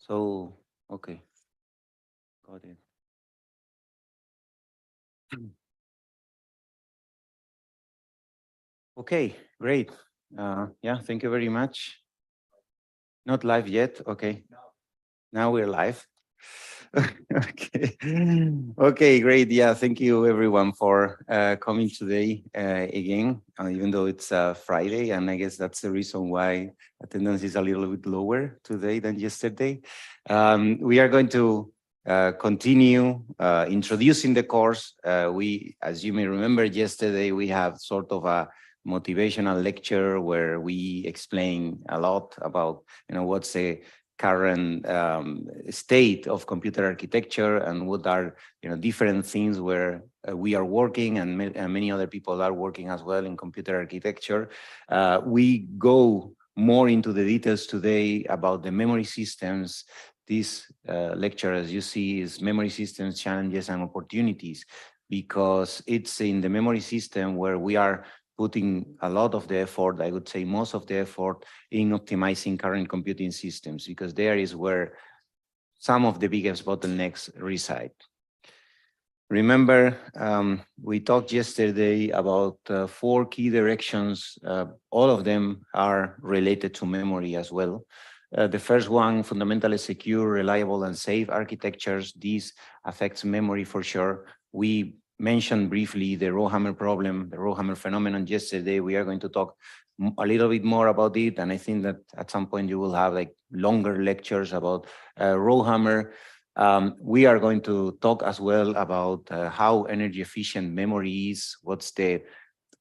So, okay, got it. Okay, great. Yeah, thank you very much. Not live yet. Okay, now we're live. Okay. Okay, great. Yeah, thank you everyone for coming today again, even though it's Friday, and I guess that's the reason why attendance is a little bit lower today than yesterday. We are going to continue introducing the course. As you may remember, yesterday we have sort of a motivational lecture where we explain a lot about, what's the current state of computer architecture and what are different things where we are working, and many other people are working as well in computer architecture. We go more into the details today about the memory systems. This lecture, as you see, is memory systems, challenges and opportunities, because it's in the memory system where we are putting a lot of the effort, I would say most of the effort, in optimizing current computing systems, because there is where some of the biggest bottlenecks reside. Remember, we talked yesterday about 4 key directions. All of them are related to memory as well. The first one, fundamentally secure, reliable, and safe architectures. This affects memory for sure. We mentioned briefly the RowHammer problem, the RowHammer phenomenon yesterday. We are going to talk a little bit more about it, and I think that at some point you will have like longer lectures about RowHammer. We are going to talk as well about how energy efficient memory is, what's the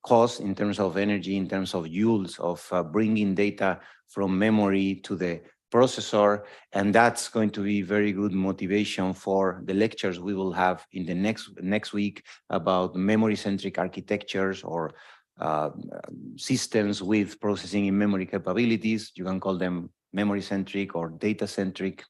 cost in terms of energy, in terms of joules of bringing data from memory to the processor, and that's going to be very good motivation for the lectures we will have in the next week about memory-centric architectures or systems with processing in memory capabilities. You can call them memory-centric or data-centric.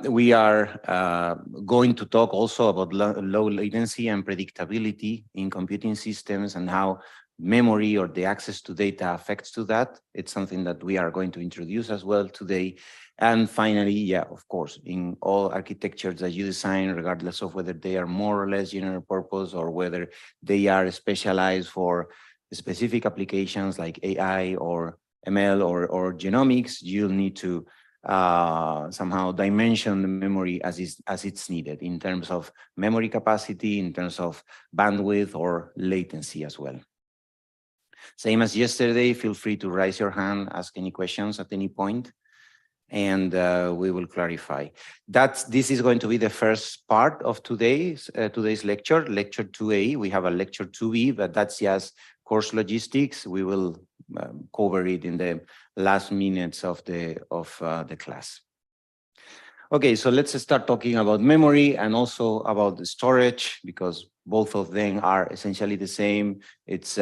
We are going to talk also about low latency and predictability in computing systems and how memory or the access to data affects to that. It's something that we are going to introduce as well today. And finally, yeah, of course, in all architectures that you design, regardless of whether they are more or less general purpose or whether they are specialized for specific applications like AI or ML or genomics, you'll need to somehow dimension the memory as it's needed in terms of memory capacity, in terms of bandwidth or latency as well. Same as yesterday, feel free to raise your hand, ask any questions at any point, and we will clarify. This is going to be the first part of today's lecture, lecture 2A. We have a lecture 2B, but that's just course logistics. We will cover it in the last minutes of the class. Okay, so let's start talking about memory and also about the storage, because both of them are essentially the same. It's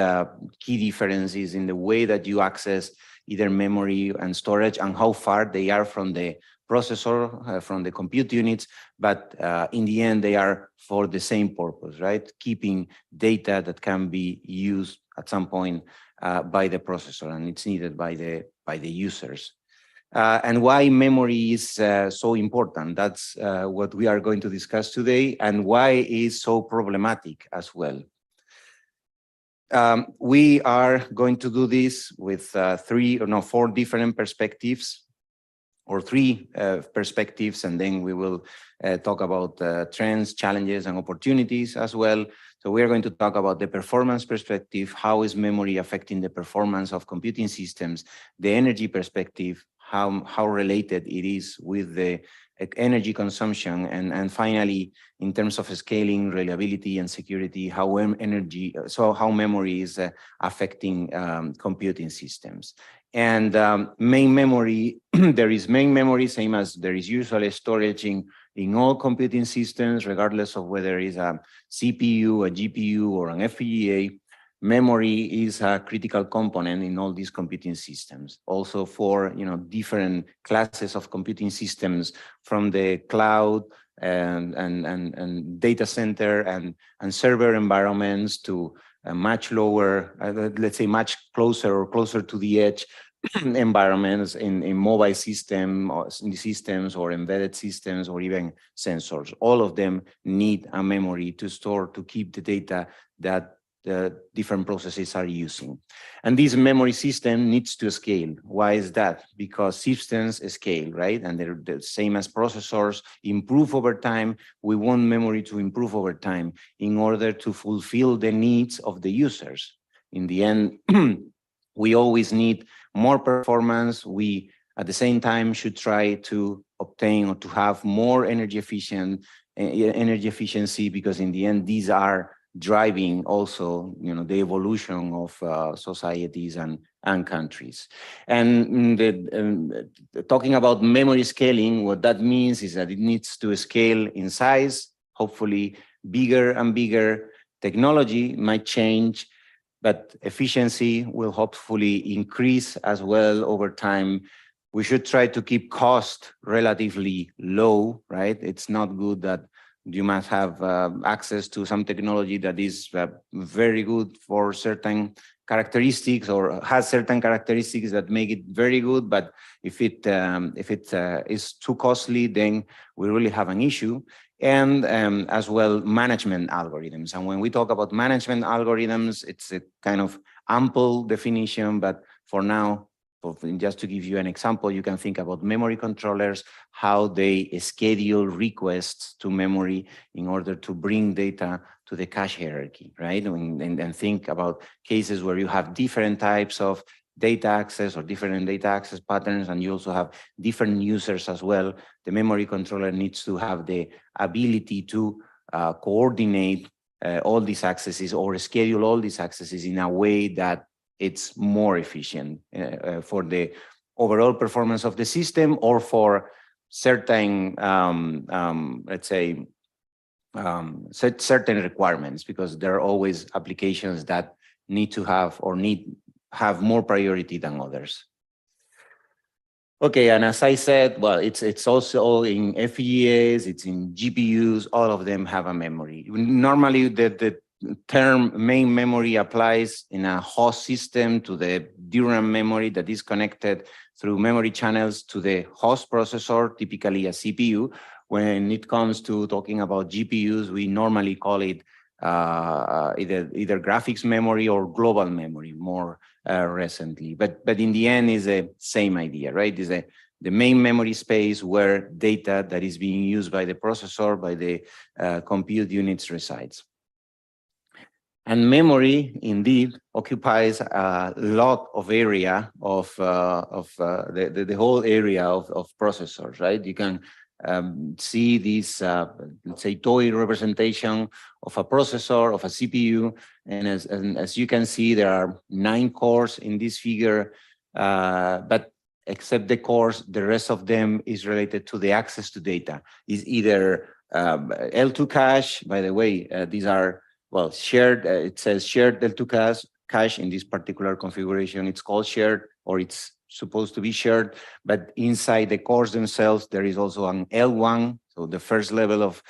key differences in the way that you access either memory and storage and how far they are from the processor, from the compute units, but in the end, they are for the same purpose, right? Keeping data that can be used at some point by the processor, and it's needed by the users. And why memory is so important. That's what we are going to discuss today, and why it is so problematic as well. We are going to do this with 4 different perspectives, or 3 perspectives, and then we will talk about trends, challenges, and opportunities as well. So we are going to talk about the performance perspective, how is memory affecting the performance of computing systems, the energy perspective, how related it is with the energy consumption, and finally, in terms of scaling, reliability, and security, how memory is affecting computing systems. And main memory, there is main memory, same as there is usually storage in all computing systems, regardless of whether it's a CPU, a GPU, or an FPGA. Memory is a critical component in all these computing systems. Also for different classes of computing systems, from the cloud and data center and server environments to a much lower, let's say much closer to the edge environments, in mobile systems or embedded systems or even sensors. All of them need a memory to store, to keep the data that the different processes are using. And this memory system needs to scale. Why is that? Because systems scale, right? And they're the same as processors, improve over time. We want memory to improve over time in order to fulfill the needs of the users. In the end, we always need more performance. We, at the same time, should try to obtain or to have more energy efficiency, because in the end, these are driving also, the evolution of societies and countries. And talking about memory scaling, what that means is that it needs to scale in size, hopefully bigger and bigger. Technology might change, but efficiency will hopefully increase as well over time. We should try to keep cost relatively low, right? It's not good that you must have access to some technology that is very good for certain characteristics or has certain characteristics that make it very good, but if it is too costly, then we really have an issue. And as well, management algorithms. And when we talk about management algorithms, it's a kind of ample definition, but for now, just to give you an example, you can think about memory controllers, how they schedule requests to memory in order to bring data to the cache hierarchy, right? And think about cases where you have different types of data access or different data access patterns, and you also have different users as well. The memory controller needs to have the ability to coordinate all these accesses or schedule all these accesses in a way that it's more efficient for the overall performance of the system or for certain, let's say, certain requirements, because there are always applications that need to have or have more priority than others. Okay, and as I said, well, it's also in FPGAs, it's in GPUs, all of them have a memory. Normally, the term main memory applies in a host system to the DRAM memory that is connected through memory channels to the host processor, typically a CPU. When it comes to talking about GPUs, we normally call it either graphics memory or global memory more recently. But in the end, is the same idea, right? Is the main memory space where data that is being used by the processor, by the compute units resides. And memory indeed occupies a lot of area of the whole area of processors, right? You can see this, let's say, toy representation of a processor, of a CPU. And as you can see, there are 9 cores in this figure, but except the cores, the rest of them is related to the access to data. Is either L2 cache, by the way, these are, well, shared, it says shared L2 cache in this particular configuration. It's called shared, or it's supposed to be shared, but inside the cores themselves, there is also an L1, so the first level of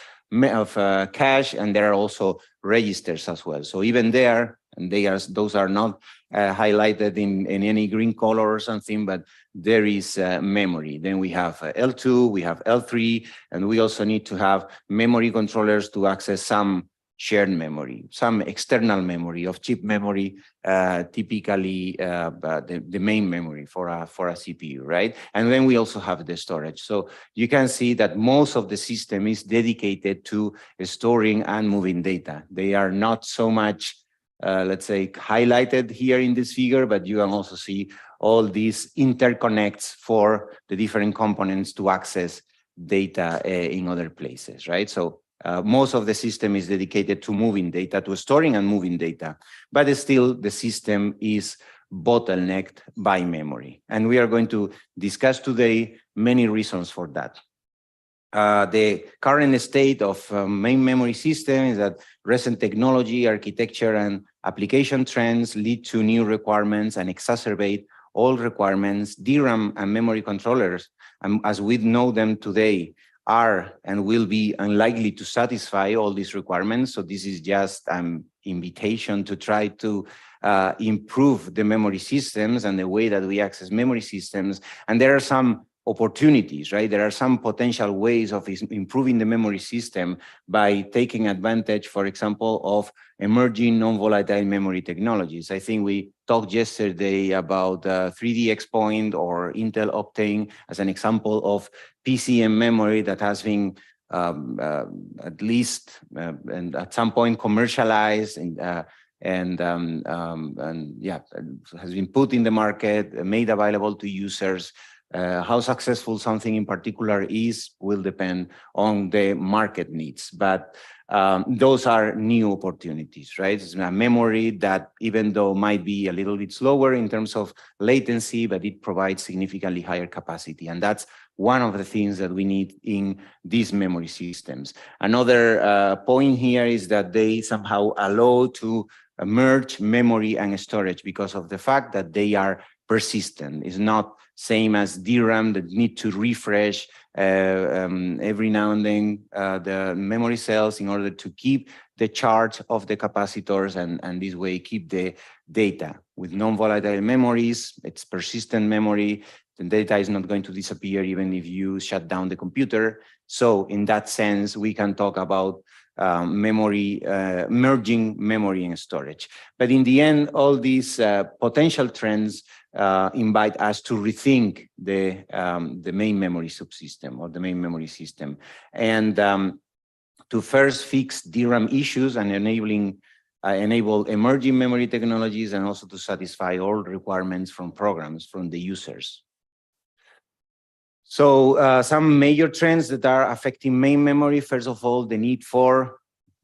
cache, and there are also registers as well. So even there, and those are not highlighted in any green color or something, but there is memory. Then we have L2, we have L3, and we also need to have memory controllers to access some shared memory, some external memory of chip memory, typically the main memory for a CPU, right? And then we also have the storage. So you can see that most of the system is dedicated to storing and moving data. They are not so much, let's say, highlighted here in this figure, but you can also see all these interconnects for the different components to access data in other places, right? So most of the system is dedicated to moving data, to storing and moving data, but still the system is bottlenecked by memory. And we are going to discuss today many reasons for that. The current state of main memory system is that recent technology, architecture, and application trends lead to new requirements and exacerbate old requirements. DRAM and memory controllers, as we know them today, are and will be unlikely to satisfy all these requirements. So this is just invitation to try to improve the memory systems and the way that we access memory systems. And there are some opportunities, right? There are some potential ways of improving the memory system by taking advantage, for example, of emerging non-volatile memory technologies. I think we talked yesterday about 3D Xpoint or Intel Optane as an example of PCM memory that has been at least and at some point commercialized and yeah, has been put in the market, made available to users. How successful something in particular is will depend on the market needs, but those are new opportunities, right? It's a memory that, even though might be a little bit slower in terms of latency, but it provides significantly higher capacity. And that's one of the things that we need in these memory systems. Another point here is that they somehow allow to merge memory and storage because of the fact that they are persistent. It's not same as DRAM that need to refresh every now and then the memory cells in order to keep the charge of the capacitors and this way keep the data. With non-volatile memories, it's persistent memory. The data is not going to disappear even if you shut down the computer. So in that sense, we can talk about merging memory and storage. But in the end, all these potential trends invite us to rethink the main memory subsystem or the main memory system, and to first fix DRAM issues and enable emerging memory technologies, and also to satisfy all requirements from programs from the users. So some major trends that are affecting main memory. First of all, the need for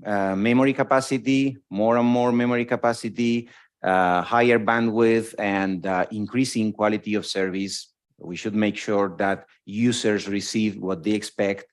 memory capacity, more and more memory capacity, higher bandwidth, and increasing quality of service. We should make sure that users receive what they expect.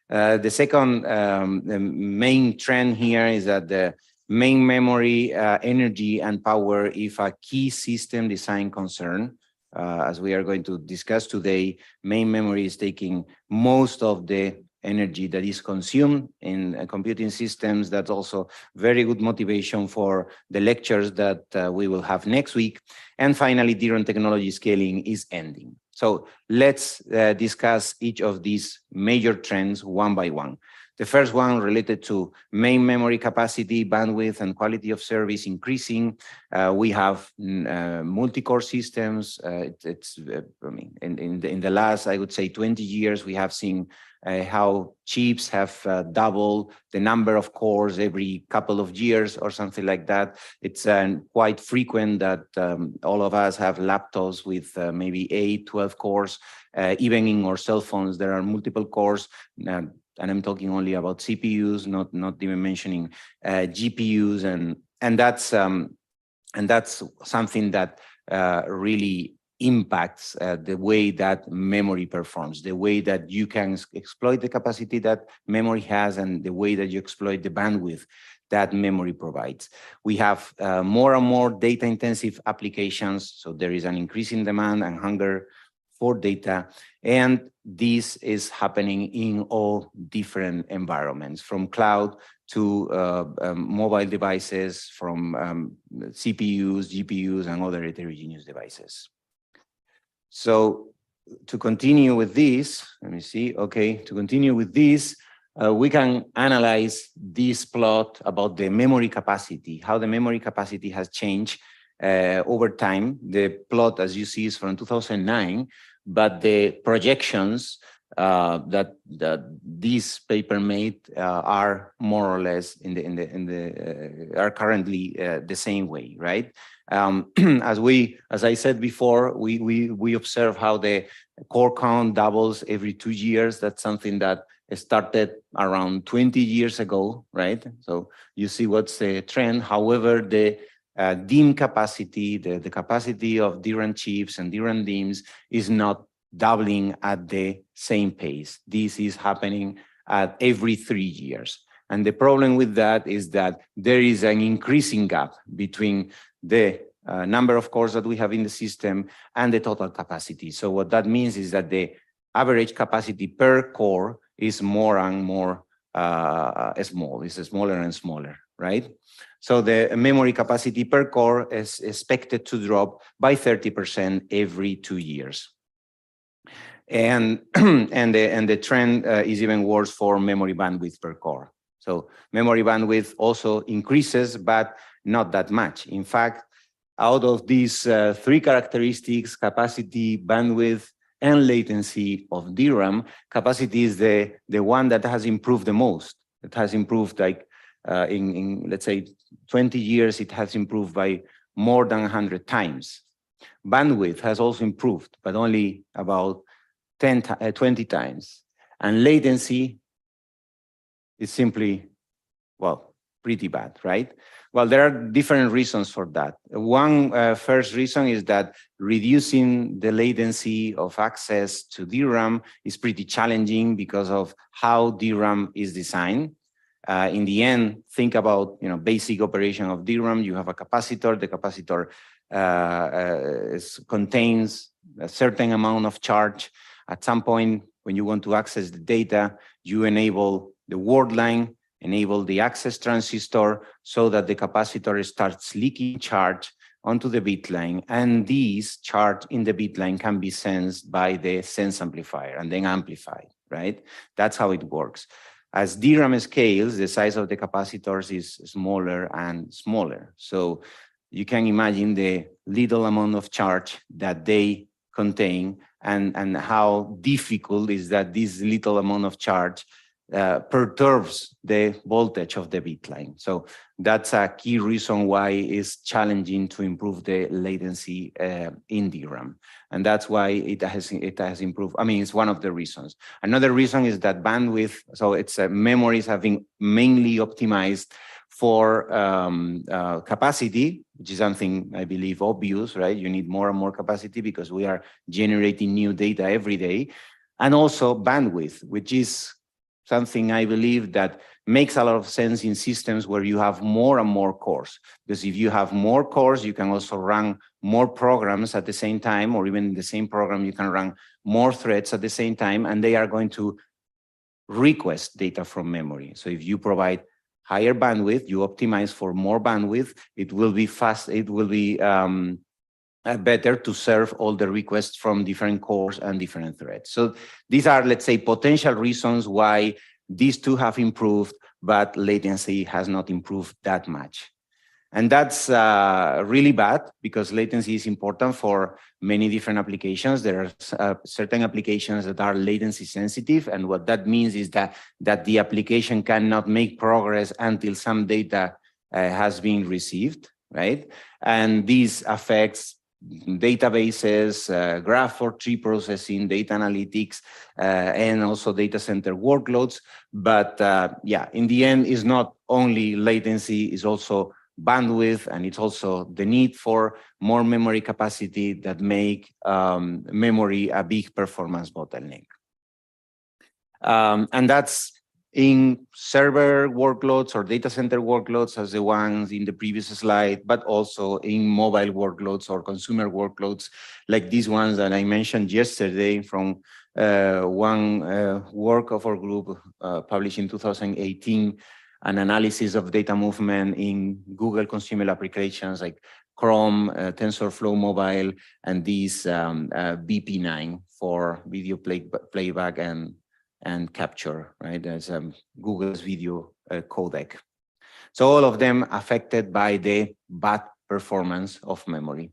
The second the main trend here is that the main memory energy and power is a key system design concern. As we are going to discuss today, main memory is taking most of the energy that is consumed in computing systems. That's also very good motivation for the lectures that we will have next week. And finally, DRAM technology scaling is ending. So let's discuss each of these major trends one by one. The first one related to main memory capacity, bandwidth, and quality of service increasing. We have multi-core systems. I mean, in the last, I would say, 20 years, we have seen how chips have doubled the number of cores every couple of years or something like that. It's quite frequent that all of us have laptops with maybe 8, 12 cores. Even in our cell phones, there are multiple cores. And I'm talking only about CPUs, not even mentioning GPUs, and that's something that really impacts the way that memory performs, the way that you can exploit the capacity that memory has, and the way that you exploit the bandwidth that memory provides. We have more and more data-intensive applications, so there is an increasing demand and hunger for data, and this is happening in all different environments, from cloud to mobile devices, from CPUs, GPUs, and other heterogeneous devices. So to continue with this, let me see, okay, to continue with this, we can analyze this plot about the memory capacity, how the memory capacity has changed over time. The plot, as you see, is from 2009, but the projections that this paper made are more or less are currently the same way, right? As I said before, we observe how the core count doubles every 2 years. That's something that started around 20 years ago, right? So you see what's the trend. However, the DIMM capacity, the capacity of DRAM chips and DRAM DIMMs is not doubling at the same pace. This is happening at every 3 years. And the problem with that is that there is an increasing gap between the number of cores that we have in the system and the total capacity. So what that means is that the average capacity per core is more and more small. It's smaller and smaller, right? So the memory capacity per core is expected to drop by 30% every 2 years. And, and the trend is even worse for memory bandwidth per core. So memory bandwidth also increases, but not that much. In fact, out of these three characteristics, capacity, bandwidth, and latency of DRAM, capacity is the one that has improved the most. It has improved like in, let's say, 20 years, it has improved by more than 100 times. Bandwidth has also improved, but only about 20 times. And latency is simply, well, pretty bad, right? Well, there are different reasons for that. One first reason is that reducing the latency of access to DRAM is pretty challenging because of how DRAM is designed. In the end, think about basic operation of DRAM. You have a capacitor. The capacitor contains a certain amount of charge. At some point, when you want to access the data, you enable the word line, enable the access transistor so that the capacitor starts leaking charge onto the bit line. And these charge in the bit line can be sensed by the sense amplifier and then amplified, right? That's how it works. As DRAM scales, the size of the capacitors is smaller and smaller. So you can imagine the little amount of charge that they contain and how difficult is that this little amount of charge perturbs the voltage of the bit line. So that's a key reason why it's challenging to improve the latency in DRAM. And that's why it has improved. I mean, it's one of the reasons. Another reason is that bandwidth, so it's memories have been mainly optimized for capacity, which is something I believe obvious, right? You need more and more capacity because we are generating new data every day. And also bandwidth, which is something I believe that makes a lot of sense in systems where you have more and more cores. Because if you have more cores, you can also run more programs at the same time, or even in the same program, you can run more threads at the same time, and they are going to request data from memory. So if you provide higher bandwidth, you optimize for more bandwidth, it will be fast, it will be better to serve all the requests from different cores and different threads. So these are, let's say, potential reasons why these two have improved, but latency has not improved that much. And that's really bad because latency is important for many different applications. There are certain applications that are latency sensitive. And what that means is that the application cannot make progress until some data has been received, right? And this affects databases, graph for tree processing, data analytics, and also data center workloads. But yeah, in the end, it's not only latency, it's also bandwidth, and it's also the need for more memory capacity that make memory a big performance bottleneck. And that's in server workloads or data center workloads as the ones in the previous slide, but also in mobile workloads or consumer workloads like these ones that I mentioned yesterday from one work of our group published in 2018, an analysis of data movement in Google consumer applications like Chrome, TensorFlow Mobile, and these BP9 for video playback and capture, right? As Google's video codec. So all of them affected by the bad performance of memory.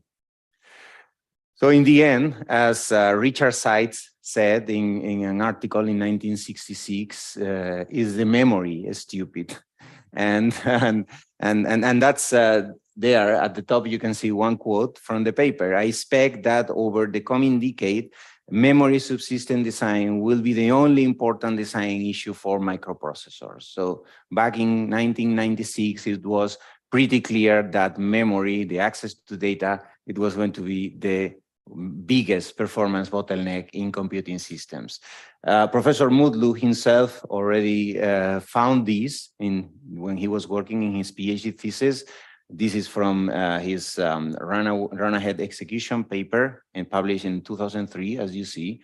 So in the end, as Richard Seitz said in an article in 1966, is the memory stupid? And that's there at the top, you can see one quote from the paper. I expect that over the coming decade, memory subsystem design will be the only important design issue for microprocessors. So back in 1996, it was pretty clear that memory, the access to data, it was going to be the biggest performance bottleneck in computing systems. Professor Mutlu himself already found this when he was working in his PhD thesis. This is from his run-ahead execution paper and published in 2003, as you see.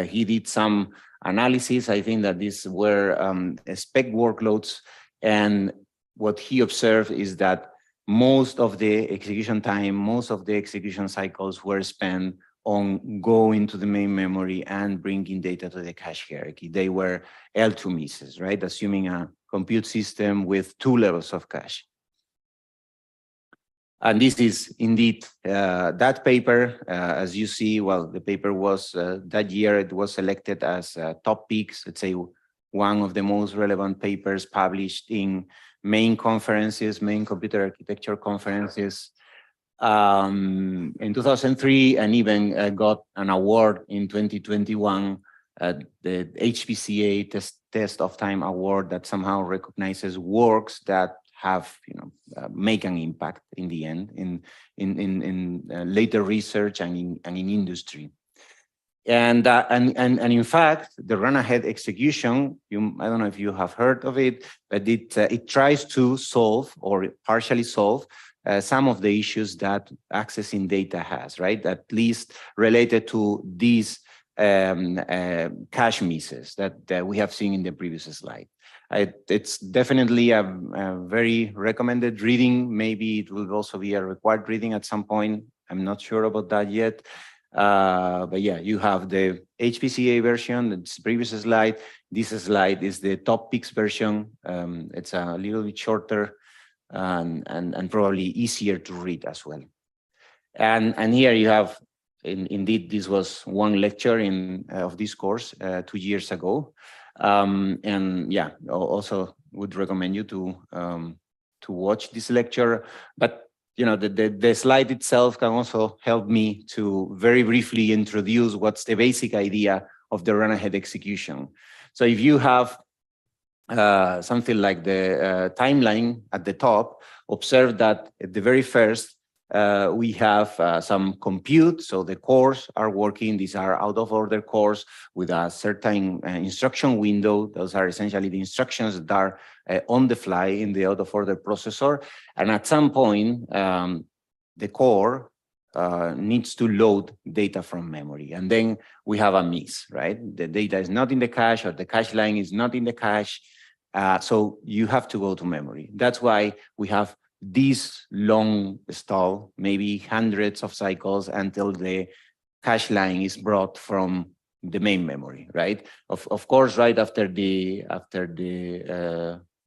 He did some analysis. I think that these were spec workloads, and what he observed is that most of the execution time, most of the execution cycles were spent on going to the main memory and bringing data to the cache hierarchy. They were L2 misses, right? Assuming a compute system with 2 levels of cache. And this is indeed that paper. As you see, well, the paper was that year, it was selected as top picks, let's say one of the most relevant papers published in main conferences, main computer architecture conferences in 2003, and even got an award in 2021, the HPCA Test of Time Award, that somehow recognizes works that have, make an impact in the end in later research and in industry. And in fact, the run-ahead execution, I don't know if you have heard of it, but it tries to solve or partially solve some of the issues that accessing data has, right? At least related to these cache misses that we have seen in the previous slide. It's definitely a very recommended reading. Maybe it will also be a required reading at some point. I'm not sure about that yet. But yeah, you have the HPCA version, it's the previous slide. This slide is the top picks version. It's a little bit shorter and probably easier to read as well. And here you have, indeed, this was one lecture of this course 2 years ago. And yeah, also would recommend you to watch this lecture. But the slide itself can also help me to very briefly introduce what's the basic idea of the run-ahead execution. So if you have something like the timeline at the top, observe that at the very first, we have some compute. So the cores are working. These are out of order cores with a certain instruction window. Those are essentially the instructions that are on the fly in the out of order processor. And at some point, the core needs to load data from memory. And then we have a miss, right? The data is not in the cache, or the cache line is not in the cache. So you have to go to memory. That's why we have this long stall, maybe hundreds of cycles until the cache line is brought from the main memory, right? Of course, right after the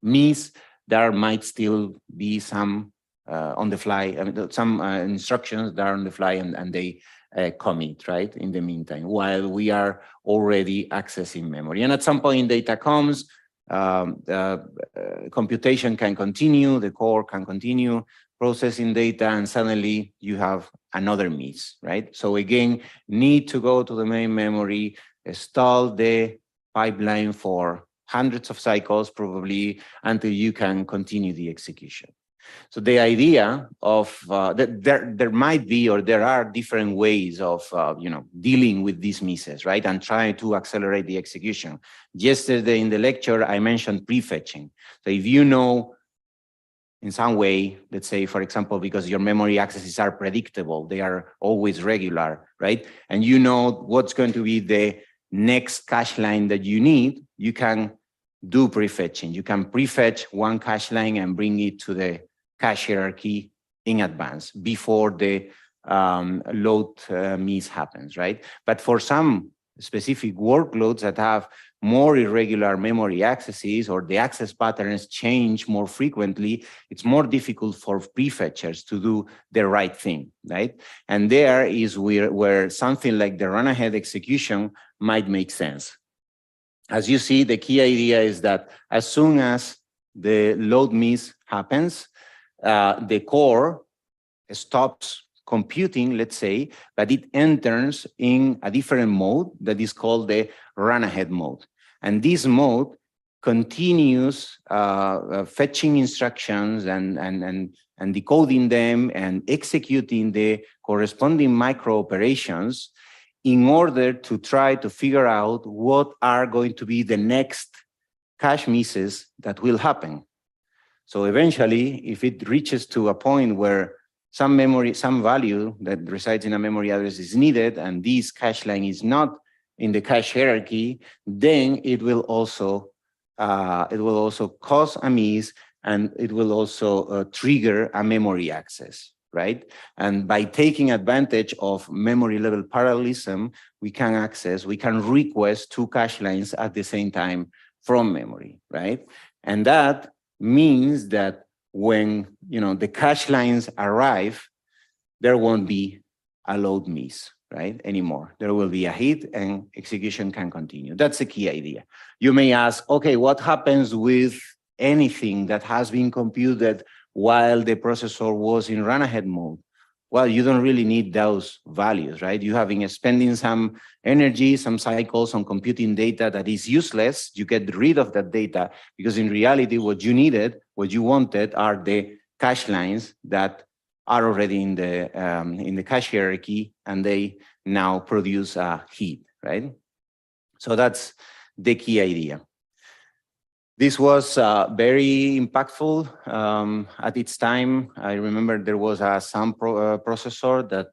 miss, there might still be some on the fly, some instructions that are on the fly and they commit, right? In the meantime, while we are already accessing memory. And at some point data comes, computation can continue, the core can continue processing data, and suddenly you have another miss, right? So again, need to go to the main memory, stall the pipeline for hundreds of cycles, probably, until you can continue the execution. So the idea of there might be, or there are different ways of dealing with these misses, right, and trying to accelerate the execution. Yesterday in the lecture, I mentioned prefetching. So if you know in some way, let's say, for example, because your memory accesses are predictable, they are always regular, right, and you know what's going to be the next cache line that you need, you can do prefetching. You can prefetch one cache line and bring it to the cache hierarchy in advance before the load miss happens, right? But for some specific workloads that have more irregular memory accesses, or the access patterns change more frequently, it's more difficult for prefetchers to do the right thing, right? And there is where something like the run-ahead execution might make sense. As you see, the key idea is that as soon as the load miss happens, the core stops computing, let's say, but it enters in a different mode that is called the run-ahead mode. And this mode continues fetching instructions and decoding them and executing the corresponding micro operations in order to try to figure out what are going to be the next cache misses that will happen. So eventually, if it reaches to a point where some value that resides in a memory address is needed, and this cache line is not in the cache hierarchy, then it will also cause a miss, and it will also trigger a memory access, right? And by taking advantage of memory level parallelism, we can request two cache lines at the same time from memory, right? And that means that when the cache lines arrive, there won't be a load miss, right, anymore. There will be a hit and execution can continue. That's the key idea. You may ask, okay, what happens with anything that has been computed while the processor was in run-ahead mode? Well, you don't really need those values, right? You have been spending some energy, some cycles on computing data that is useless. You get rid of that data because in reality, what you wanted are the cache lines that are already in the cache hierarchy, and they now produce a heat, right? So that's the key idea. This was very impactful at its time. I remember there was a SAM processor that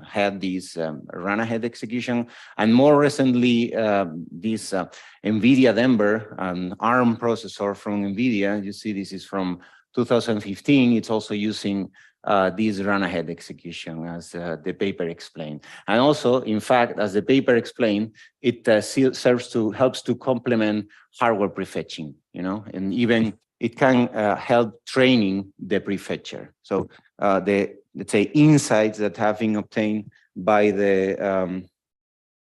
had this run-ahead execution, and more recently, this NVIDIA Denver, an ARM processor from NVIDIA. You see, this is from 2015. It's also using this run-ahead execution, as the paper explained. And also, in fact, as the paper explained, it helps to complement hardware prefetching, and even it can help training the prefetcher. So let's say, insights that have been obtained by the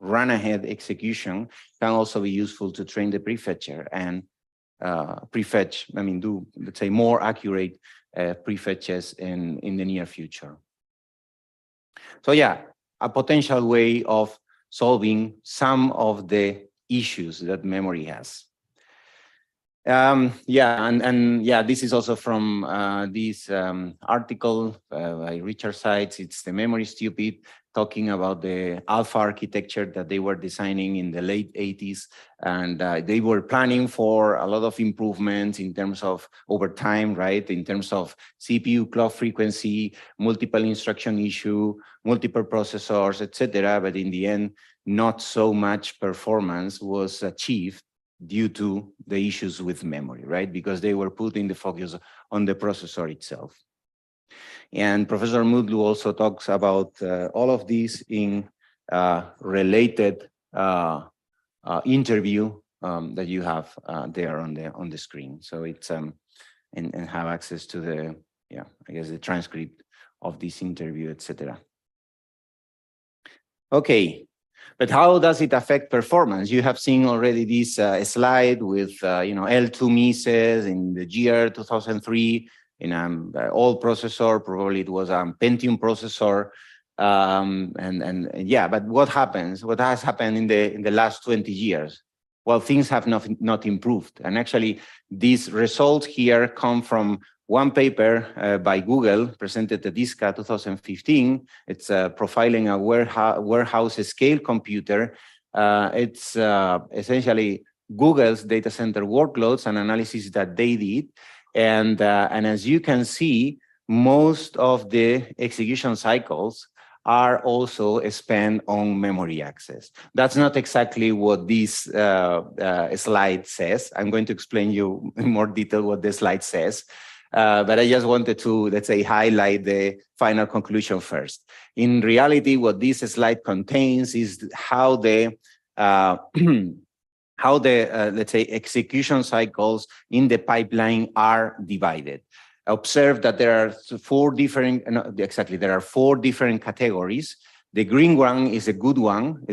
run-ahead execution can also be useful to train the prefetcher and prefetch, do, let's say, more accurate prefetches in the near future. So yeah, a potential way of solving some of the issues that memory has. Yeah, this is also from this article by Richard Seitz. It's The Memory Stupid, talking about the alpha architecture that they were designing in the late 80s. And they were planning for a lot of improvements in terms of over time, right? In terms of CPU clock frequency, multiple instruction issue, multiple processors, etc. But in the end, not so much performance was achieved due to the issues with memory, right? Because they were putting the focus on the processor itself. And Professor Mutlu also talks about all of this in related interview that you have there on the screen. So it's and have access to the the transcript of this interview, etc. Okay. But how does it affect performance? You have seen already this slide with L2 misses in the year 2003 in an old processor. Probably it was a Pentium processor, yeah. But what happens? What has happened in the last 20 years? Well, things have not improved, and actually, these results here come from one paper by Google presented at DISCA 2015. It's profiling a warehouse scale computer. It's essentially Google's data center workloads and analysis that they did. And as you can see, most of the execution cycles are also spent on memory access. That's not exactly what this slide says. I'm going to explain you in more detail what the slide says. But I just wanted to, let's say, highlight the final conclusion first. In reality, what this slide contains is how the let's say, execution cycles in the pipeline are divided. Observe that there are four different categories. The green one is a good one,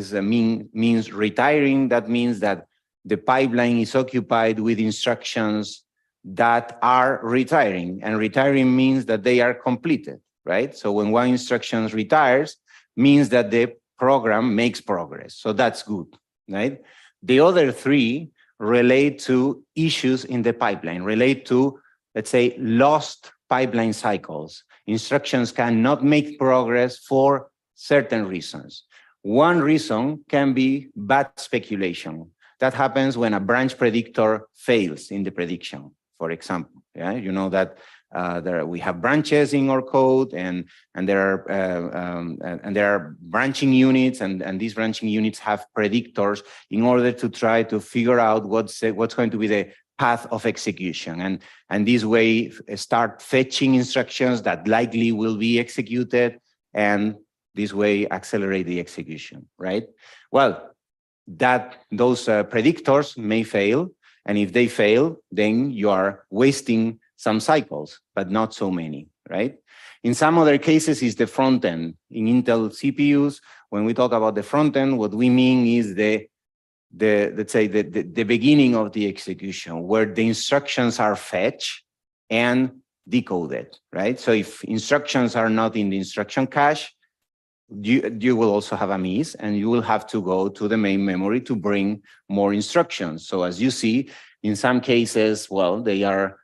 means retiring. That means that the pipeline is occupied with instructions that are retiring, and retiring means that they are completed, right? So when one instruction retires, means that the program makes progress. So that's good, right? The other three relate to issues in the pipeline, relate to, let's say, lost pipeline cycles. Instructions cannot make progress for certain reasons. One reason can be bad speculation. That happens when a branch predictor fails in the prediction. For example, yeah, you know that we have branches in our code, and there are branching units, and these branching units have predictors in order to try to figure out what's going to be the path of execution. And this way start fetching instructions that likely will be executed, and this way accelerate the execution, right? Well, those predictors may fail, and if they fail, then you are wasting some cycles, but not so many, right? In some other cases, is the front end. In Intel CPUs, when we talk about the front end, what we mean is let's say the beginning of the execution, where the instructions are fetched and decoded, right? So if instructions are not in the instruction cache, you will also have a miss, and you will have to go to the main memory to bring more instructions. So as you see, in some cases, well, they are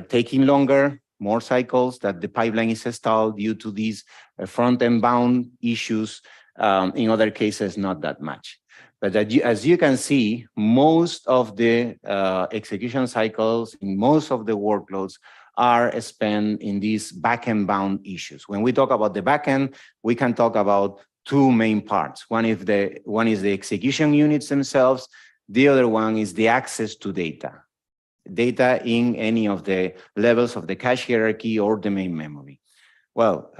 taking longer, more cycles, that the pipeline is stalled due to these front-end bound issues. In other cases, not that much. But as you can see, most of the execution cycles in most of the workloads are spent in these backend bound issues. When we talk about the backend, we can talk about two main parts. One is the execution units themselves. The other one is the access to data in any of the levels of the cache hierarchy or the main memory. Well,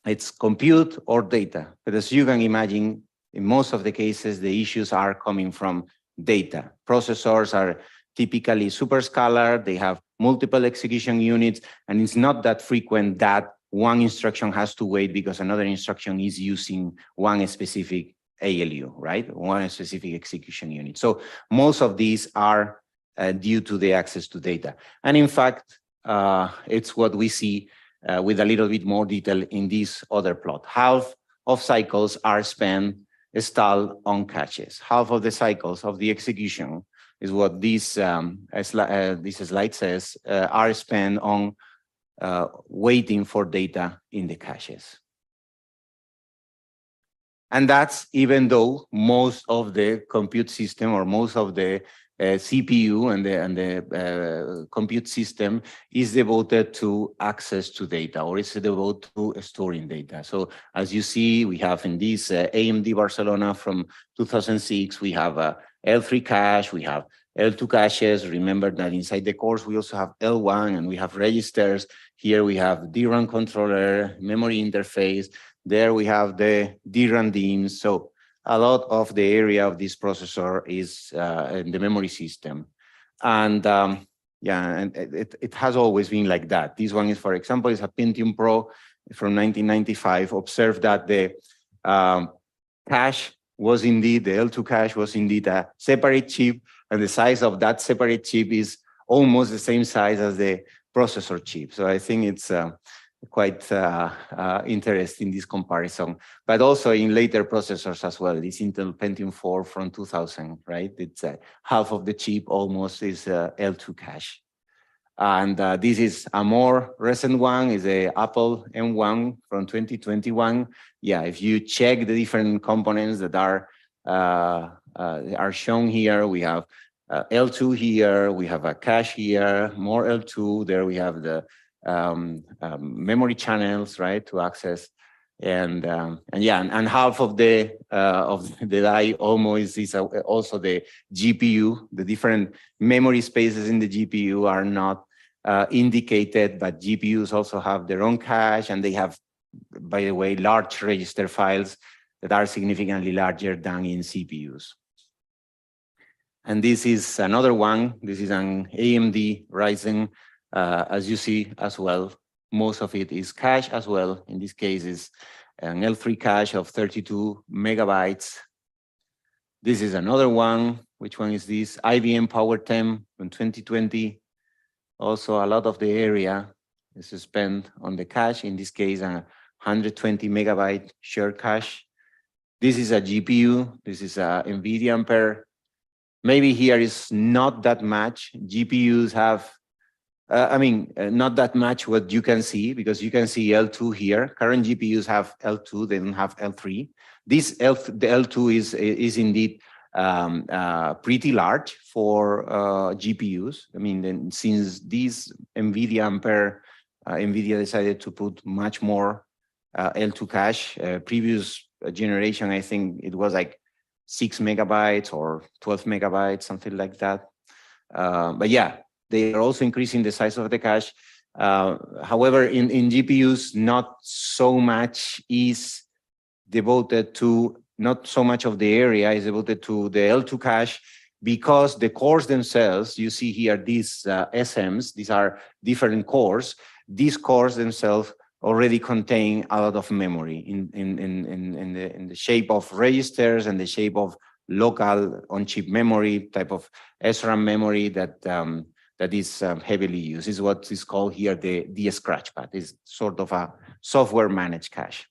it's compute or data, but as you can imagine, in most of the cases, the issues are coming from data. Processors are typically superscalar, they have multiple execution units, and it's not that frequent that one instruction has to wait because another instruction is using one specific ALU, right? One specific execution unit. So most of these are due to the access to data. And in fact, it's what we see with a little bit more detail in this other plot. Half of cycles are spent stalled on caches. Half of the cycles of the execution is what this slide says, are spent on waiting for data in the caches. And that's even though most of the compute system or most of the CPU and the compute system is devoted to access to data, or is devoted to storing data. So as you see, we have in this AMD Barcelona from 2006, we have a L3 cache, we have L2 caches. Remember that inside the course, we also have L1 and we have registers. Here we have DRAM controller, memory interface. There we have the DRAM DIMMs. So a lot of the area of this processor is in the memory system. And yeah, and it has always been like that. This one is, for example, is a Pentium Pro from 1995. Observe that the cache was indeed, the L2 cache was indeed a separate chip, and the size of that separate chip is almost the same size as the processor chip. So I think it's quite interesting, this comparison, but also in later processors as well. This Intel Pentium 4 from 2000, right? It's half of the chip almost is L2 cache. And this is a more recent one, is a Apple M1 from 2021. Yeah, if you check the different components that are shown here, we have L2 here, we have a cache here, more L2, there we have the memory channels, right, to access, and yeah, and half of the die almost is also the GPU. The different memory spaces in the GPU are not indicated, but GPUs also have their own cache, and they have, by the way, large register files that are significantly larger than in CPUs. And this is another one. This is an AMD Ryzen. As you see as well, most of it is cache as well. In this case, is an L3 cache of 32 megabytes. This is another one. Which one is this? IBM Power Dram in 2020. Also, a lot of the area is spent on the cache. In this case, a 120 megabyte shared cache. This is a GPU. This is a NVIDIA Ampere. Maybe here is not that much. GPUs have not that much what you can see, because you can see L2 here. Current GPUs have L2, they don't have L3. The L2 is indeed pretty large for GPUs. I mean, then since these NVIDIA Ampere, NVIDIA decided to put much more L2 cache. Previous generation, I think it was like 6 megabytes or 12 megabytes, something like that. But yeah, they are also increasing the size of the cache. However, in GPUs, not so much is devoted to, not so much of the area is devoted to the L2 cache, because the cores themselves, you see here these SMs, these are different cores. These cores themselves already contain a lot of memory in the shape of registers and the shape of local on-chip memory, type of SRAM memory that that is heavily used. This is what is called here the scratch pad. It's sort of a software managed cache.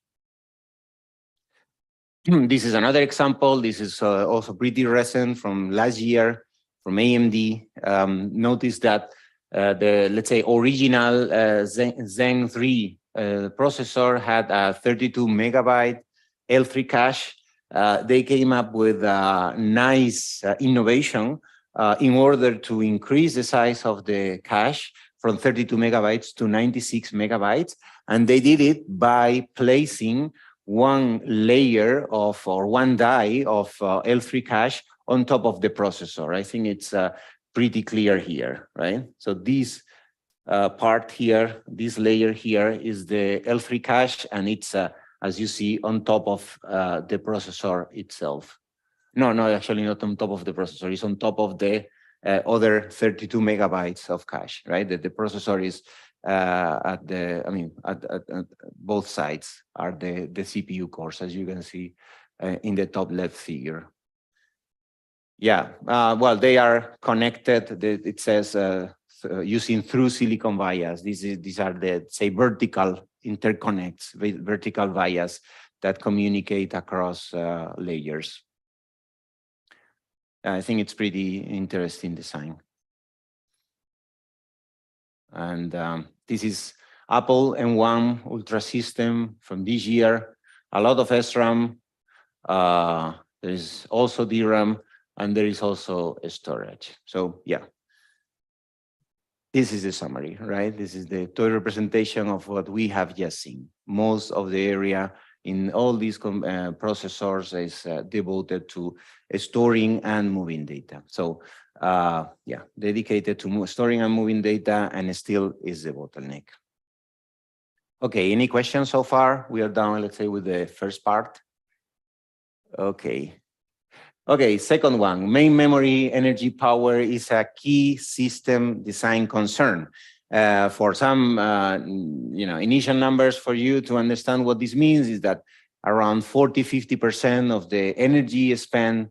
This is another example. This is also pretty recent from last year from AMD. Notice that the, let's say, original Zen 3 processor had a 32 megabyte L3 cache. They came up with a nice innovation in order to increase the size of the cache from 32 megabytes to 96 megabytes. And they did it by placing one layer of, or one die of L3 cache on top of the processor. I think it's pretty clear here, right? So this part here, this layer here is the L3 cache, and it's, as you see, on top of the processor itself. No, actually not on top of the processor. It's on top of the other 32 megabytes of cache, right? The processor is at the, I mean, at both sides are the CPU cores, as you can see in the top left figure. Yeah, well, they are connected. It says using through silicon vias. These are the, say, vertical interconnects, vertical vias that communicate across layers. I think it's pretty interesting design. And this is Apple M1 Ultra system from this year. A lot of SRAM. There is also DRAM, and there is also storage. So yeah, this is the summary, right? This is the toy representation of what we have just seen. Most of the area in all these processors is devoted to storing and moving data. So yeah, dedicated to storing and moving data, and still is the bottleneck. Okay, any questions so far? We are done, let's say, with the first part. Okay. Okay, second one, main memory energy power is a key system design concern. For some, initial numbers for you to understand what this means is that around 40–50% of the energy spent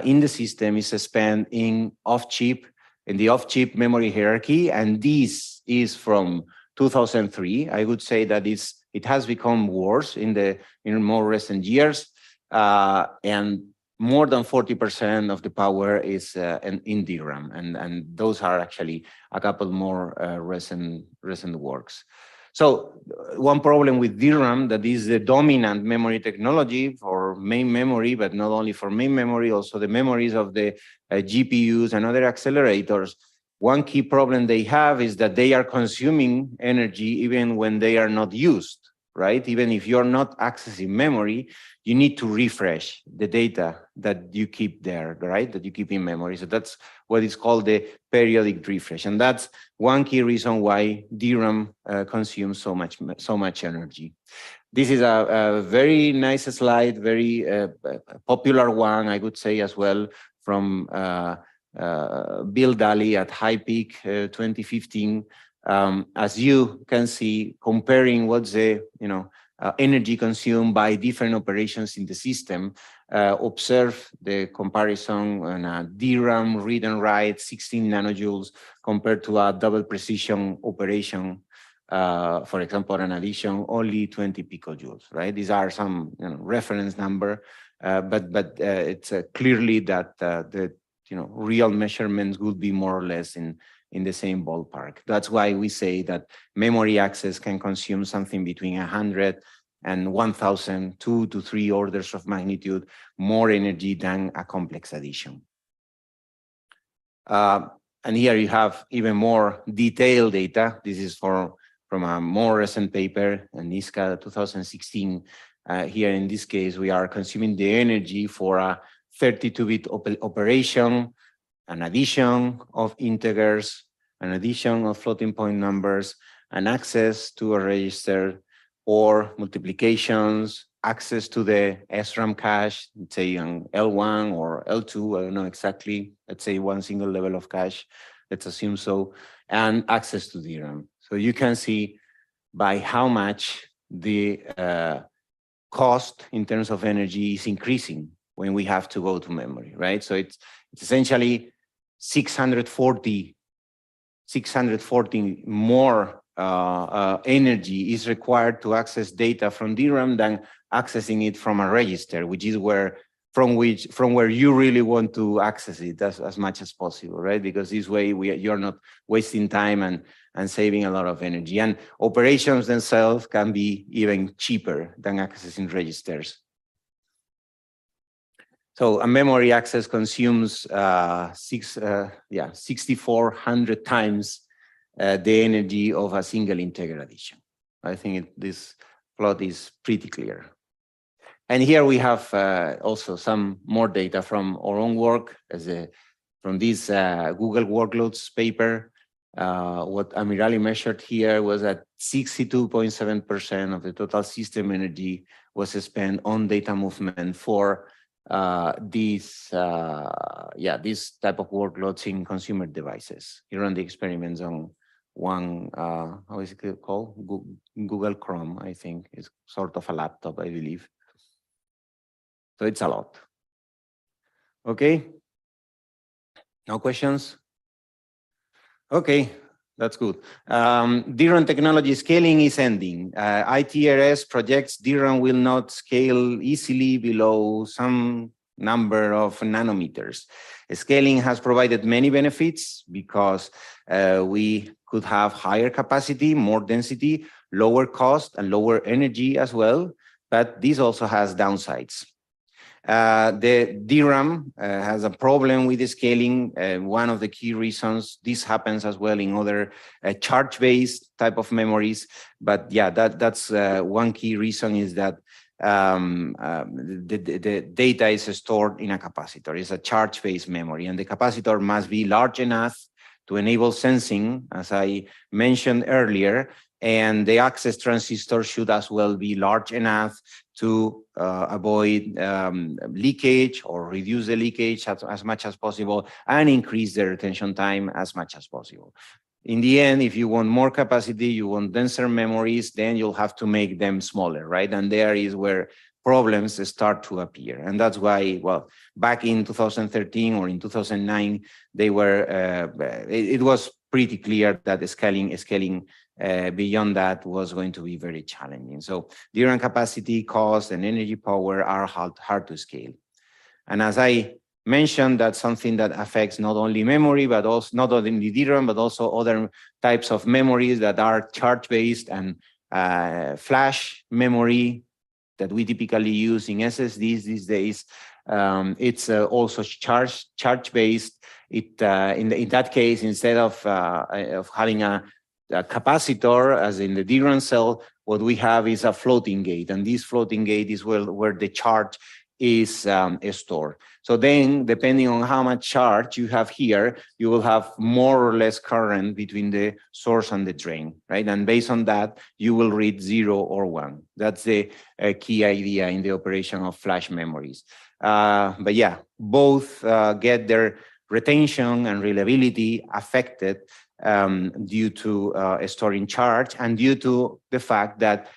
in the system is spent in the off-chip memory hierarchy, and this is from 2003. I would say that it has become worse in more recent years, and more than 40% of the power is in DRAM, and those are actually a couple more recent works. So one problem with DRAM, that is the dominant memory technology for main memory, but not only for main memory, also the memories of the GPUs and other accelerators. One key problem they have is that they are consuming energy even when they are not used, right? Even if you're not accessing memory, you need to refresh the data that you keep there, right? That you keep in memory. So that's what is called the periodic refresh. And that's one key reason why DRAM consumes so much energy. This is a very nice slide, very popular one, I would say as well, from Bill Daly at High Peak 2015. As you can see, comparing what's the energy consumed by different operations in the system, observe the comparison on a DRAM read and write 16 nanojoules compared to a double precision operation, for example, an addition only 20 picojoules, right? These are some reference number, but it's clearly that the real measurements would be more or less in the same ballpark. That's why we say that memory access can consume something between 100 and 1,000, 2 to 3 orders of magnitude more energy than a complex addition. And here you have even more detailed data. This is from a more recent paper, NISCA 2016. Here in this case, we are consuming the energy for a 32-bit operation an addition of integers, an addition of floating point numbers, an access to a register, or multiplications, access to the SRAM cache, let's say on L1 or L2, I don't know exactly, let's say one single level of cache, let's assume so, and access to DRAM. So you can see by how much the cost in terms of energy is increasing when we have to go to memory, right? So it's essentially 640 more energy is required to access data from DRAM than accessing it from a register, which is from where you really want to access it as much as possible, right? Because this way you're not wasting time and saving a lot of energy. And operations themselves can be even cheaper than accessing registers. So a memory access consumes 6,400 times the energy of a single integer addition. I think this plot is pretty clear. And here we have also some more data from our own work from this Google Workloads paper. What Amirali measured here was that 62.7% of the total system energy was spent on data movement for this type of workloads in consumer devices. He ran the experiments on one, how is it called? Google Chrome, I think. It's sort of a laptop, I believe. So it's a lot. Okay. No questions? Okay, that's good. DRAM technology scaling is ending. ITRS projects DRAM will not scale easily below some number of nanometers. Scaling has provided many benefits because we could have higher capacity, more density, lower cost, and lower energy as well. But this also has downsides. The DRAM has a problem with the scaling. One of the key reasons, this happens as well in other charge-based type of memories. But yeah, that's one key reason is that the data is stored in a capacitor. It's a charge-based memory, and the capacitor must be large enough to enable sensing, as I mentioned earlier, and the access transistor should as well be large enough to avoid leakage or reduce the leakage as much as possible and increase the retention time as much as possible. In the end, if you want more capacity, you want denser memories, then you'll have to make them smaller, right? And there is where problems start to appear. And that's why, well, back in 2013 or in 2009, it was pretty clear that scaling beyond that was going to be very challenging. So DRAM capacity, cost, and energy power are hard to scale. And as I mentioned, that's something that affects not only memory, but also not only DRAM, but also other types of memories that are charge-based and flash memory that we typically use in SSDs these days. It's also charge-based. In that case, instead of having a capacitor, as in the DRAM cell, what we have is a floating gate, and this floating gate is where the charge is stored. So then, depending on how much charge you have here, you will have more or less current between the source and the drain, right? And based on that, you will read 0 or 1. That's the key idea in the operation of flash memories. But yeah, both get their retention and reliability affected due to storing charge and due to the fact that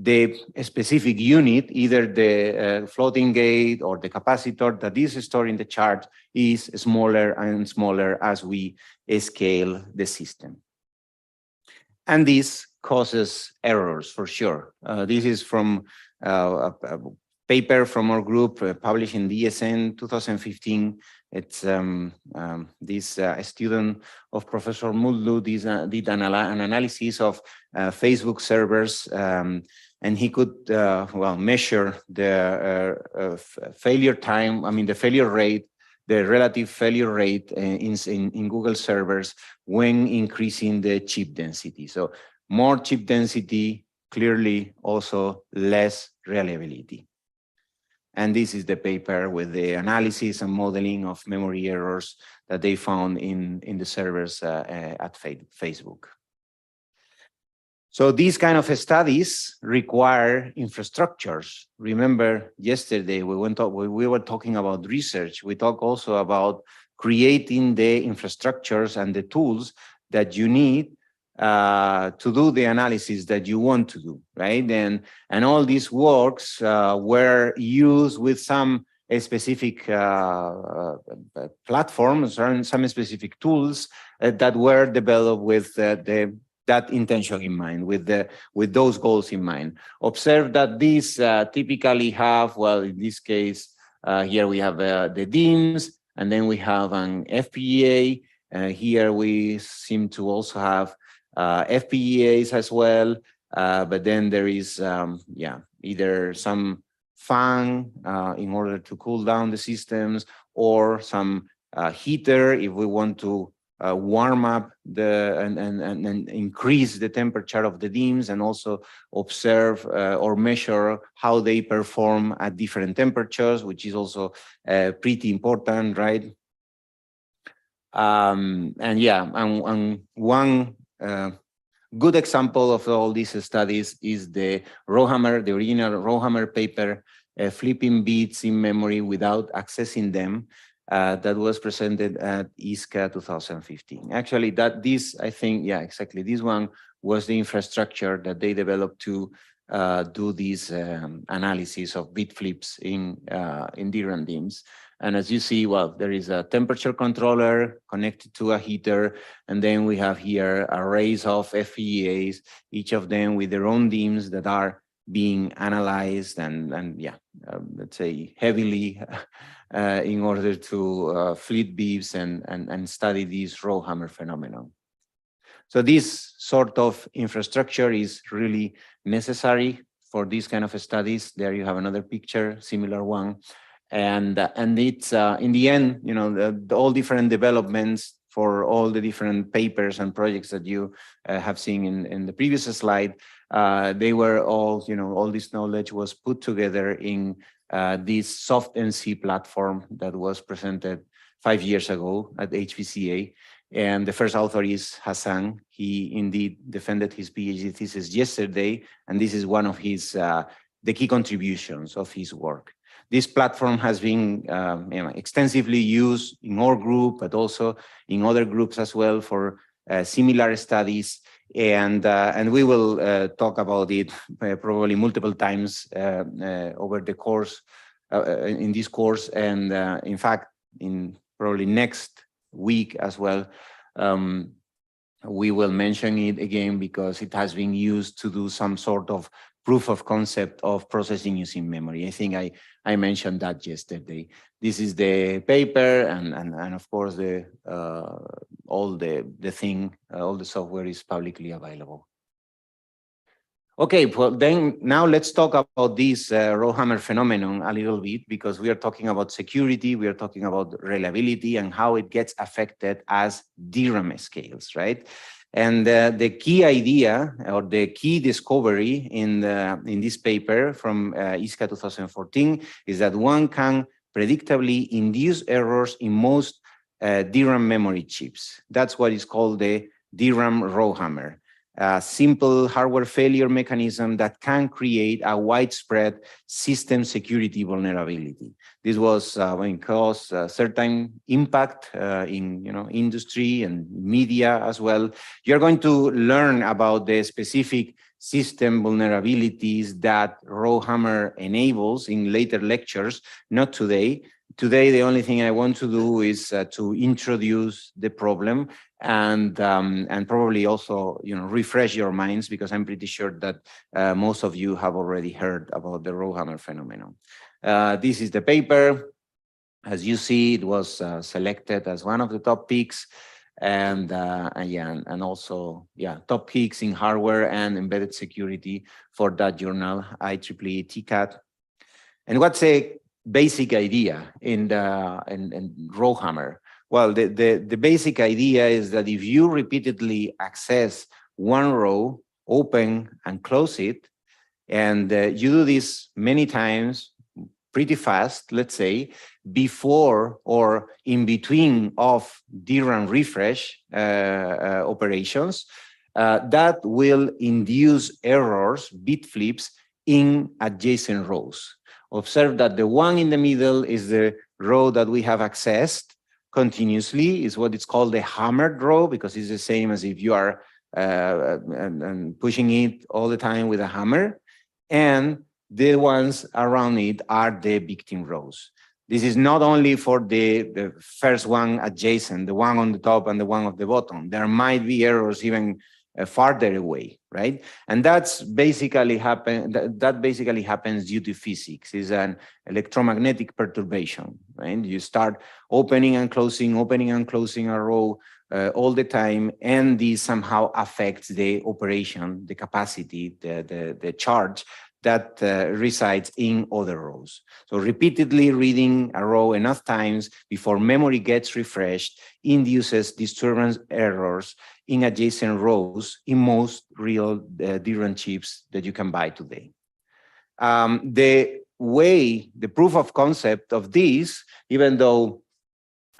the specific unit, either the floating gate or the capacitor that is storing the charge, is smaller and smaller as we scale the system. And this causes errors for sure. This is from a paper from our group published in DSN 2015. It's this student of Professor Mutlu did an analysis of Facebook servers, and he could measure the failure time. I mean, the failure rate, the relative failure rate in Google servers when increasing the chip density. So more chip density, clearly also less reliability. And this is the paper with the analysis and modeling of memory errors that they found in the servers at Facebook. So these kind of studies require infrastructures. Remember, yesterday we were talking about research. We talked also about creating the infrastructures and the tools that you need to do the analysis that you want to do, right? And all these works were used with some specific platforms or some specific tools that were developed with that intention in mind, with those goals in mind. Observe that these typically have, well, in this case, here we have the DIMMs, and then we have an FPGA. Here we seem to also have FPGAs as well, but then there is, either some fan in order to cool down the systems, or some heater if we want to warm up and increase the temperature of the DIMMs, and also observe or measure how they perform at different temperatures, which is also pretty important, right? And one good example of all these studies is the RowHammer, the original RowHammer paper, flipping bits in memory without accessing them. That was presented at ISCA 2015. Actually, I think, exactly. This one was the infrastructure that they developed to do this analysis of bit flips in DRAM DIMMs. And as you see, well, there is a temperature controller connected to a heater, and then we have here arrays of FPGAs, each of them with their own DIMMs that are being analyzed and let's say heavily in order to flip bits and study this RowHammer phenomenon. So this sort of infrastructure is really necessary for these kind of studies. There you have another picture, similar one. And it's in the end, you know, all different developments for all the different papers and projects that you have seen in the previous slide. They were all, you know, all this knowledge was put together in this SoftNC platform that was presented 5 years ago at HVCA. And the first author is Hassan. He indeed defended his PhD thesis yesterday, and this is one of his the key contributions of his work. This platform has been extensively used in our group, but also in other groups as well for similar studies. And we will talk about it probably multiple times over the course, in this course. And in fact, in probably next week as well, we will mention it again because it has been used to do some sort of proof of concept of processing using memory. I think I mentioned that yesterday. This is the paper, and of course the all the software is publicly available. Okay, well then now let's talk about this RowHammer phenomenon a little bit, because we are talking about security, we are talking about reliability and how it gets affected as DRAM scales, right? And the key idea or the key discovery in this paper from ISCA 2014 is that one can predictably induce errors in most DRAM memory chips. That's what is called the DRAM RowHammer. A simple hardware failure mechanism that can create a widespread system security vulnerability. This was when it caused a certain impact in industry and media as well. You're going to learn about the specific system vulnerabilities that RowHammer enables in later lectures, not today. Today, the only thing I want to do is to introduce the problem and probably also refresh your minds, because I'm pretty sure that most of you have already heard about the RowHammer phenomenon. This is the paper. As you see, it was selected as one of the top picks, and also top picks in hardware and embedded security for that journal, IEEE TCAT. And what's a basic idea in RowHammer? Well, the basic idea is that if you repeatedly access one row, open and close it, and you do this many times, pretty fast, let's say, before or in between of DRAM refresh operations, that will induce errors, bit flips, in adjacent rows. Observe that the one in the middle is the row that we have accessed continuously, is what it's called the hammered row, because it's the same as if you are and pushing it all the time with a hammer. And the ones around it are the victim rows. This is not only for the first one adjacent, the one on the top and the one at the bottom. There might be errors even farther away, right? And that's basically that basically happens due to physics. It's an electromagnetic perturbation, right? You start opening and closing a row all the time, and this somehow affects the operation, the capacity, the charge that resides in other rows. So repeatedly reading a row enough times before memory gets refreshed induces disturbance errors in adjacent rows in most real DRAM chips that you can buy today. The proof of concept of this, even though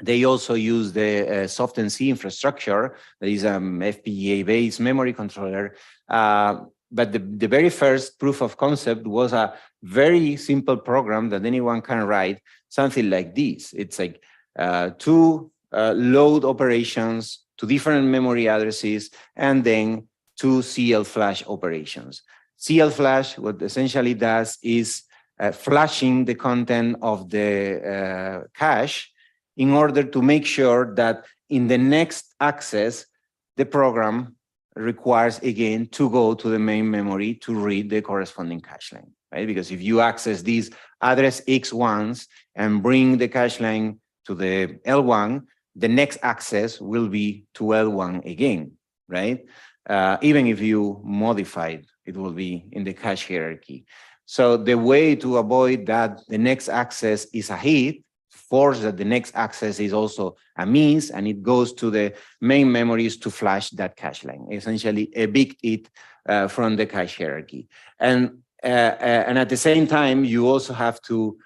they also use the soft-NC infrastructure, that is FPGA-based memory controller, but the very first proof of concept was a very simple program that anyone can write, something like this. It's like two load operations to different memory addresses, and then two CL flash operations. CL flash, what essentially does is flashing the content of the cache in order to make sure that in the next access, the program requires again to go to the main memory to read the corresponding cache line, right? Because if you access these address X1s and bring the cache line to the L1, the next access will be to L1 again, right? Even if you modify it will be in the cache hierarchy. So the way to avoid that the next access is a hit, force that the next access is also a miss, and it goes to the main memories to flash that cache line, essentially evict it from the cache hierarchy. And at the same time, you also have to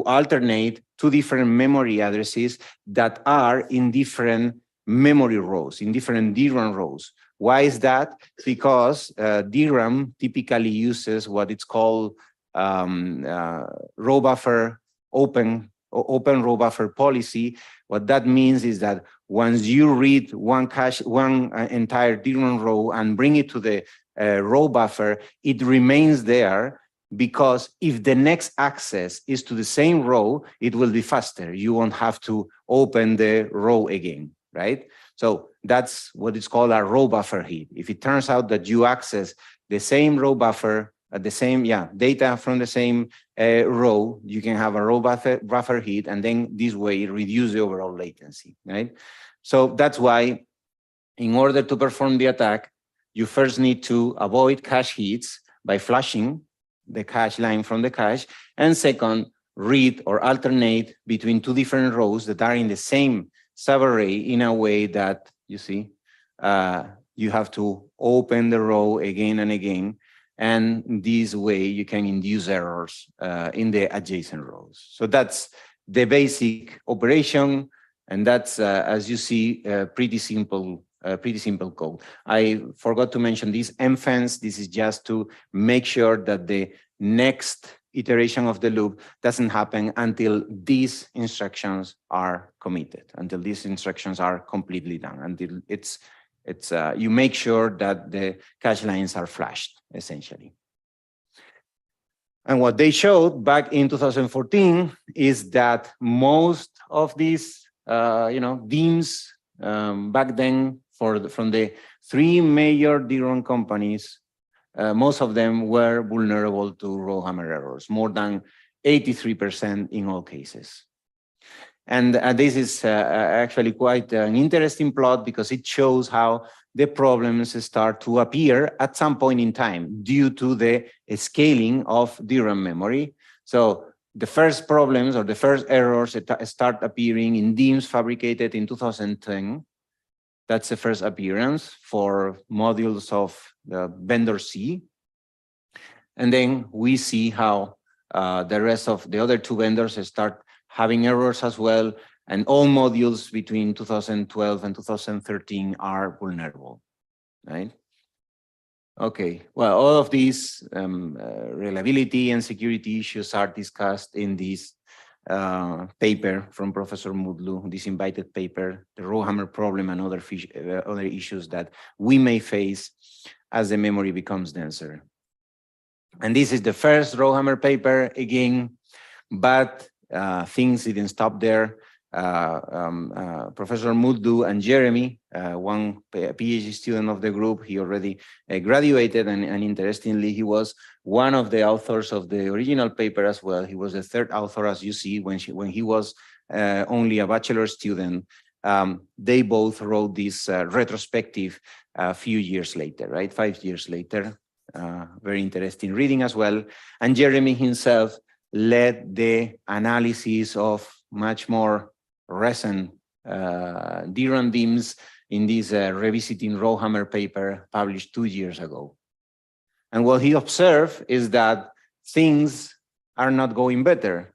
alternate two different memory addresses that are in different memory rows, in different DRAM rows. Why is that? Because DRAM typically uses what it's called row buffer open row buffer policy. What that means is that once you read one entire DRAM row and bring it to the row buffer, it remains there, because if the next access is to the same row, it will be faster. You won't have to open the row again, right? So that's what is called a row buffer hit. If it turns out that you access the same row buffer, the same data from the same row, you can have a row buffer hit, and then this way reduce the overall latency, right? So that's why, in order to perform the attack, you first need to avoid cache hits by flushing the cache line from the cache, and second, read or alternate between two different rows that are in the same subarray in a way that, you see, you have to open the row again and again, and this way you can induce errors in the adjacent rows. So that's the basic operation, and that's, as you see, pretty simple code. I forgot to mention this mFence. This is just to make sure that the next iteration of the loop doesn't happen until these instructions are committed, until these instructions are completely done, until you make sure that the cache lines are flashed, essentially. And what they showed back in 2014 is that most of these, DIMMs back then from the three major DRAM companies, most of them were vulnerable to RowHammer errors, more than 83% in all cases. And this is actually quite an interesting plot, because it shows how the problems start to appear at some point in time due to the scaling of DRAM memory. So the first problems or the first errors start appearing in DIMMs fabricated in 2010. That's the first appearance for modules of the vendor C. And then we see how The rest of the other two vendors start having errors as well, and all modules between 2012 and 2013 are vulnerable, right? Okay, well, all of these reliability and security issues are discussed in this paper from Professor Mutlu, this invited paper, the RowHammer problem and other issues that we may face as the memory becomes denser. And this is the first RowHammer paper again, but things didn't stop there. Professor Mutlu and Jeremy, one PhD student of the group, he already graduated, and interestingly, he was one of the authors of the original paper as well. He was the third author, as you see, when he was only a bachelor student. They both wrote this retrospective a few years later, right? 5 years later. Very interesting reading as well. And Jeremy himself led the analysis of much more recent DRAM DIMMs in this Revisiting RowHammer paper published 2 years ago. And what he observed is that things are not going better.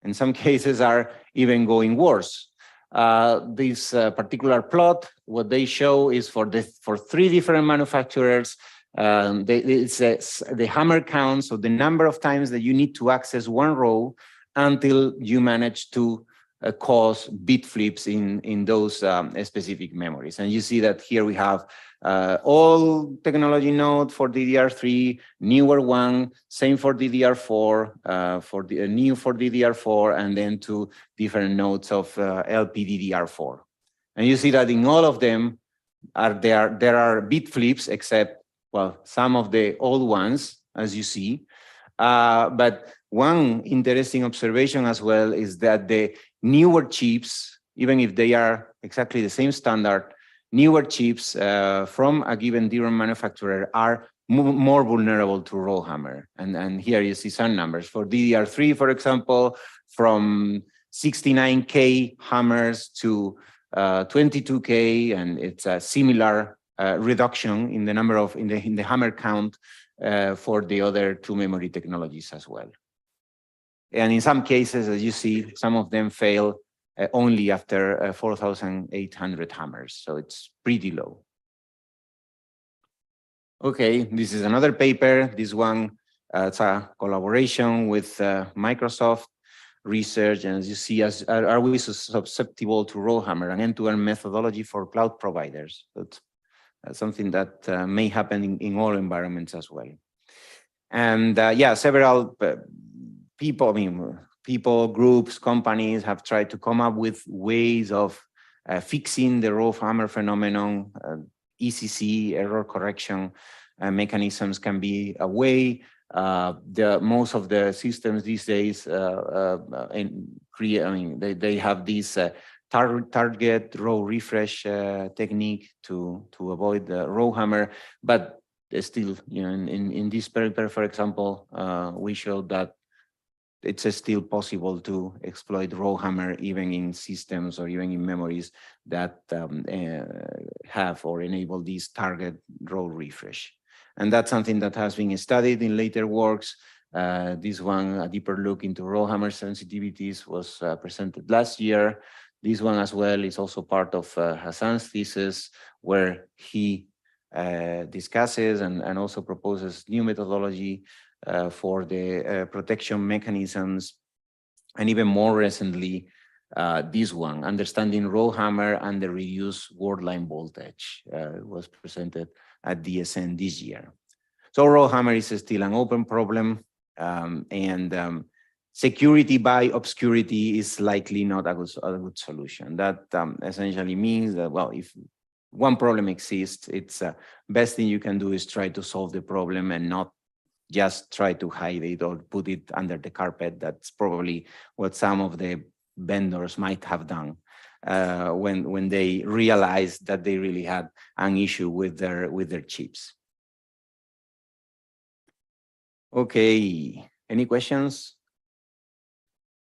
In some cases are even going worse. This particular plot, what they show is for 3 different manufacturers, it's the hammer count, so the number of times that you need to access one row until you manage to cause bit flips in those specific memories. And you see that here we have all technology node for DDR3, newer one, same for DDR4, for the new for DDR4, and then 2 different nodes of LPDDR4. And you see that in all of them there are bit flips, except, well, some of the old ones, as you see. But one interesting observation as well is that the newer chips, even if they are exactly the same standard, newer chips from a given DRAM manufacturer are more vulnerable to RowHammer. And here you see some numbers. For DDR3, for example, from 69K hammers to 22K, and it's a similar reduction in the number of in the hammer count for the other 2 memory technologies as well. And in some cases, as you see, some of them fail only after 4,800 hammers, so it's pretty low. Okay, this is another paper. This one, it's a collaboration with Microsoft Research, and as you see, are we susceptible to RowHammer, an end-to-end methodology for cloud providers? That's something that may happen in all environments as well. And yeah, several people, groups, companies have tried to come up with ways of fixing the RowHammer phenomenon. ECC, error correction mechanisms can be a way. Most of the systems these days they have this target row refresh technique to avoid the RowHammer, but still, in this paper, for example, we showed that it's still possible to exploit RowHammer even in systems or even in memories that have or enable this target row refresh. And that's something that has been studied in later works. This one, a deeper look into RowHammer sensitivities, was presented last year. This one as well is also part of Hassan's thesis, where he discusses and also proposes new methodology for the protection mechanisms. And even more recently, this one, understanding RowHammer and the reduced word line voltage, was presented at DSN this year. So RowHammer is still an open problem, and security by obscurity is likely not a good solution. That essentially means that, well, if one problem exists, it's best thing you can do is try to solve the problem and not just try to hide it or put it under the carpet. That's probably what some of the vendors might have done when they realized that they really had an issue with their chips. Okay, any questions?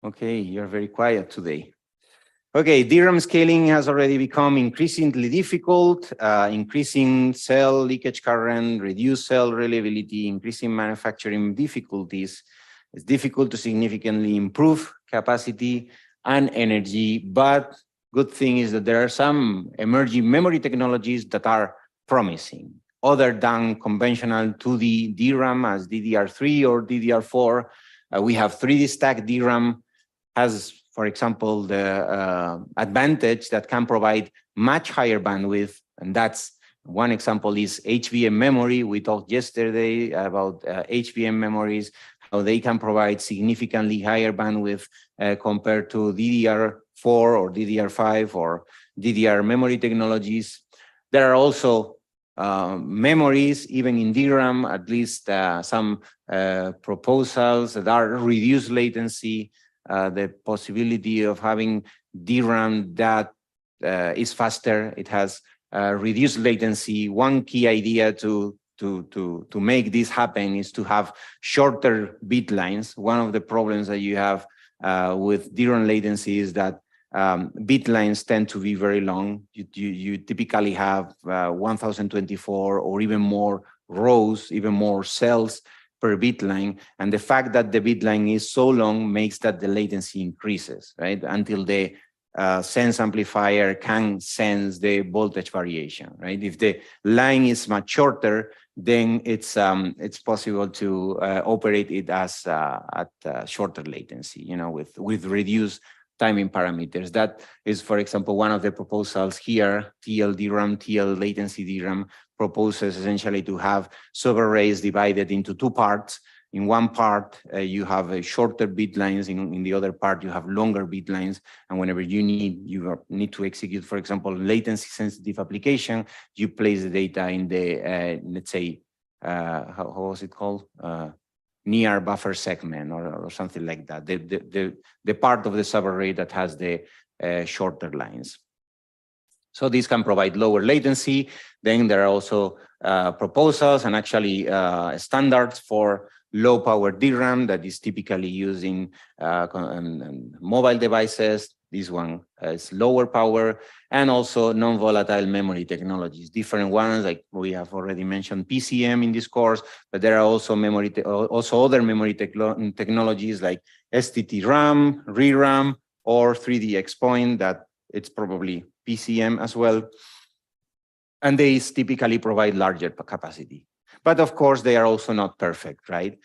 Okay, you're very quiet today. Okay, DRAM scaling has already become increasingly difficult, increasing cell leakage current, reduced cell reliability, increasing manufacturing difficulties. It's difficult to significantly improve capacity and energy, but good thing is that there are some emerging memory technologies that are promising, other than conventional 2D DRAM as DDR3 or DDR4. We have 3D stack DRAM has, for example, the advantage that can provide much higher bandwidth, and that's one example is HBM memory. We talked yesterday about HBM memories, how they can provide significantly higher bandwidth compared to DDR4 or DDR5 or DDR memory technologies. There are also memories, even in DRAM, at least some proposals that are reduced latency, the possibility of having DRAM that is faster. It has reduced latency. One key idea to make this happen is to have shorter bit lines. One of the problems that you have with DRAM latency is that bit lines tend to be very long. You typically have 1024 or even more rows, even more cells per bit line. And the fact that the bit line is so long makes that the latency increases, right? Until the sense amplifier can sense the voltage variation, right? If the line is much shorter, then it's possible to operate it as at shorter latency, you know, with reduced timing parameters. That is, for example, one of the proposals here. TL DRAM, TL latency DRAM proposes essentially to have subarrays divided into two parts. In one part, you have shorter bit lines. In the other part, you have longer bit lines. And whenever you need to execute, for example, latency-sensitive application, you place the data in the, let's say, how was it called? Near buffer segment or something like that. The part of the subarray that has the shorter lines. So these can provide lower latency. Then there are also proposals and actually standards for low power DRAM that is typically used in mobile devices. This one is lower power, and also non-volatile memory technologies, different ones, like we have already mentioned PCM in this course, but there are also other memory technologies like STT-RAM, ReRAM, or 3D X-Point, that it's probably PCM as well. And these typically provide larger capacity. But of course, they are also not perfect, right?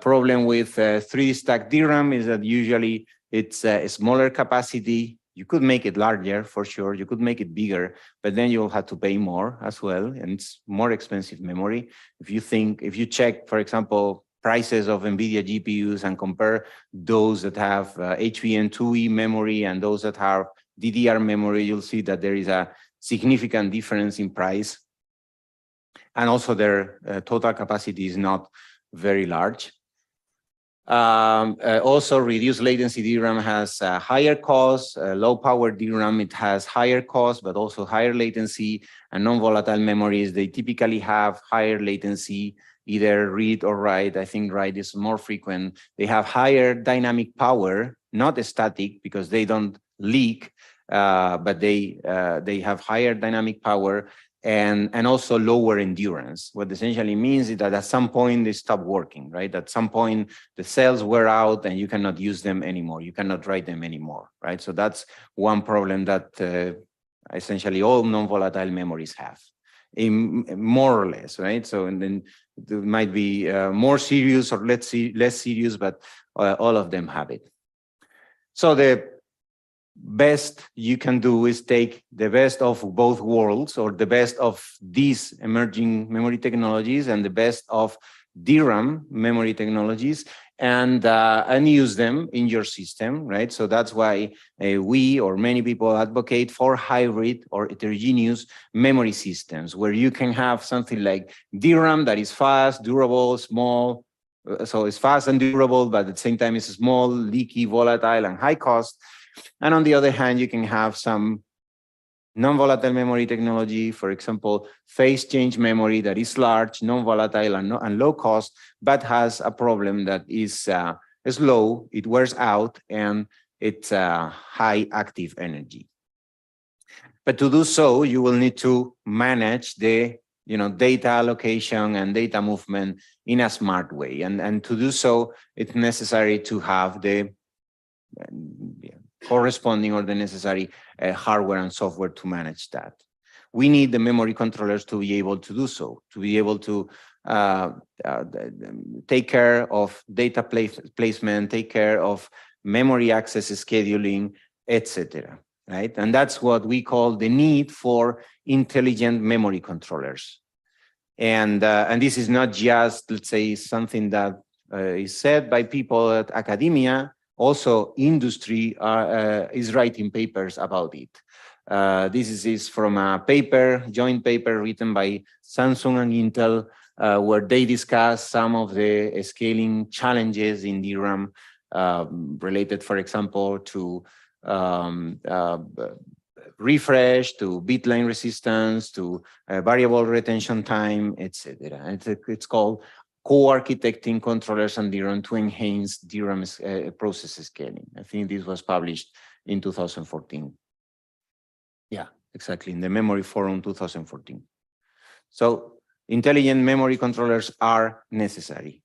Problem with 3D stack DRAM is that usually it's a smaller capacity. You could make it larger for sure. You could make it bigger, but then you'll have to pay more as well. And it's more expensive memory. If you check, for example, prices of NVIDIA GPUs and compare those that have HBM2E memory and those that have DDR memory, you'll see that there is a significant difference in price. And also their total capacity is not very large. Also, reduced latency DRAM has higher cost. Low power DRAM, it has higher cost, but also higher latency. And non-volatile memories, they typically have higher latency, either read or write. I think write is more frequent. They have higher dynamic power, not static, because they don't leak, but they have higher dynamic power. And also lower endurance. What essentially means is that at some point they stop working, right? At some point the cells wear out and you cannot use them anymore. You cannot write them anymore, right? So that's one problem that essentially all non-volatile memories have, more or less, right? So and then it might be more serious or less serious, but all of them have it. So the best you can do is take the best of both worlds, or the best of these emerging memory technologies and the best of DRAM memory technologies, and use them in your system, right? So that's why we or many people advocate for hybrid or heterogeneous memory systems, where you can have something like DRAM that is fast, durable, small. So it's fast and durable, but at the same time it's small, leaky, volatile, and high cost. And on the other hand, you can have some non-volatile memory technology, for example, phase change memory that is large, non-volatile, and low cost, but has a problem that is low, it wears out, and it's high active energy. But to do so, you will need to manage the data allocation and data movement in a smart way. And to do so, it's necessary to have the corresponding or the necessary hardware and software to manage that. We need the memory controllers to be able to do so, to be able to take care of data placement, take care of memory access scheduling, etc. Right? And that's what we call the need for intelligent memory controllers. And this is not just, let's say, something that is said by people at academia. Also, industry is writing papers about it. This is from a joint paper written by Samsung and Intel, where they discuss some of the scaling challenges in DRAM related, for example, to refresh, to bit line resistance, to variable retention time, etc. It's called co-architecting controllers and DRAM to enhance DRAM process scaling. I think this was published in 2014. Yeah, exactly, in the Memory Forum 2014. So intelligent memory controllers are necessary.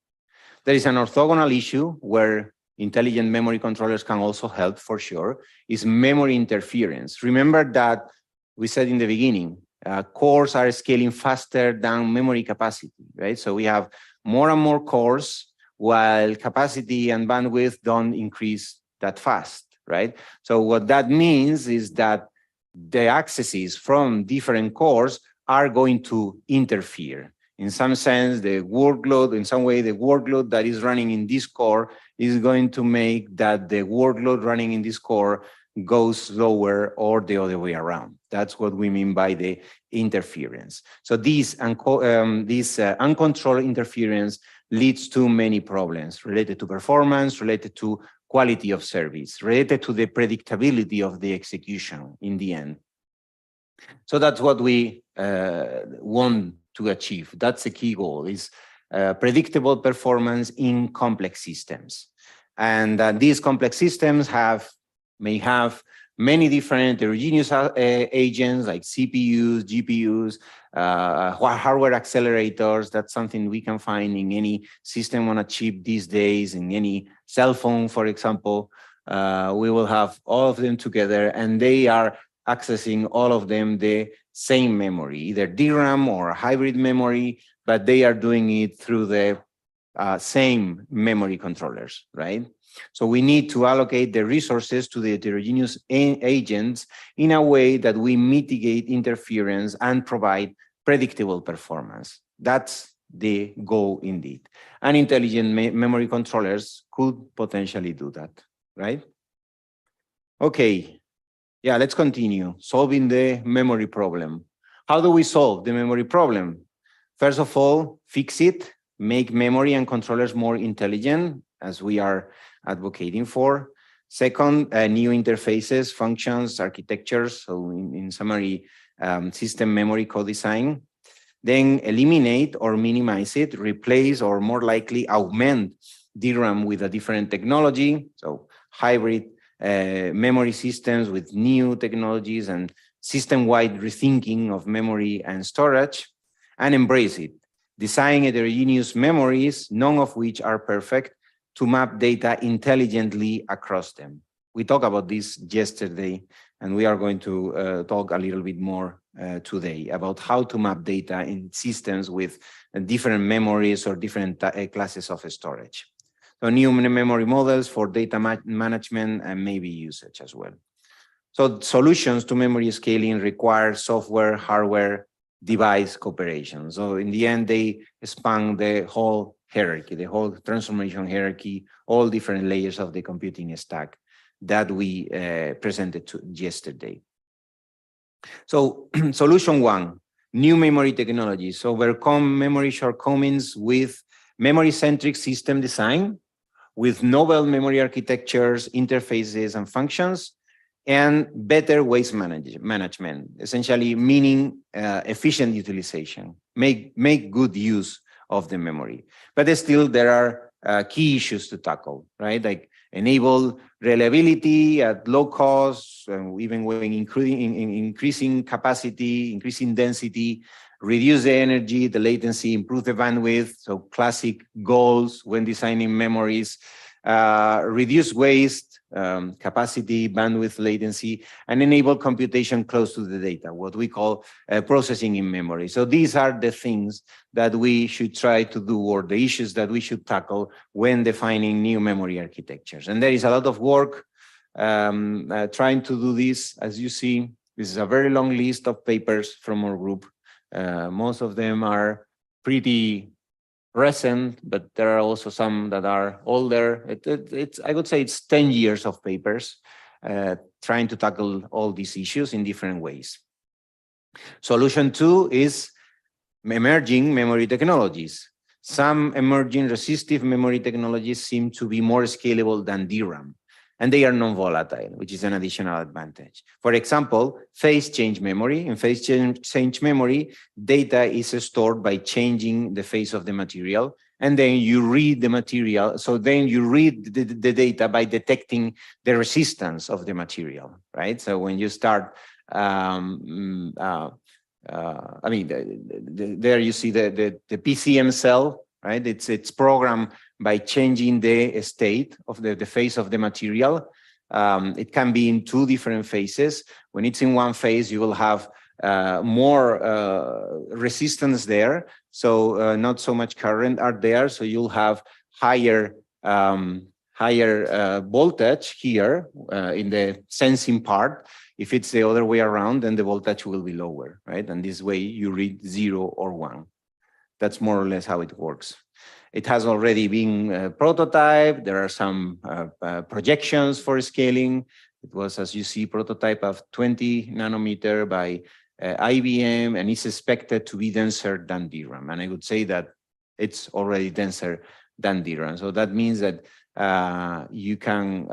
There is an orthogonal issue where intelligent memory controllers can also help, for sure, is memory interference. Remember that we said in the beginning, cores are scaling faster than memory capacity, right? So we have more and more cores while capacity and bandwidth don't increase that fast, right? So what that means is that the accesses from different cores are going to interfere. In some sense, the workload, in some way, the workload that is running in this core is going to make that the workload running in this core goes slower or the other way around. That's what we mean by the interference. So this uncontrolled interference leads to many problems related to performance, related to quality of service, related to the predictability of the execution in the end. So that's what we want to achieve. That's the key goal, is predictable performance in complex systems. And these complex systems may have many different heterogeneous agents like CPUs, GPUs, hardware accelerators. That's something we can find in any system on a chip these days, in any cell phone, for example. We will have all of them together, and they are accessing all of them the same memory, either DRAM or hybrid memory, but they are doing it through the same memory controllers, right? So we need to allocate the resources to the heterogeneous agents in a way that we mitigate interference and provide predictable performance. That's the goal indeed. And intelligent memory controllers could potentially do that, right? Okay, yeah, let's continue solving the memory problem. How do we solve the memory problem? First of all, fix it, make memory and controllers more intelligent, as we are advocating for. Second, new interfaces, functions, architectures. So in summary, system memory co-design. Then eliminate or minimize it, replace or more likely augment DRAM with a different technology. So hybrid memory systems with new technologies and system-wide rethinking of memory and storage, and embrace it. Design heterogeneous memories, none of which are perfect, to map data intelligently across them. We talked about this yesterday, and we are going to talk a little bit more today about how to map data in systems with different memories or different classes of storage. So new memory models for data management and maybe usage as well. So solutions to memory scaling require software, hardware, device cooperation. So in the end, they span the whole hierarchy, the whole transformation hierarchy, all different layers of the computing stack that we presented yesterday. So solution one, new memory technologies. Overcome memory shortcomings with memory-centric system design, with novel memory architectures, interfaces, and functions, and better waste management, essentially meaning efficient utilization, make good use of the memory. But still, there are key issues to tackle, right? Like enable reliability at low cost, even when increasing capacity, increasing density, reduce the energy, the latency, improve the bandwidth. So classic goals when designing memories, reduce waste, capacity, bandwidth, latency, and enable computation close to the data, what we call processing in memory. So these are the things that we should try to do, or the issues that we should tackle when defining new memory architectures. And there is a lot of work trying to do this. As you see, this is a very long list of papers from our group. Most of them are pretty recent, but there are also some that are older. I would say it's 10 years of papers trying to tackle all these issues in different ways. Solution 2 is emerging memory technologies. Some emerging resistive memory technologies seem to be more scalable than DRAM, and they are non-volatile, which is an additional advantage. For example, phase change memory. In phase change memory, data is stored by changing the phase of the material, and then you read the material. So then you read the data by detecting the resistance of the material, right? So when you start, I mean, there you see the PCM cell, right? It's programmed by changing the state of the phase of the material. It can be in two different phases. When it's in one phase, you will have more resistance there. So not so much current are there. So you'll have higher voltage here in the sensing part. If it's the other way around, then the voltage will be lower, right? And this way you read 0 or 1. That's more or less how it works. It has already been prototyped. There are some projections for scaling. It was, as you see, prototype of 20 nanometer by IBM, and it's expected to be denser than DRAM. And I would say that it's already denser than DRAM. So that means that you can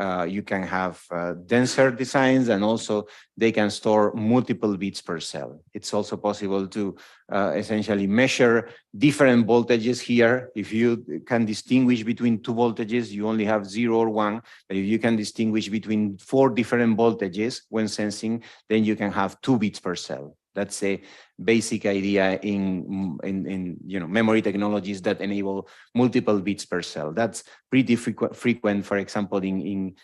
have denser designs, and also they can store multiple bits per cell. It's also possible to essentially measure different voltages here. If you can distinguish between two voltages, you only have 0 or 1. But if you can distinguish between 4 different voltages when sensing, then you can have 2 bits per cell. That's a basic idea in memory technologies that enable multiple bits per cell. That's pretty frequent, for example, in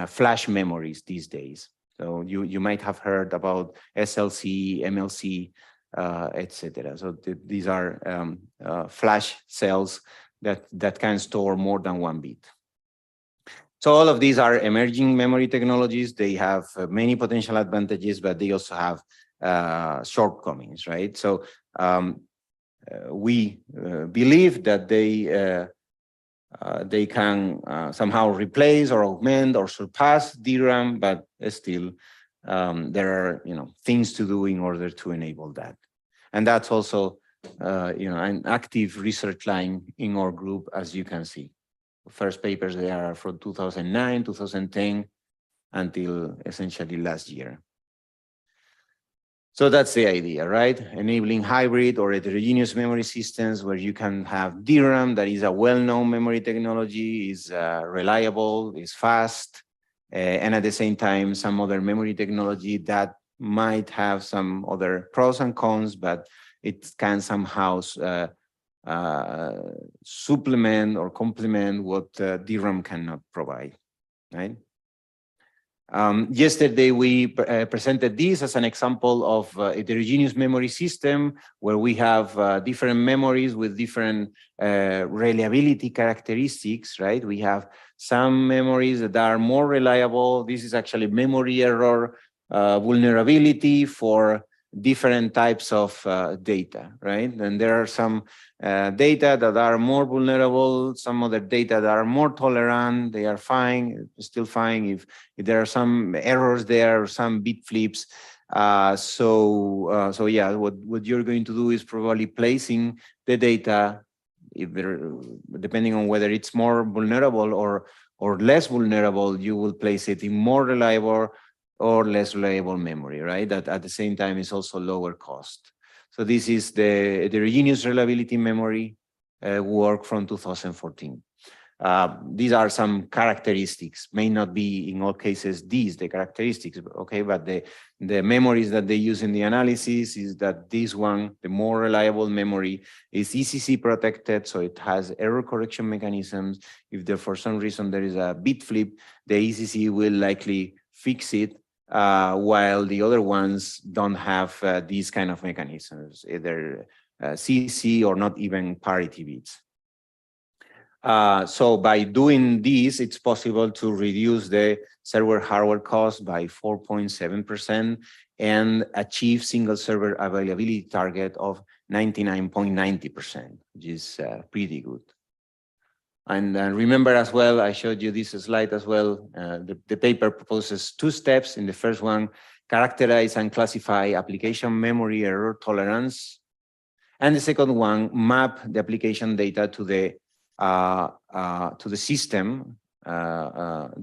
flash memories these days. So you might have heard about SLC, MLC, etc. So these are flash cells that can store more than 1 bit. So all of these are emerging memory technologies. They have many potential advantages, but they also have shortcomings, right? So we believe that they can somehow replace or augment or surpass DRAM, but still there are things to do in order to enable that. And that's also an active research line in our group, as you can see. First papers there are from 2009, 2010 until essentially last year. So that's the idea, right? Enabling hybrid or heterogeneous memory systems where you can have DRAM that is a well-known memory technology, is reliable, is fast, and at the same time, some other memory technology that might have some other pros and cons, but it can somehow supplement or complement what DRAM cannot provide, right? Yesterday, we presented this as an example of a heterogeneous memory system where we have different memories with different reliability characteristics, right? We have some memories that are more reliable. This is actually memory error vulnerability for different types of data, right? And there are some data that are more vulnerable, some other data that are more tolerant. They are fine, still fine if there are some errors there or some bit flips. So yeah, what you're going to do is probably placing the data, depending on whether it's more vulnerable or less vulnerable, you will place it in more reliable or less reliable memory, right? That at the same time is also lower cost. So this is the heterogeneous reliability memory work from 2014. These are some characteristics, may not be in all cases the characteristics, okay, but the memories that they use in the analysis is that this one, the more reliable memory, is ECC protected, so it has error correction mechanisms. If there for some reason there is a bit flip, the ECC will likely fix it, while the other ones don't have these kind of mechanisms, either CC or not even parity bits. So by doing this, it's possible to reduce the server hardware cost by 4.7% and achieve single server availability target of 99.90%, which is pretty good. And remember as well, I showed you this slide as well. The paper proposes 2 steps. In the first one, characterize and classify application memory error tolerance. And the second one, map the application data to the system map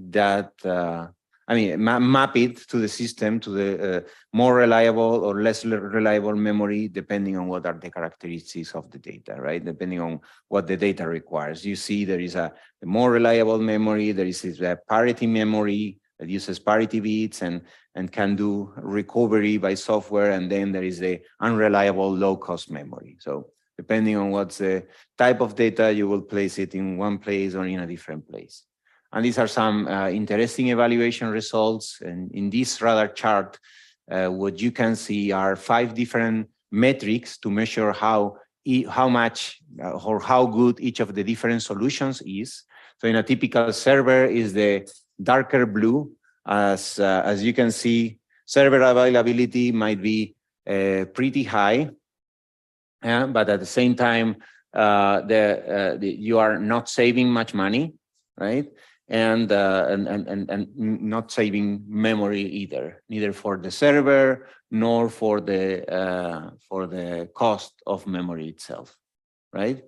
it to the system, to the more reliable or less reliable memory, depending on what are the characteristics of the data, right? Depending on what the data requires. You see there is a more reliable memory, there is a parity memory that uses parity bits and can do recovery by software, and then there is the unreliable low-cost memory. So depending on what's the type of data, you will place it in one place or in a different place. And these are some interesting evaluation results. And in this radar chart, what you can see are 5 different metrics to measure how much or how good each of the different solutions is. So in a typical server is the darker blue. As you can see, server availability might be pretty high. But at the same time, you are not saving much money, right? And not saving memory either, neither for the server nor for the cost of memory itself, right?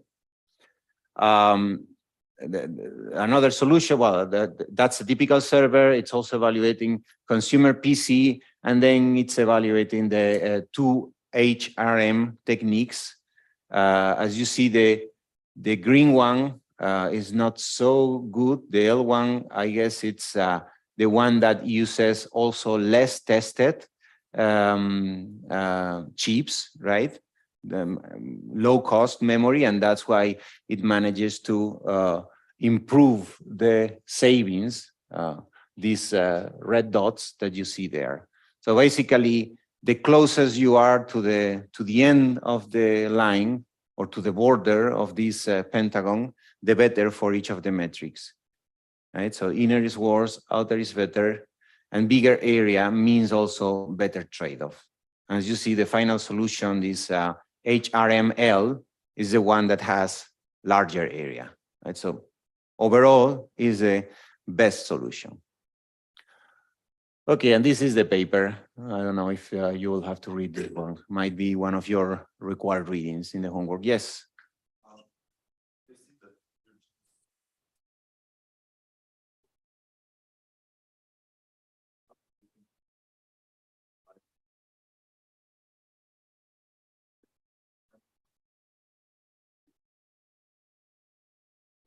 Another solution, well, that's a typical server. It's also evaluating consumer PC, and then it's evaluating the 2 HRM techniques. As you see, the green one is not so good. The L1, I guess it's the one that uses also less tested chips, right? The low-cost memory, and that's why it manages to improve the savings, these red dots that you see there. So basically, the closest you are to the end of the line or to the border of this pentagon, the better for each of the metrics, right? So inner is worse, outer is better, and bigger area means also better trade-off. As you see, the final solution, this HRML, is the one that has larger area, right? So overall is the best solution. Okay, and this is the paper. I don't know if you will have to read this one. Might be one of your required readings in the homework. Yes.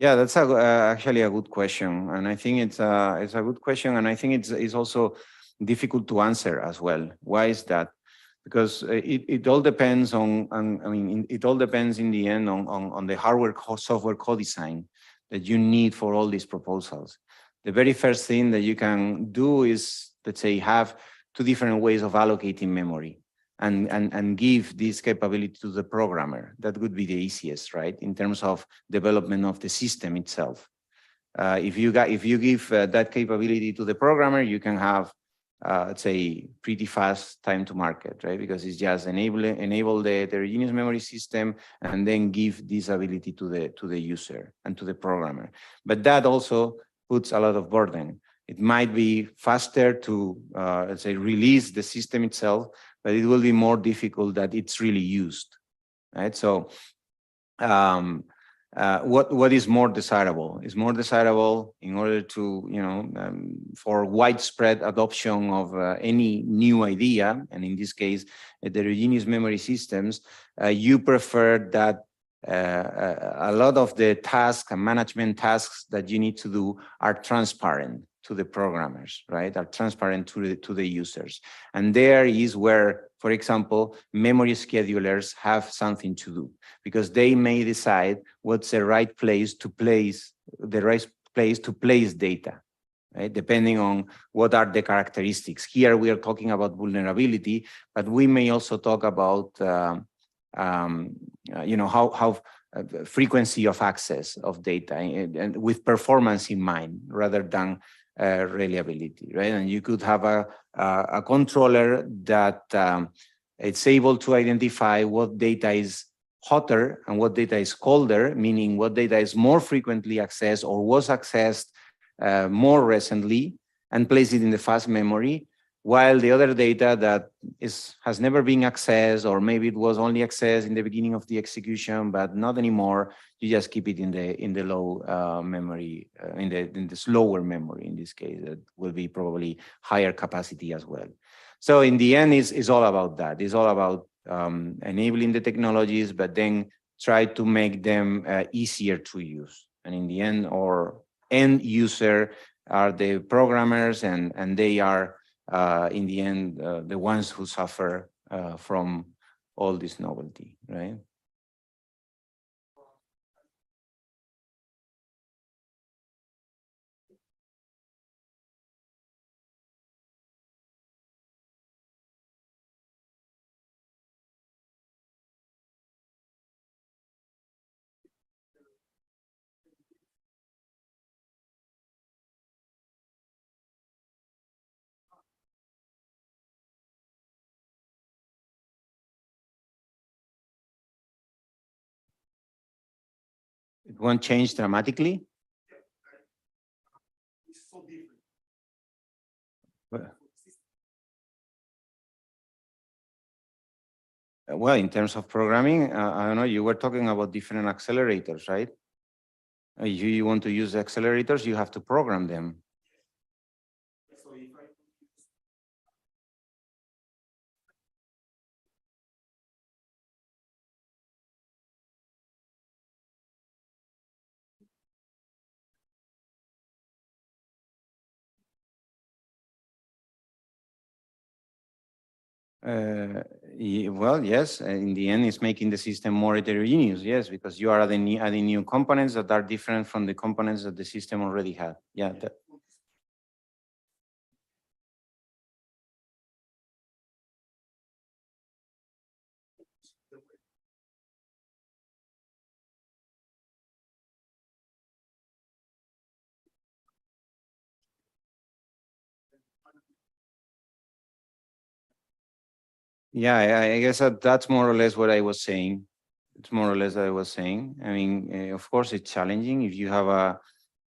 Yeah, that's actually a good question, and I think it's a good question, and I think it's also difficult to answer as well. Why is that? Because it all depends on it all depends in the end on the hardware software co-design that you need for all these proposals. The very first thing that you can do is, let's say, have 2 different ways of allocating memory. And give this capability to the programmer. That would be the easiest, right? In terms of development of the system itself. If you give that capability to the programmer, you can have, let's say, pretty fast time to market, right? Because it's just enable the heterogeneous memory system and then give this ability to the user and to the programmer. But that also puts a lot of burden. It might be faster to, let's say, release the system itself, but it will be more difficult that it's really used, right? So what is more desirable? Is more desirable in order to, for widespread adoption of any new idea, and in this case, heterogeneous memory systems, you prefer that a lot of the tasks and management tasks that you need to do are transparent to the programmers, right? Are transparent to the users. And there is where, for example, memory schedulers have something to do, because they may decide what's the right place to place data, right? Depending on what are the characteristics. Here we are talking about vulnerability, but we may also talk about how frequency of access of data and with performance in mind rather than reliability, right? And you could have a controller that it's able to identify what data is hotter and what data is colder, meaning what data is more frequently accessed or was accessed more recently, and place it in the fast memory, while the other data that has never been accessed, or maybe it was only accessed in the beginning of the execution, but not anymore, you just keep it in the low memory, in the slower memory. In this case, that will be probably higher capacity as well. So in the end, it's all about that. It's all about enabling the technologies, but then try to make them easier to use. And in the end, our end user are the programmers, and they are in the end the ones who suffer from all this novelty, right? It won't change dramatically. Well, in terms of programming, I don't know, you were talking about different accelerators, right? If you want to use accelerators, you have to program them. Well, yes, in the end, it's making the system more heterogeneous, yes, because you are adding new components that are different from the components that the system already had. Yeah. Yeah, I guess that's more or less what I was saying. It's more or less what I was saying. I mean, of course, it's challenging if you have a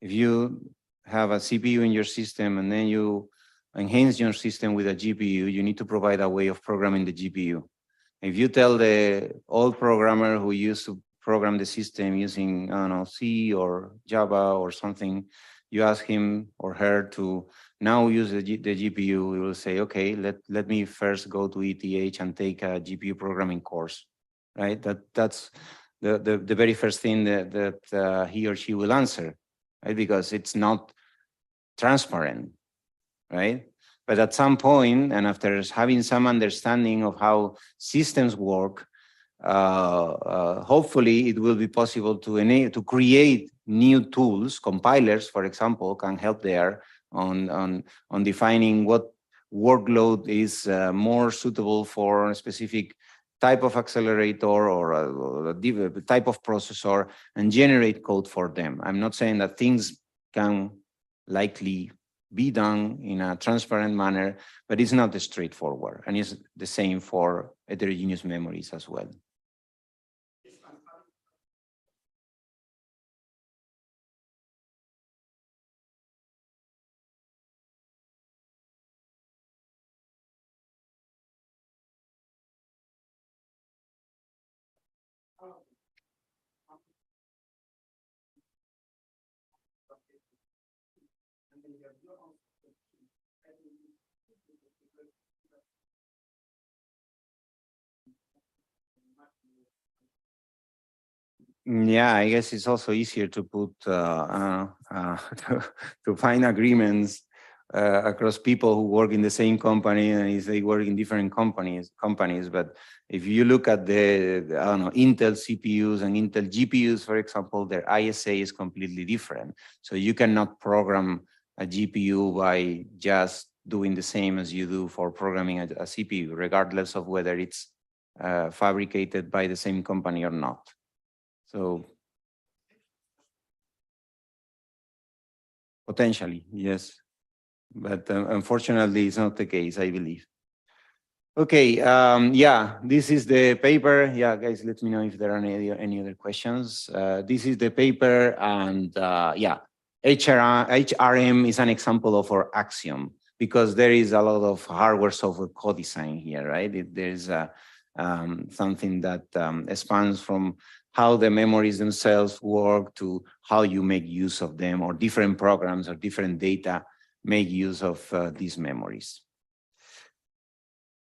CPU in your system and then you enhance your system with a GPU. You need to provide a way of programming the GPU. If you tell the old programmer who used to program the system using, I don't know, C or Java or something, you ask him or her to now use the GPU, we will say, okay, let me first go to ETH and take a GPU programming course, right? That's the very first thing that he or she will answer, right? Because it's not transparent, right? But at some point, and after having some understanding of how systems work, hopefully it will be possible to create new tools. Compilers, for example, can help there on defining what workload is more suitable for a specific type of accelerator or a type of processor, and generate code for them. I'm not saying that things can likely be done in a transparent manner, but it's not straightforward. And it's the same for heterogeneous memories as well. Yeah, I guess it's also easier to put to find agreements across people who work in the same company and if they work in different companies. But if you look at the I don't know, Intel CPUs and Intel GPUs, for example, their ISA is completely different. So you cannot program a GPU by just doing the same as you do for programming a CPU, regardless of whether it's fabricated by the same company or not. So potentially, yes, but unfortunately, it's not the case, I believe. Okay, yeah, this is the paper. Yeah, guys, let me know if there are any other questions. This is the paper, and yeah, HRM is an example of our axiom because there is a lot of hardware software co-design here, right? There's something that expands from how the memories themselves work to how you make use of them, or different programs or different data make use of these memories.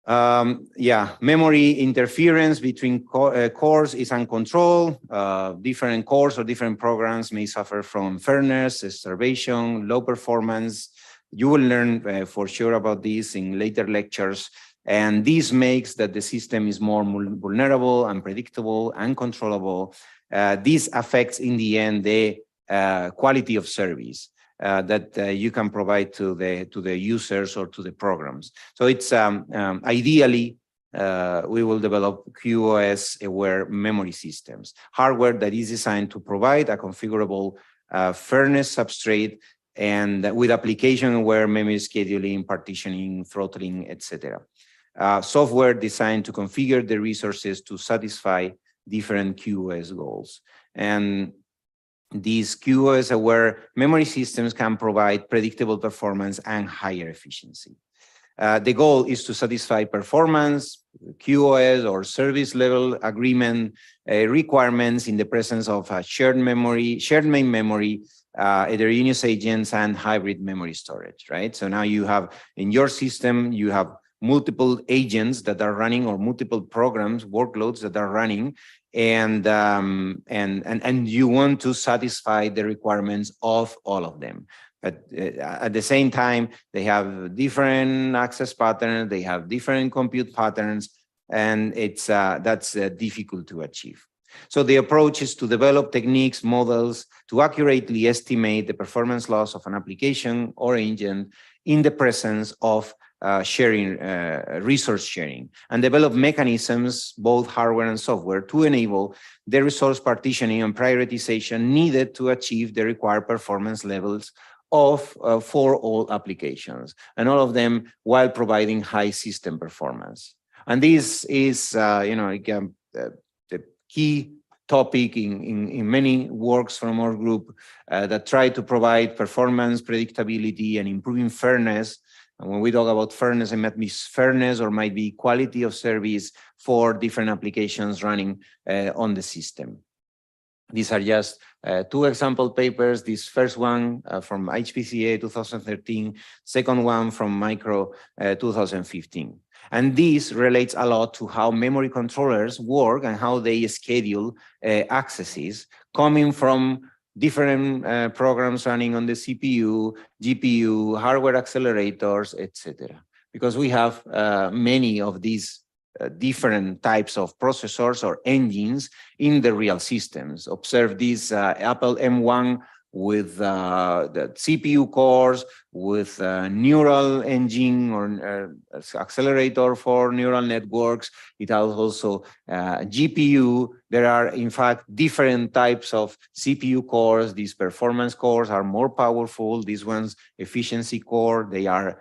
Yeah, memory interference between cores is uncontrolled. Different cores or different programs may suffer from fairness, starvation, low performance. You will learn for sure about this in later lectures. And this makes that the system is more vulnerable, unpredictable, uncontrollable. This affects in the end the quality of service that you can provide to the users or to the programs. So it's ideally we will develop QoS-aware memory systems, hardware that is designed to provide a configurable fairness substrate and with application-aware memory scheduling, partitioning, throttling, etc. Software designed to configure the resources to satisfy different QoS goals. And these QoS-aware memory systems can provide predictable performance and higher efficiency. The goal is to satisfy performance, QoS or service level agreement requirements in the presence of shared memory, shared main memory, heterogeneous agents, and hybrid memory storage, right? So now you have, in your system, you have multiple agents that are running or multiple programs, workloads that are running, and you want to satisfy the requirements of all of them. But at the same time, they have different access patterns, they have different compute patterns, and it's that's difficult to achieve. So the approach is to develop techniques, models to accurately estimate the performance loss of an application or agent in the presence of resource sharing, and develop mechanisms, both hardware and software, to enable the resource partitioning and prioritization needed to achieve the required performance levels for all applications, and all of them while providing high system performance. And this is, the key topic in many works from our group that try to provide performance, predictability, and improving fairness. And when we talk about fairness, it might be fairness or might be quality of service for different applications running on the system. These are just two example papers. This first one from HPCA 2013, second one from Micro 2015. And this relates a lot to how memory controllers work and how they schedule accesses coming from different programs running on the CPU, GPU, hardware accelerators, etc. Because we have many of these different types of processors or engines in the real systems. Observe this Apple M1 with the CPU cores, with neural engine or accelerator for neural networks. It has also GPU. There are, in fact, different types of CPU cores. These performance cores are more powerful. These ones, efficiency core, they are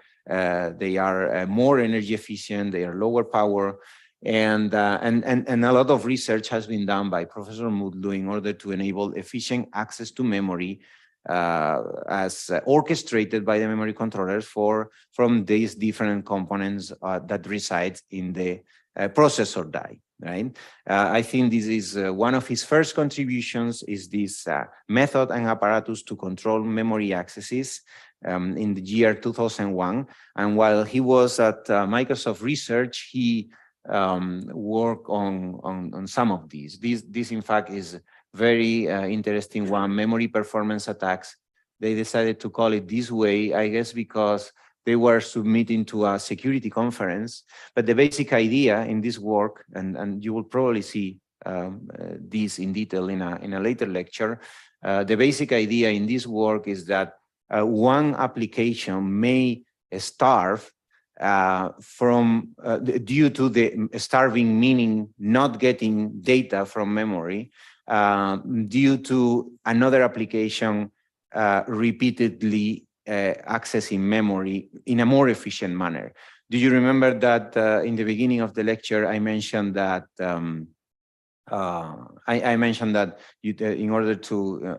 more energy efficient. They are lower power. And a lot of research has been done by Professor Mutlu in order to enable efficient access to memory as orchestrated by the memory controllers from these different components that reside in the processor die, right? I think this is one of his first contributions is this method and apparatus to control memory accesses in the year 2001. And while he was at Microsoft Research, he work on some of these. This in fact is very interesting one, memory performance attacks. They decided to call it this way, I guess, because they were submitting to a security conference. But the basic idea in this work, and you will probably see this in detail in a later lecture, the basic idea in this work is that one application may starve due to the starving, meaning not getting data from memory, due to another application repeatedly accessing memory in a more efficient manner. Do you remember that in the beginning of the lecture, I mentioned that I mentioned that you, in order to,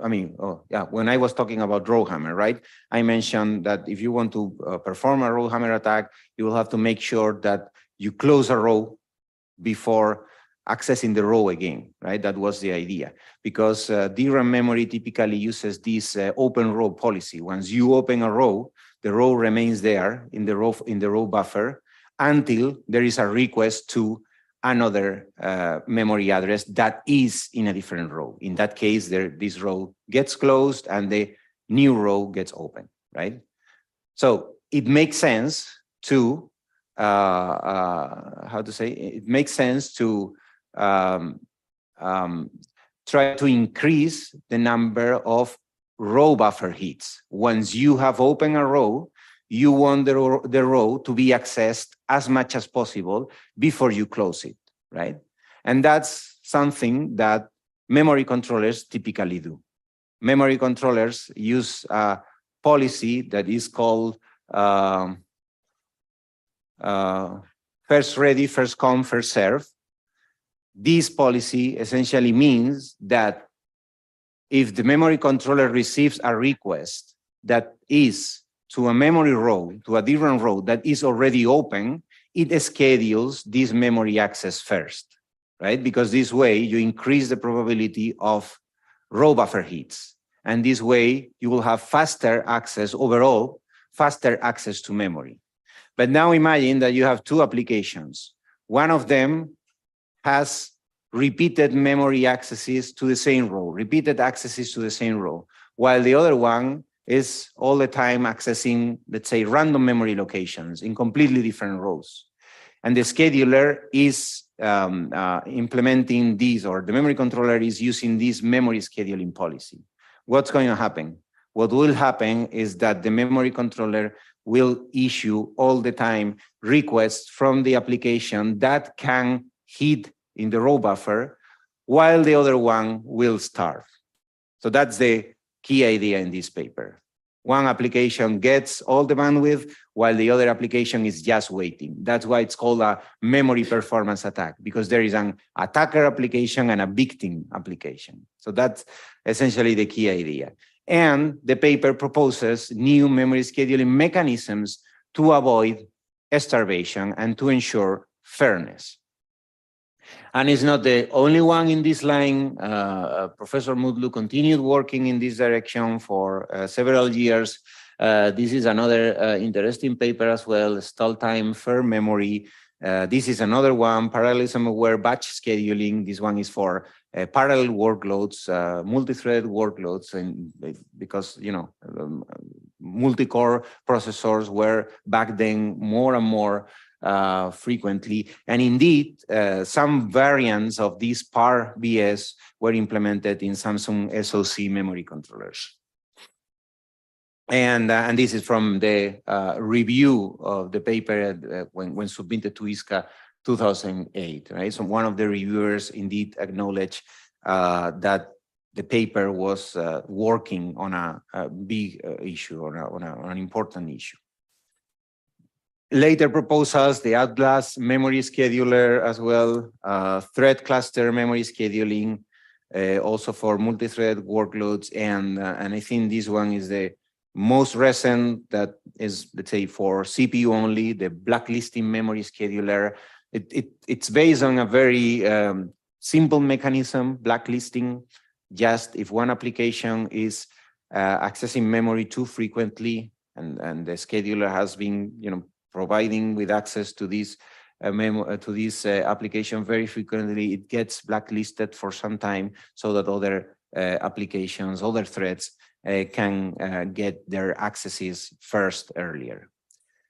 when I was talking about RowHammer, right? I mentioned that if you want to perform a RowHammer attack, you will have to make sure that you close a row before accessing the row again, right? That was the idea, because DRAM memory typically uses this open row policy. Once you open a row, the row remains there in the row buffer until there is a request to another memory address that is in a different row. In that case, this row gets closed and the new row gets open, right? So it makes sense to, it makes sense to try to increase the number of row buffer hits. Once you have opened a row, you want the row to be accessed as much as possible before you close it, right? And that's something that memory controllers typically do. Memory controllers use a policy that is called first ready, first come, first serve. This policy essentially means that if the memory controller receives a request that is to a memory row, to a different row that is already open, it schedules this memory access first, right? Because this way you increase the probability of row buffer hits. And this way you will have faster access overall, faster access to memory. But now imagine that you have two applications. One of them has repeated memory accesses to the same row, repeated accesses to the same row, while the other one is all the time accessing, let's say, random memory locations in completely different rows. And the scheduler is implementing these, or the memory controller is using this memory scheduling policy. What's going to happen? What will happen is that the memory controller will issue all the time requests from the application that can hit in the row buffer, while the other one will starve. So that's the key idea in this paper. One application gets all the bandwidth, while the other application is just waiting. That's why it's called a memory performance attack, because there is an attacker application and a victim application. So that's essentially the key idea. And the paper proposes new memory scheduling mechanisms to avoid starvation and to ensure fairness. And it's not the only one in this line. Professor Mutlu continued working in this direction for several years. This is another interesting paper as well, stall time, fair memory. This is another one, parallelism-aware batch scheduling. This one is for parallel workloads, multi-threaded workloads, and because, you know, multi-core processors were back then more and more frequently. And indeed, some variants of this PAR BS were implemented in Samsung SoC memory controllers. And this is from the review of the paper when submitted to ISCA 2008, right? So one of the reviewers indeed acknowledged that the paper was working on a big issue, on an important issue. Later proposals, the Atlas memory scheduler as well, thread cluster memory scheduling, also for multi-thread workloads. And I think this one is the most recent, that is, let's say, for CPU only, the blacklisting memory scheduler. It's based on a very simple mechanism, blacklisting. Just if one application is accessing memory too frequently, and the scheduler has been, you know, providing with access to this to this application, very frequently it gets blacklisted for some time so that other applications, other threads can get their accesses first earlier.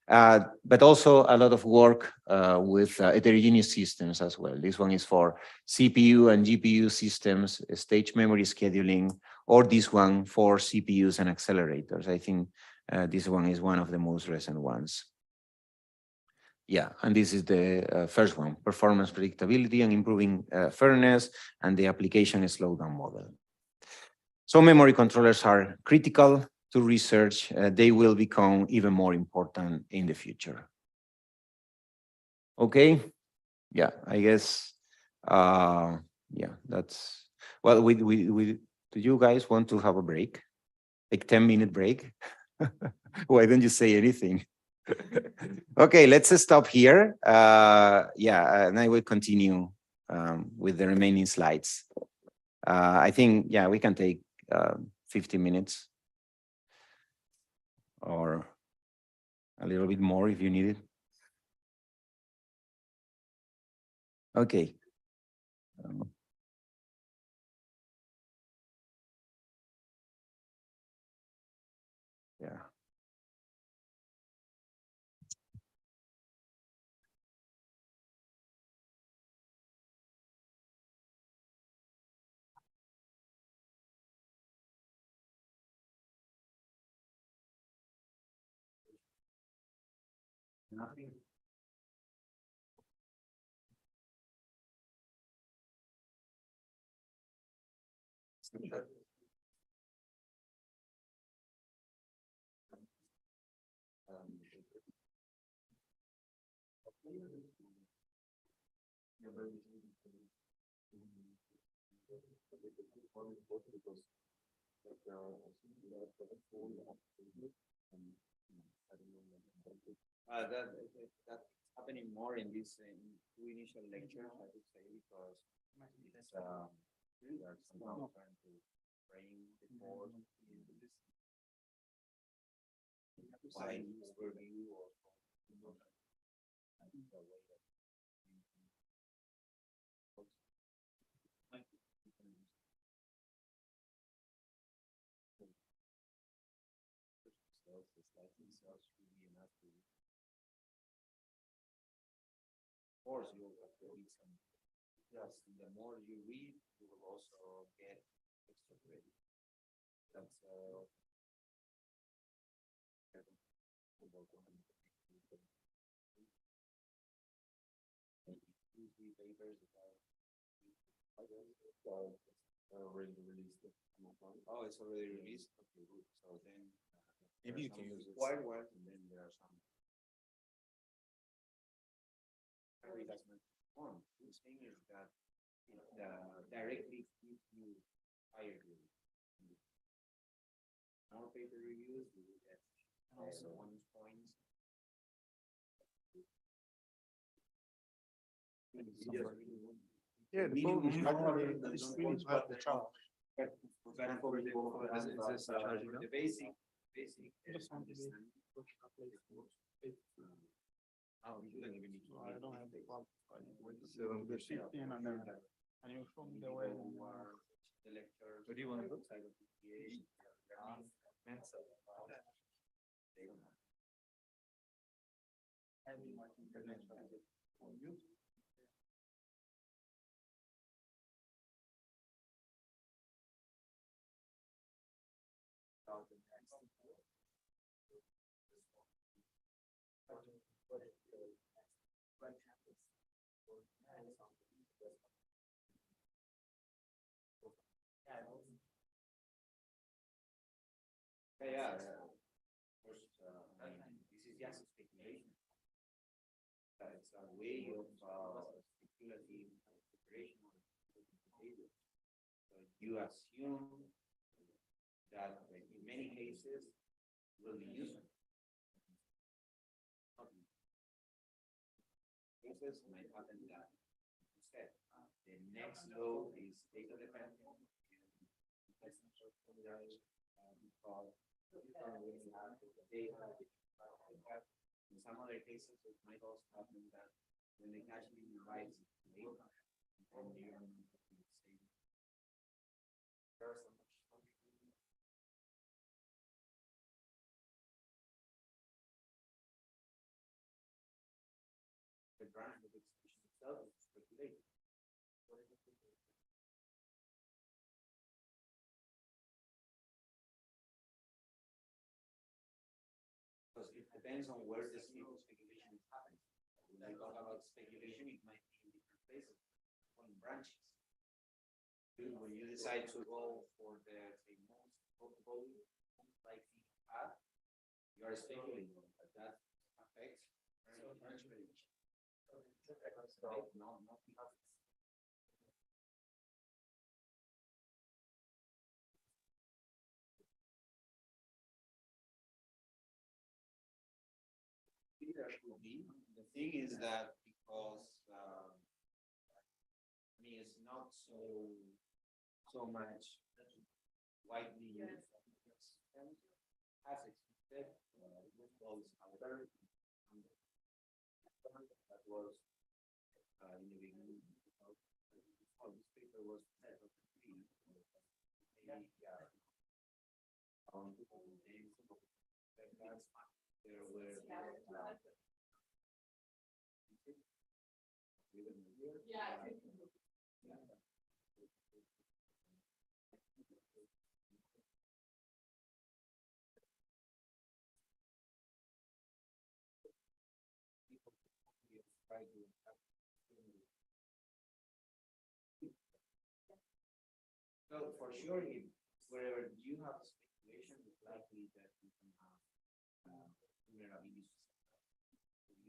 But also a lot of work with heterogeneous systems as well. This one is for CPU and GPU systems, stage memory scheduling, or this one for CPUs and accelerators. I think this one is one of the most recent ones. Yeah, and this is the first one, performance predictability and improving fairness and the application slowdown model. So memory controllers are critical to research. They will become even more important in the future. Okay, yeah, I guess, yeah, that's, well, do you guys want to have a break? Like 10-minute break? Why don't you say anything? Okay, let's stop here. Yeah, and I will continue with the remaining slides. I think, yeah, we can take 15 minutes or a little bit more if you need it. Okay. Yeah. Nothing. That's happening more in these two initial lectures, I would say, because it's, we are somehow trying to frame the course in this wide overview or the way that of course, you'll have to read some. Yes, the more you read, you will also get extra credit. That's papers already released. Oh, it's already released. Okay, good. So then maybe you can use it. Quite well, and then there are some. The thing is that directly gives you higher grade. More paper reviews, you will get also bonus points. Yeah, the phone is actually the screen is at the charge. The basic. Oh, you don't even need to. I don't have the clock. So the 15 and then and you from the way the lecture. Where do you want to go? Yeah, of course, I mean, this is just speculation. It's a way of speculative preparation of behavior. So you assume that in many cases will be useful. Cases might happen that instead the next law is data dependent and because in some other cases, it might also happen that when actually writes from the branch of execution itself is speculated. Because it depends on where the speculation is happening. When I talk about speculation, it might be in different places, on branches. When you decide to go for the most likely path, you are speculating that that affects branch range. No, not because the thing is that because I mean it's not so much widely used as expected. This was however that was in the beginning. This paper was set of three. There were so for sure, wherever you have speculation, it's likely that you can have vulnerabilities.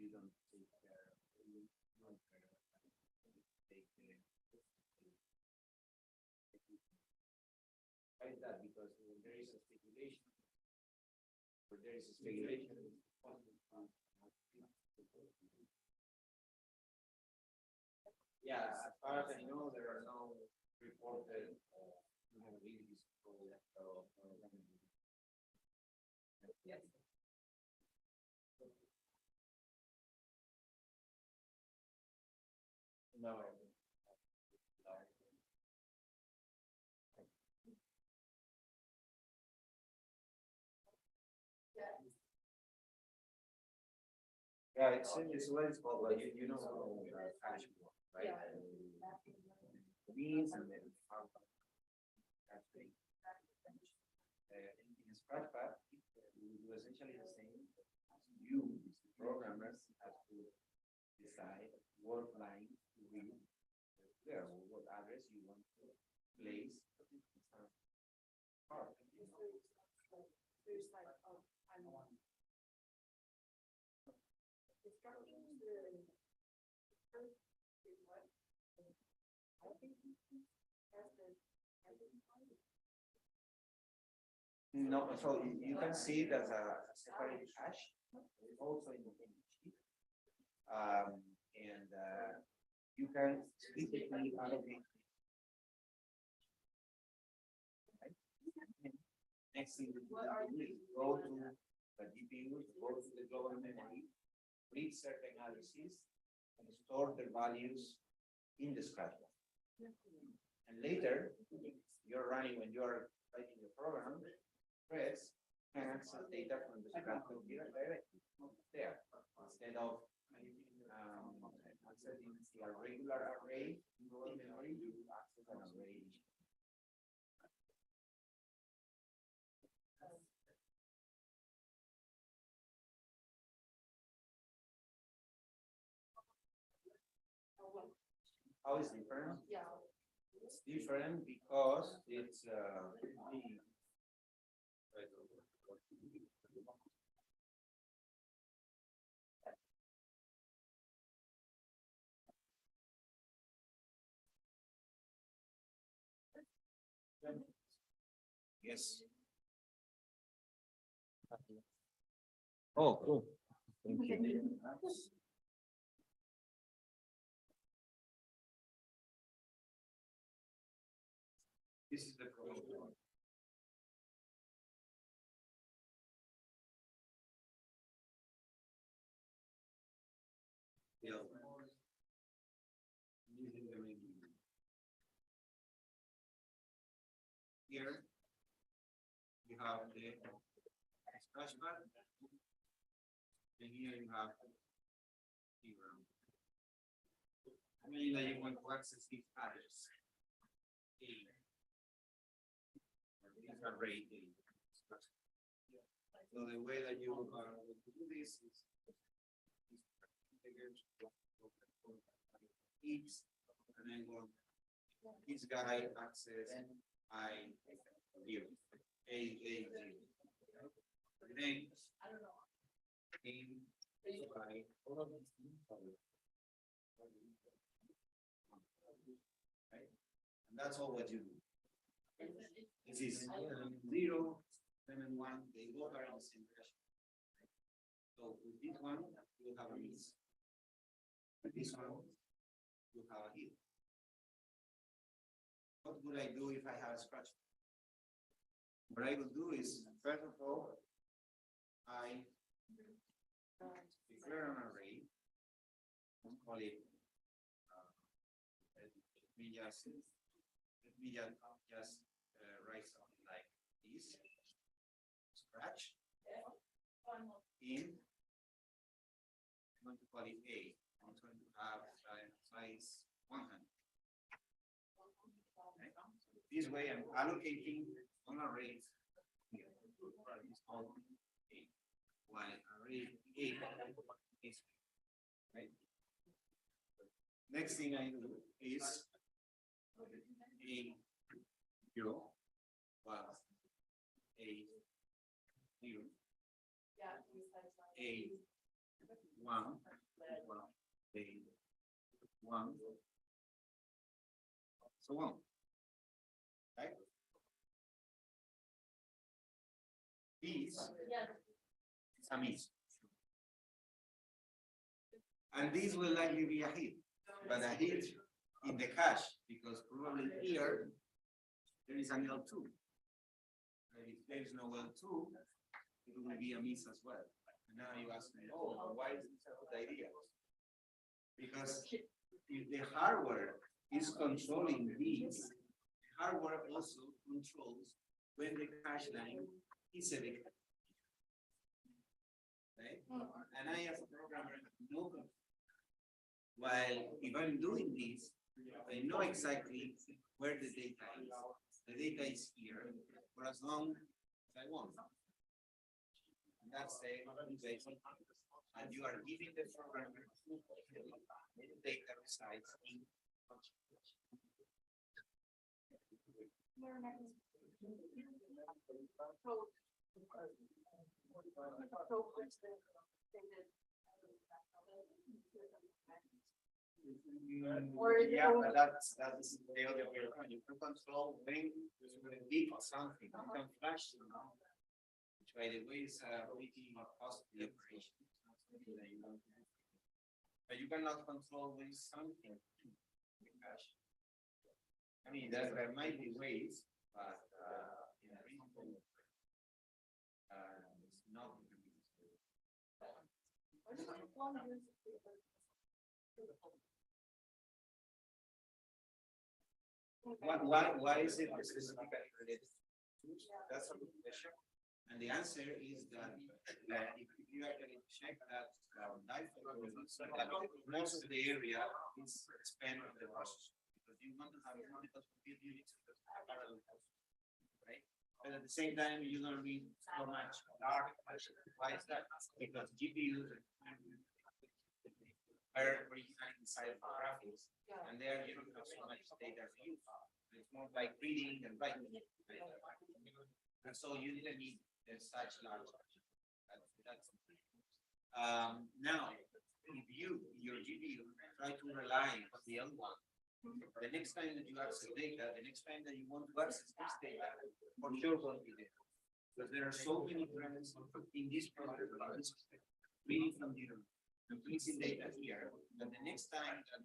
You don't take care. You don't take why is that? Because when there is a speculation, yeah, as far as I know, there are no reported vulnerabilities for that. Yes. No. Yeah, it's what it's called. Like you know hash work, right? Means and then in Scratchpad, you do essentially the same. You, programmers, have to decide what line to read, where or what address you want to place. No, so you can see it as a separate hash, also in the sheet, and you can specifically allocate. Next thing you go to the GPU, go to the global memory, read certain analyses, and store the values in the Scratchpad. And later, you're running when you're writing your program, threads can access data from the Scratchpad directly there instead of accessing a regular array in memory. You access an array. How is different? Yeah. It's different because it's yes. Oh, cool. Thank you. This is the problem. Yeah. have the splashback, and here you have zero. I mean that you want to access these addresses. These are array A. So the way that you do this is X, and then go this guy access I zero, A zero. And then in by right? And that's all what you do. This is 0, 7, 1, they both are in the same direction. So with this one, you have a miss. With this one, you have a hit. What would I do if I have a scratch? What I will do is, first of all, I declare an array. Let's call it. Let me just write something like this. Scratch. In. I'm going to call it A. I'm going to have size 100. Okay. This way, I'm allocating on arrays here. It's called A. While array A is right. Next thing I do is A 0 plus A 0. A 1 well, A 1 so on. Right? This is a miss. And this will likely be a hit, but a hit in the cache, because probably here there is an L2. And if there is no L2, it will be a miss as well. And now you ask me, oh, why is this a good idea? Because if the hardware is controlling these, the hardware also controls when the cache line is evicted. Right? And I, as a programmer, know that. While if I'm doing this, I know exactly where the data is. The data is here for as long as I want. And that's the basic. And you are giving the programmer the data resides in. Yeah, but that's the other way around. You can control when you leak something. You can flash them out, which by the way is a pretty costly operation. But you cannot control when something flash. I mean, there might be ways, but in a reasonable it's not. Why is it specifically related? That's a good question. And the answer is that if you actually check that most of the area is spent on the processor, because you want to have multiple compute units parallel, right? But at the same time, you don't need so much dark. Why is that? Because GPUs are originally inside of graphics, and there you don't have so much data to use. It's more like reading and writing. And so you didn't need such large. Now, if your GPU try to rely on the other one, the next time that you access data, the next time that you want to access this data, for sure won't be there. Because there are so many threads in this program, reading from the and placing data here, that the next time that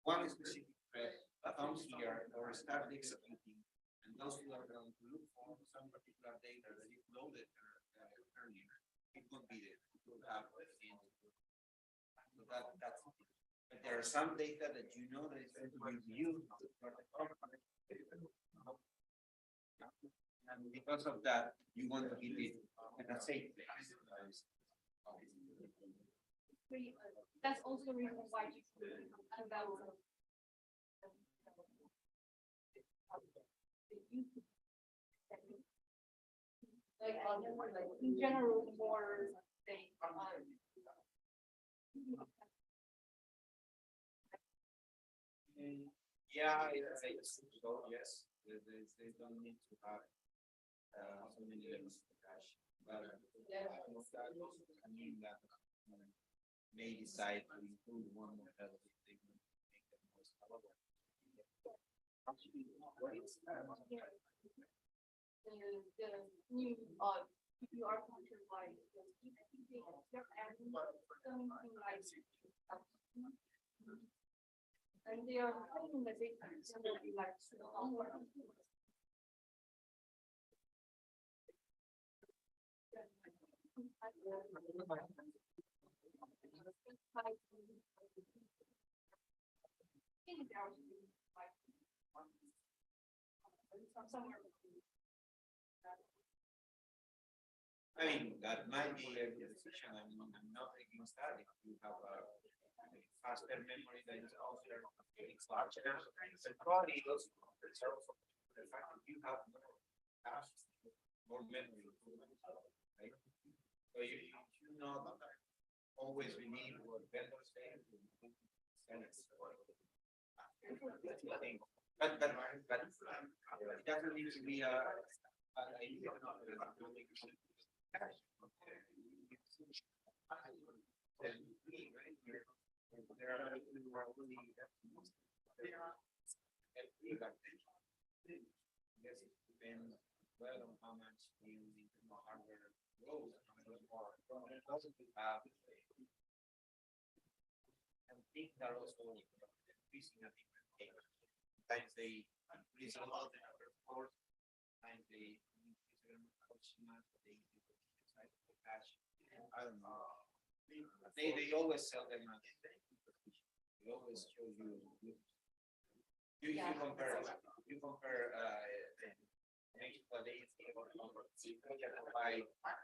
one specific thread comes here or starts executing, and those who are going to look for some particular data that is loaded earlier, it won't be there. It will have the end. So that's it. But there are some data that you know that is going to be used for the company. And because of that, you want to keep it in a safe place. That's also the reason why you about like in general more say Yeah, it's so yes, they don't need to have so many levels of cache. But I mean that may decide to include one more level if they want to make them more scalable. the new if you are controlled by they're adding something like and they are hoping that they will be like I mean, that might be a decision. I'm not against that. If you have a faster memory that is also it's large enough, but probably those preserve the fact that you have more cache, more memory, right? So you not always believe what vendors say. But it doesn't need to be a idea. Yes, it depends well on how much you need to know hardware goes, how much more. It doesn't have and things are also increasing at different pace. Sometimes they increase a lot in other course, sometimes they increase them much, they increase the size of the cache. I don't know. They always sell them as they always show you compare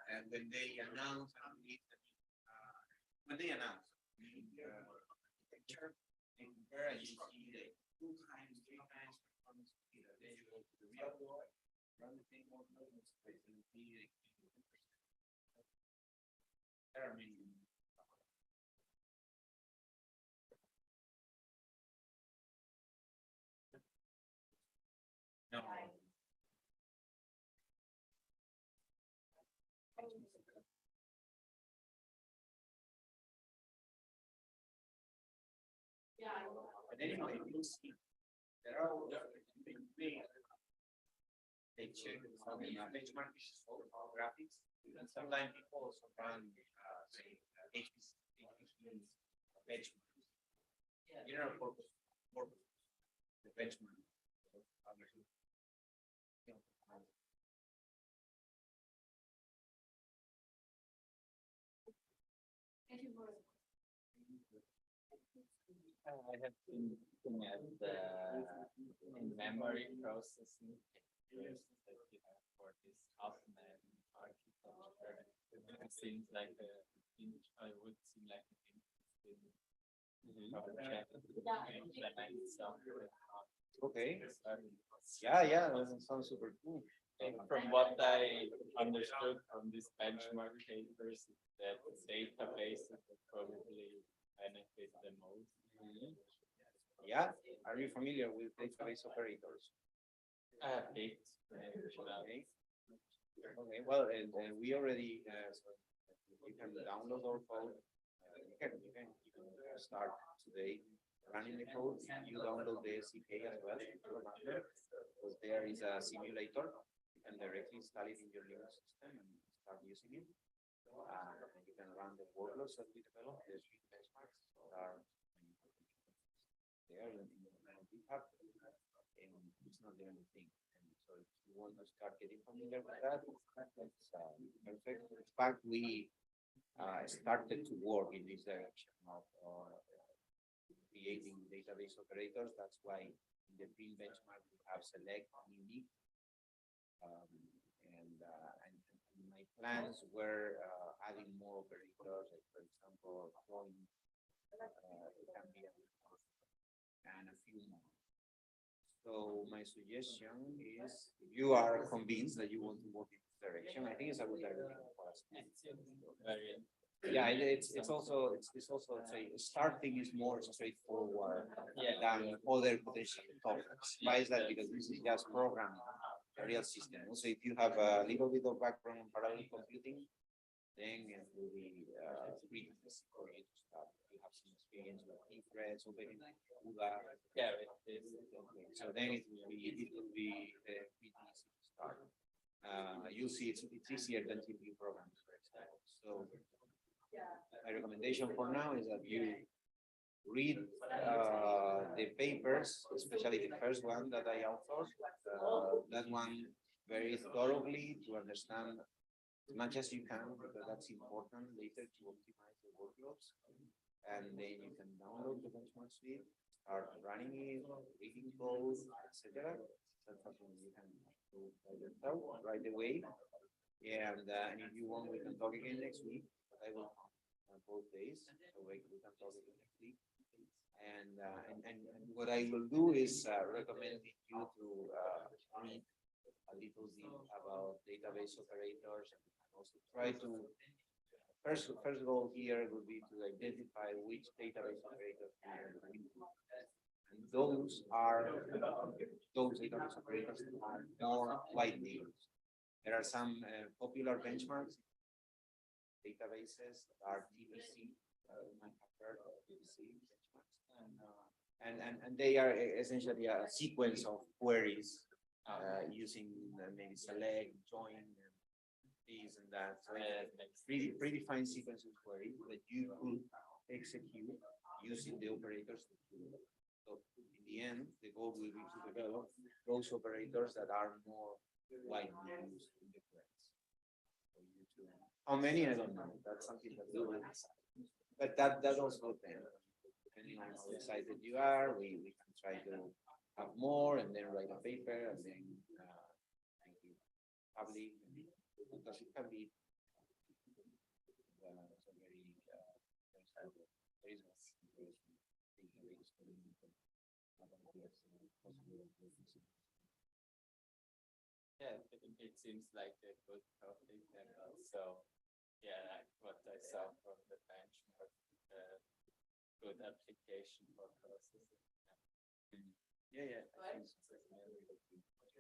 and when they announce architecture, they compare and you see like 2 times, 3 times performance speed. Then you go to the real world, run the thing more space and be like 50%. There are many. No. But anyway, you see, there are different things. They check how the benchmark is for graphics, and sometimes people also run, say, HPC benchmark. General purpose, the benchmark. I have been looking at the in-memory processing techniques that you have for this Huffman architecture. It seems like I would seem like an interesting project to implement something. Okay. Yeah, that sounds super cool. And from what I understood from these benchmark papers, that databases would probably benefit the most. Yeah, are you familiar with database operators? Big. Okay. Okay, well, and we already you can download our code. You can start today running the code. You download the SDK as well, because there is a simulator. You can directly install it in your Linux system and start using it. And you can run the workloads that we develop. There's benchmarks that are there in GitHub, and it's not the only thing. And so if you want to start getting familiar with that, that's perfect. In fact, we started to work in this direction of creating database operators. That's why in the print benchmark we have select and unique. And my plans were adding more operators, like for example, point, it can be and a few more. So my suggestion is, if you are convinced that you want to work in this direction, I think it's a good direction for us. Yeah, it's also say starting is more straightforward than other potential topics. Why is that? Because this is just programming a real system. Also, if you have a little bit of background in parallel computing, then it will be pretty easy for you to start. You have some experience with threads or maybe yeah, so then it will be pretty easy to start. You'll see it's easier than CPU programs, for example. So my recommendation for now is that you read the papers, especially the first one that I authored, that one very thoroughly to understand as much as you can, because that's important later to optimize the workloads. And then you can download the benchmark suite, start running it, reading code, etc. That's something you can do by yourself right away. And if you want, we can talk again next week. I will both days, so we can talk again next week. And what I will do is recommend you to read a little bit about database operators, and also try to first goal here would be to identify which database operators and those database operators are more widely used. There are some popular benchmarks databases that are TBC, you might have heard of TBC benchmarks, and they are essentially a sequence of queries using maybe select, join, and these and that. So predefined sequence of queries that you could execute using the operators. So in the end, the goal will be to develop those operators that are more widely used in the queries. How many? I don't know. That's something that we will decide. But that also depends. Depending on how excited you are, we can try to have more and then write a paper and then publish, because it can be yeah, it seems like a good topic, and also, yeah, like what I saw from the benchmark, good application for processing. Yeah.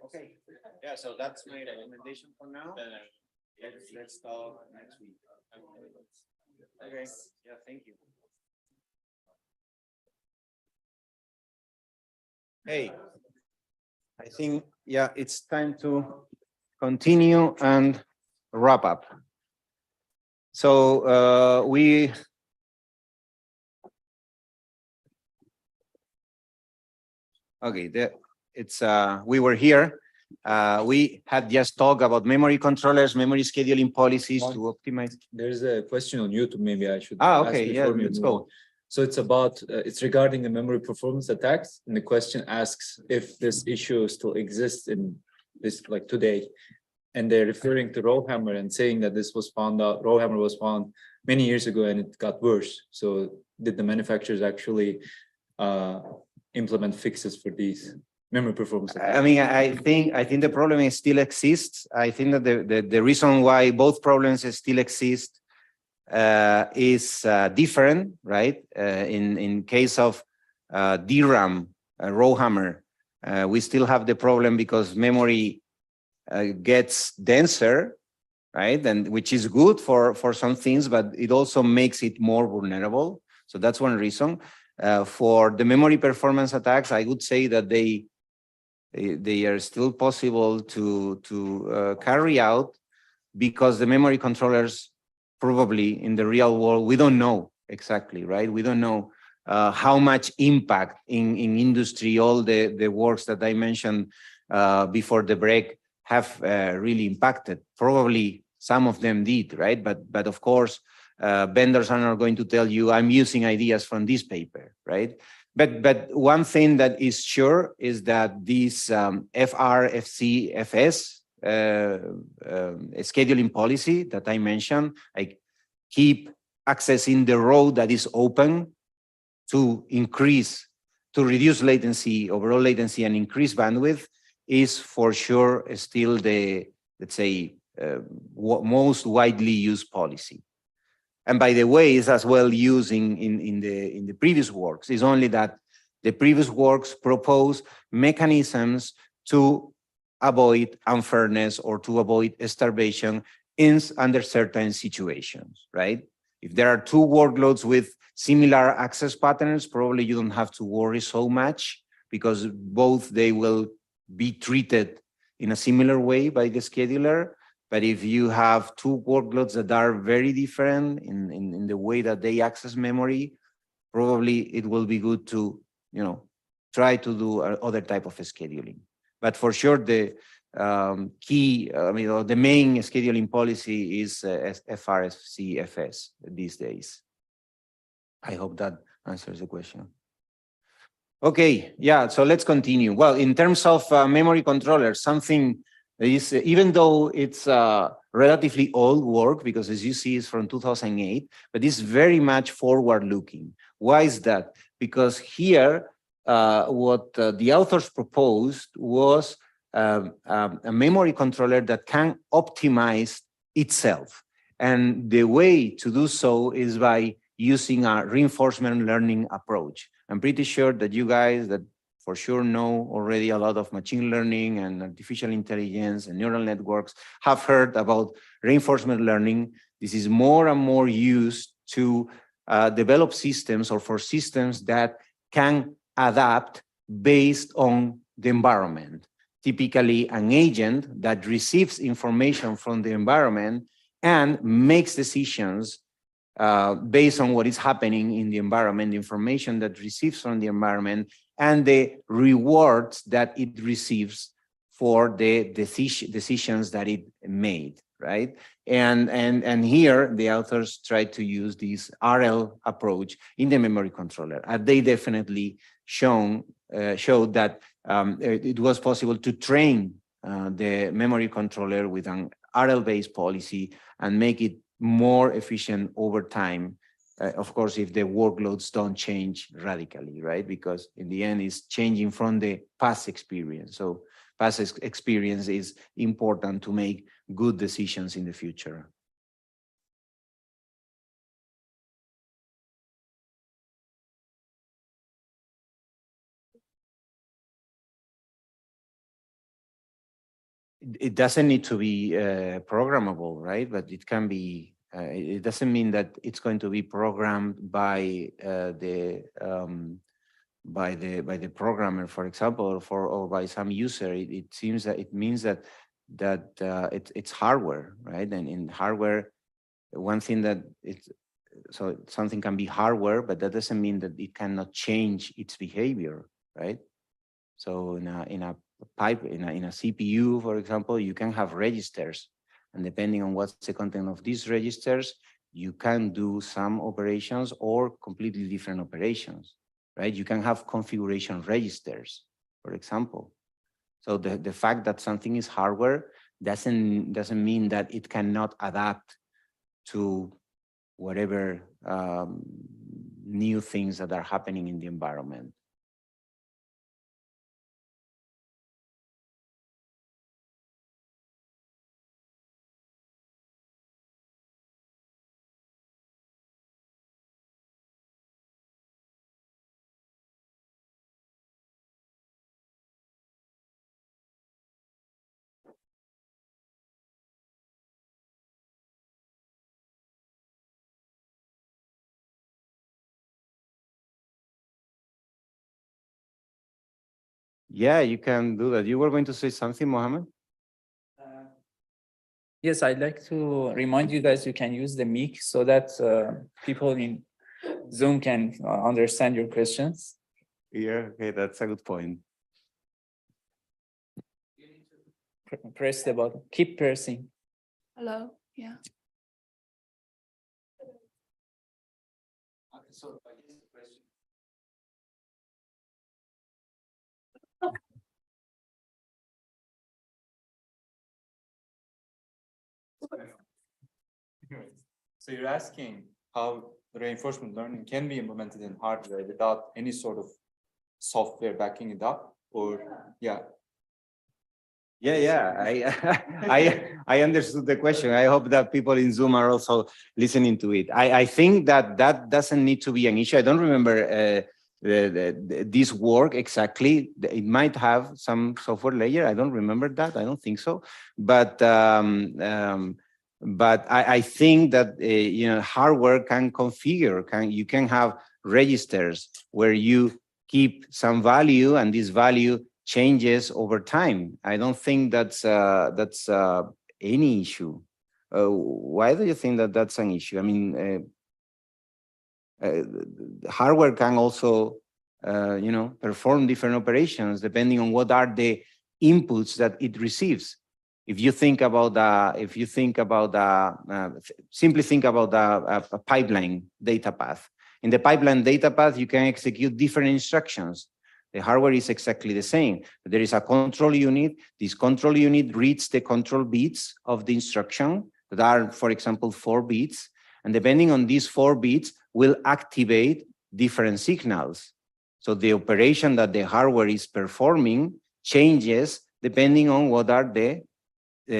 Okay. Yeah, so that's my recommendation for now. Let's talk next week. Okay. Yeah, thank you. Hey, I think, yeah, it's time to continue and wrap up. So we were here. We had just talked about memory controllers, memory scheduling policies to optimize. There's a question on YouTube. Maybe I should. Okay, yeah, let's go. So it's about, it's regarding the memory performance attacks. And the question asks if this issue still exists in this, like today. And they're referring to RowHammer and saying that this was found out, RowHammer was found many years ago and it got worse. So did the manufacturers actually implement fixes for these memory performance attacks? I mean, I think the problem still exists. I think that the reason why both problems still exist is different, right? In case of DRAM, RowHammer, we still have the problem because memory gets denser, right? And which is good for some things, but it also makes it more vulnerable. So that's one reason. For the memory performance attacks, I would say that they are still possible to carry out because the memory controllers probably in the real world, we don't know exactly, right? We don't know how much impact in industry, all the works that I mentioned before the break have really impacted. Probably some of them did, right? But of course, vendors are not going to tell you, I'm using ideas from this paper, right? But one thing that is sure is that these FR, FC, FS, scheduling policy that I mentioned, like keep accessing the row that is open to reduce latency, overall latency, and increase bandwidth is for sure still the, let's say, most widely used policy. And by the way, it's as well used in the previous works. It's only that the previous works propose mechanisms to avoid unfairness or to avoid starvation under certain situations, right? If there are two workloads with similar access patterns, probably you don't have to worry so much because both they will be treated in a similar way by the scheduler. But if you have two workloads that are very different in the way that they access memory, probably it will be good to, try to do other type of scheduling. But for sure, the key, the main scheduling policy is FRCFS these days. I hope that answers the question. Okay, yeah, so let's continue. Well, in terms of memory controllers, something is, even though it's relatively old work, because as you see, it's from 2008, but it's very much forward-looking. Why is that? Because here, what the authors proposed was a memory controller that can optimize itself. And the way to do so is by using a reinforcement learning approach. I'm pretty sure that you guys that for sure know already a lot of machine learning and artificial intelligence and neural networks have heard about reinforcement learning. This is more and more used to develop systems or for systems that can adapt based on the environment. Typically, an agent that receives information from the environment and makes decisions based on what is happening in the environment, the information that receives from the environment, and the rewards that it receives for the decisions that it made, right? And here, the authors try to use this RL approach in the memory controller. And they definitely showed that it was possible to train the memory controller with an RL-based policy and make it more efficient over time. Of course, if the workloads don't change radically, right? Because in the end, it's changing from the past experience. So past experience is important to make good decisions in the future. It doesn't need to be programmable, right? But it can be. It doesn't mean that it's going to be programmed by the programmer, for example, or by some user. It seems that it means that it's hardware, right? And in hardware, one thing that so something can be hardware, but that doesn't mean that it cannot change its behavior, right? So in a CPU, for example, you can have registers, and depending on what's the content of these registers, you can do some operations or completely different operations, right? You can have configuration registers, for example. So the fact that something is hardware doesn't mean that it cannot adapt to whatever new things that are happening in the environment. Yeah, you can do that. You were going to say something, Mohammed? Yes, I'd like to remind you guys you can use the mic so that people in Zoom can understand your questions. Yeah, okay, that's a good point. Press the button. Keep pressing. Hello, yeah. So So you're asking how reinforcement learning can be implemented in hardware without any sort of software backing it up, or yeah. Yeah, I understood the question. I hope that people in Zoom are also listening to it. I think that doesn't need to be an issue. I don't remember this work exactly. It might have some software layer. I don't remember that. I don't think so. But I think that you know, hardware can configure. You can have registers where you keep some value, and this value changes over time. I don't think that's any issue. Why do you think that that's an issue? I mean, hardware can also, you know, perform different operations depending on what are the inputs that it receives. If you think about simply think about a pipeline data path. In the pipeline data path, you can execute different instructions. The hardware is exactly the same. There is a control unit. This control unit reads the control bits of the instruction that are, for example, 4 bits. And depending on these 4 bits, will activate different signals. So the operation that the hardware is performing changes depending on what are the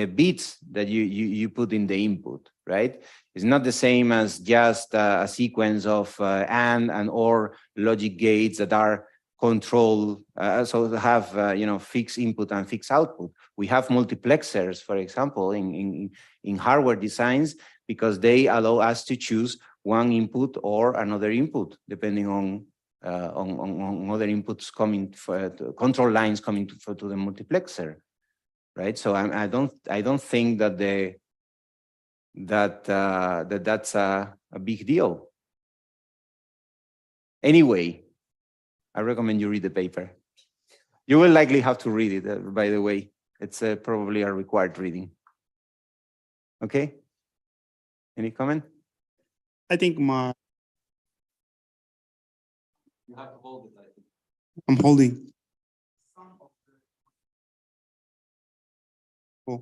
bits that you put in the input, right? It's not the same as just a sequence of and or logic gates that are control, so have you know, fixed input and fixed output. We have multiplexers, for example, in hardware designs, because they allow us to choose one input or another input, depending on other inputs coming for control lines coming to the multiplexer, right? So I don't think that that's a big deal. Anyway, I recommend you read the paper. You will likely have to read it, by the way. It's probably a required reading. Okay? Any comment? I think You have to hold it, I think. I'm holding.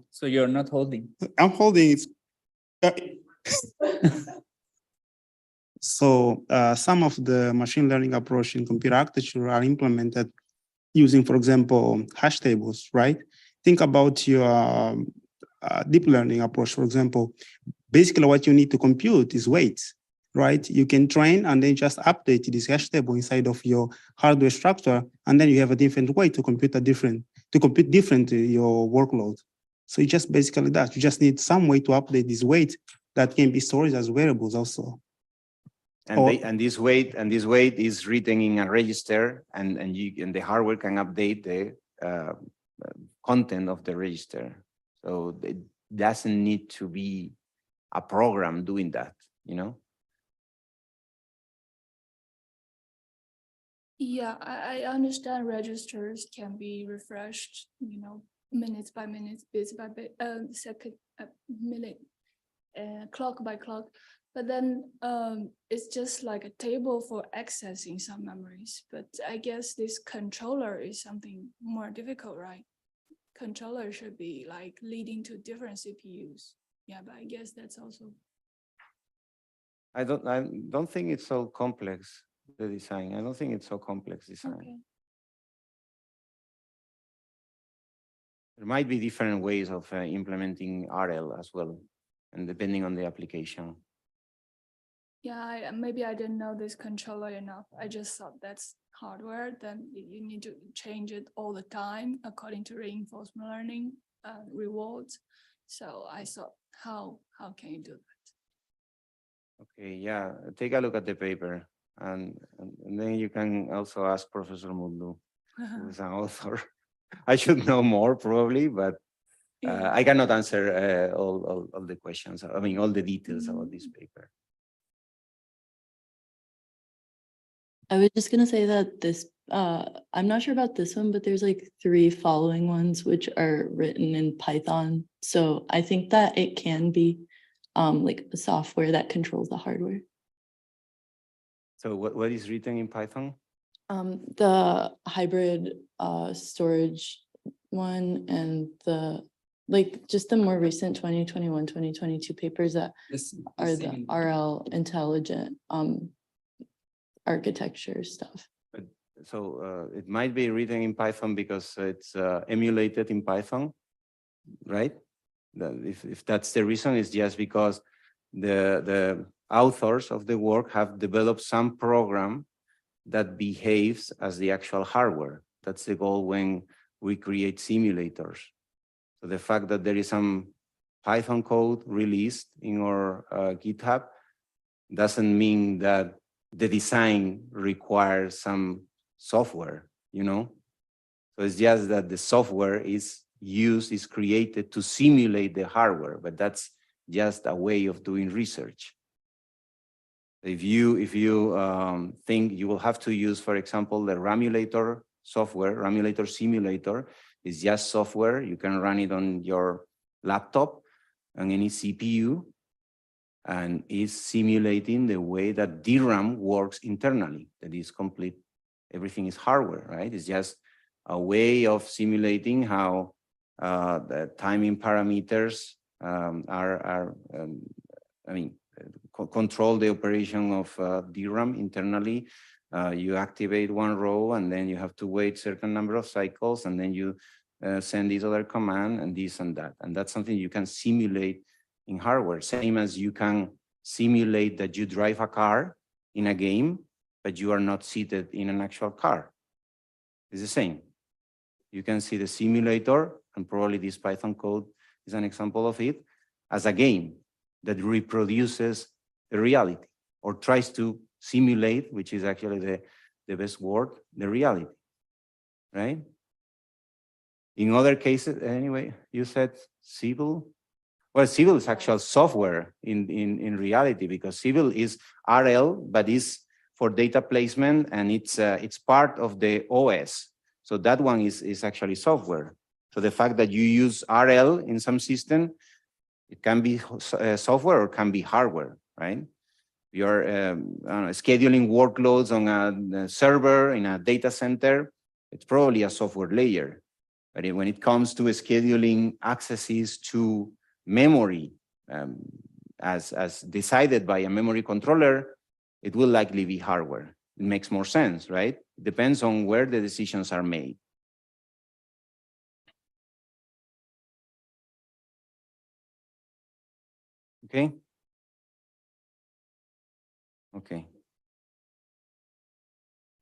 So you're not holding. I'm holding it. So some of the machine learning approach in computer architecture are implemented using, for example, hash tables, right? Think about your deep learning approach, for example. Basically, what you need to compute is weights, right? You can train and then just update this hash table inside of your hardware structure, and then you have a different way to compute different your workload. So it's just basically that. You just need some way to update this weight that can be stored as variables also. And this weight is written in a register, and the hardware can update the content of the register. So it doesn't need to be a program doing that, you know? Yeah, I understand registers can be refreshed, you know, minutes by minutes, bits by bit, second, minute, clock by clock. But then it's just like a table for accessing some memories. But I guess this controller is something more difficult, right? Controller should be like leading to different CPUs. Yeah, but I guess that's also. I don't think it's so complex, the design. I don't think it's so complex design. Okay. There might be different ways of implementing RL as well, and depending on the application. Yeah, maybe I didn't know this controller enough. I just thought that's hardware. Then you need to change it all the time according to reinforcement learning rewards. So I thought, how can you do that? Okay, yeah, take a look at the paper, and then you can also ask Professor Mutlu, who is an author. I should know more probably, but I cannot answer all the questions. I mean, all the details about this paper. I was just gonna say that this, I'm not sure about this one, but there's like 3 following ones which are written in Python. So I think that it can be like the software that controls the hardware. So what is written in Python? The hybrid storage one and the like just the more recent 2021, 2022 papers that are the RL intelligent architecture stuff. So it might be written in Python because it's emulated in Python, right? If that's the reason, it's just because the authors of the work have developed some program that behaves as the actual hardware. That's the goal when we create simulators. So the fact that there is some Python code released in our GitHub doesn't mean that the design requires some software, you know? So it's just that the software is created to simulate the hardware, but that's just a way of doing research. If you think you will have to use, for example, the Ramulator software, Ramulator simulator is just software. You can run it on your laptop on any CPU, and is simulating the way that DRAM works internally. That is complete. Everything is hardware, right? It's just a way of simulating how the timing parameters control the operation of DRAM internally. You activate one row, and then you have to wait certain number of cycles, and then you send this other command and this and that. And that's something you can simulate in hardware, same as you can simulate that you drive a car in a game, but you are not seated in an actual car. It's the same. You can see the simulator, and probably this Python code is an example of it, as a game that reproduces the reality or tries to simulate, which is actually the best word, the reality, right? In other cases, anyway, you said Civil. Well, Civil is actual software in reality, because Civil is RL, but is for data placement, and it's part of the OS. So that one is actually software. So the fact that you use RL in some system, it can be software or can be hardware, right? You're scheduling workloads on a server in a data center, it's probably a software layer. But when it comes to scheduling accesses to memory, as decided by a memory controller, it will likely be hardware. It makes more sense, right? It depends on where the decisions are made. Okay.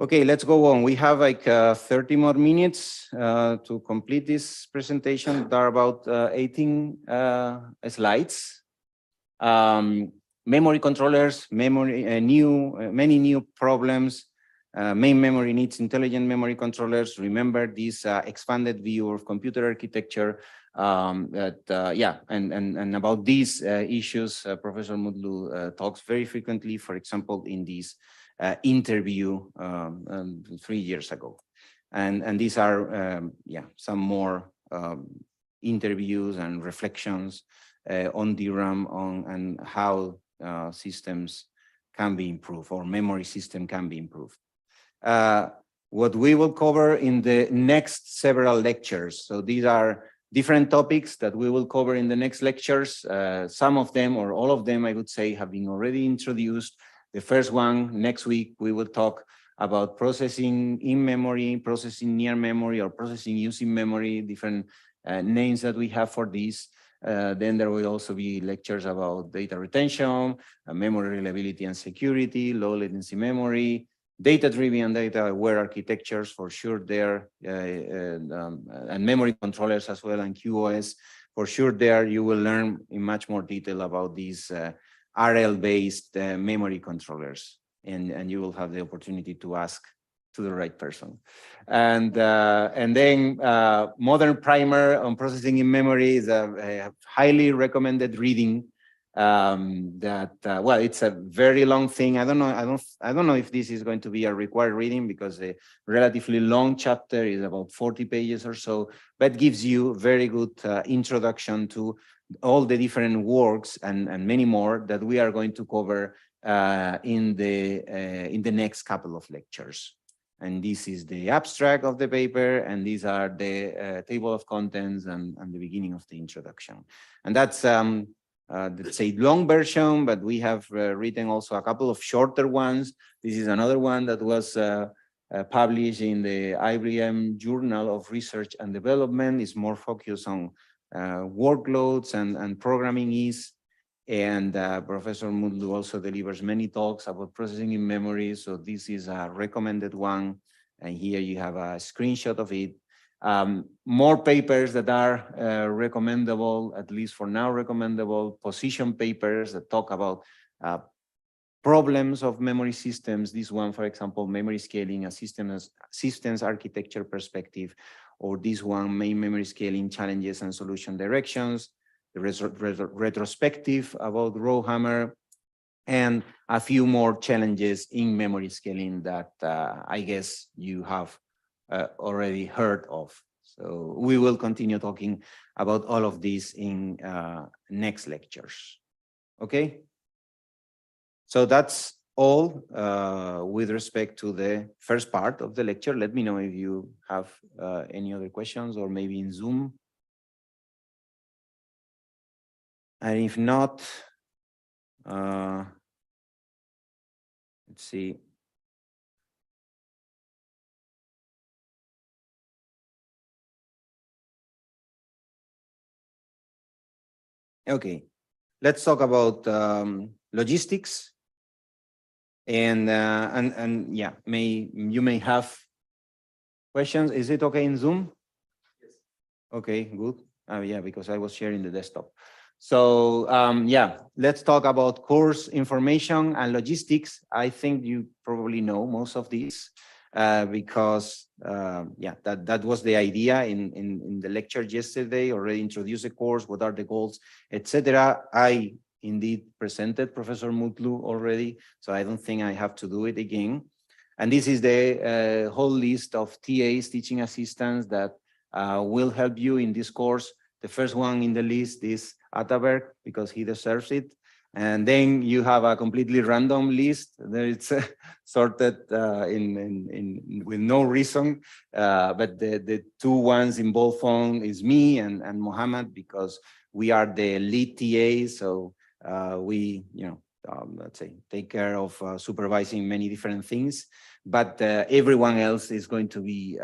Okay, let's go on. We have like 30 more minutes to complete this presentation. There are about 18 slides. Memory controllers, many new problems. Main memory needs intelligent memory controllers. Remember this expanded view of computer architecture. And about these issues, Professor Mutlu talks very frequently, for example, in this interview 3 years ago. And these are, some more interviews and reflections on DRAM and how systems can be improved, or memory system can be improved. What we will cover in the next several lectures. So these are different topics that we will cover in the next lectures. Some of them, or all of them, I would say, have been already introduced. The first one, next week, we will talk about processing in memory, processing near memory, or processing using memory, different names that we have for these. Then there will also be lectures about data retention, memory reliability and security, low latency memory, data-driven and data-aware architectures for sure there, and memory controllers as well, and QoS. For sure there you will learn in much more detail about these RL-based memory controllers, and you will have the opportunity to ask to the right person. And then Modern Primer on Processing in Memory is a highly recommended reading. Well, it's a very long thing. I don't know if this is going to be a required reading, because a relatively long chapter is about 40 pages or so, but gives you very good introduction to all the different works and many more that we are going to cover in the next couple of lectures. And this is the abstract of the paper, and these are the table of contents and the beginning of the introduction. And that's, let's say, long version, but we have written also a couple of shorter ones. This is another one that was published in the IEDM Journal of Research and Development. It's more focused on workloads and programming ease. And Professor Mutlu also delivers many talks about processing in memory. So this is a recommended one. And here you have a screenshot of it. More papers that are recommendable, at least for now recommendable, position papers that talk about problems of memory systems. This one, for example, memory scaling, a systems architecture perspective, or this one, main memory scaling challenges and solution directions, the retrospective about RowHammer, and a few more challenges in memory scaling that I guess you have already heard of. So we will continue talking about all of this in next lectures. Okay? So that's all with respect to the first part of the lecture. Let me know if you have any other questions, or maybe in Zoom. And if not, let's see. Okay, let's talk about logistics. And yeah, you may have questions. Is it okay in Zoom? Yes. Okay, good. Yeah, because I was sharing the desktop. So yeah, let's talk about course information and logistics. I think you probably know most of these because yeah, that was the idea in the lecture yesterday. Already introduced the course, what are the goals, etc. I indeed presented Professor Mutlu already, so I don't think I have to do it again. And this is the whole list of TAs, teaching assistants, that will help you in this course. The first one in the list is Ataberg, because he deserves it. And then you have a completely random list that it's sorted with no reason. But the two ones in bold font is me and Mohammed, because we are the lead TAs. So we, let's say, take care of supervising many different things. But everyone else is going to be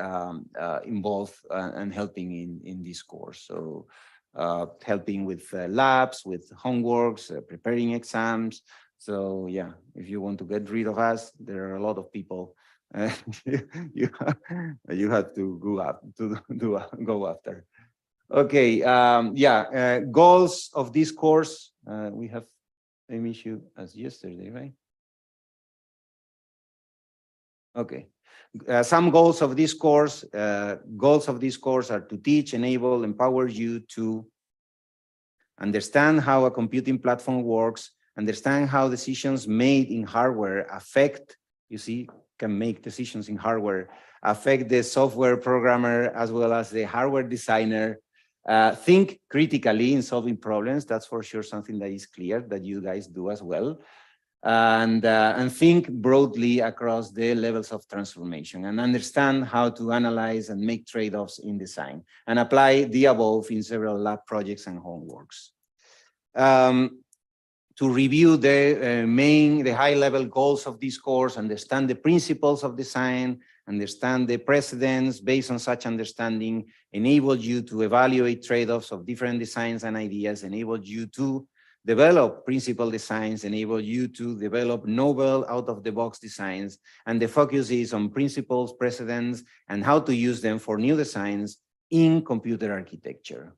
involved and helping in this course. So helping with labs, with homeworks, preparing exams. So yeah, if you want to get rid of us, there are a lot of people you have to go after. Okay, yeah, goals of this course. We have same issue as yesterday, right? Okay. Some goals of this course. Goals of this course are to teach, enable, empower you to understand how a computing platform works, understand how decisions made in hardware affect, you see, can make decisions in hardware, affect the software programmer as well as the hardware designer. Think critically in solving problems. That's for sure something that is clear that you guys do as well. And think broadly across the levels of transformation, and understand how to analyze and make trade-offs in design, and apply the above in several lab projects and homeworks. To review the high-level goals of this course, understand the principles of design, understand the precedents based on such understanding, enable you to evaluate trade-offs of different designs and ideas, enable you to develop principal designs, enable you to develop novel out-of-the-box designs, and the focus is on principles, precedents, and how to use them for new designs in computer architecture.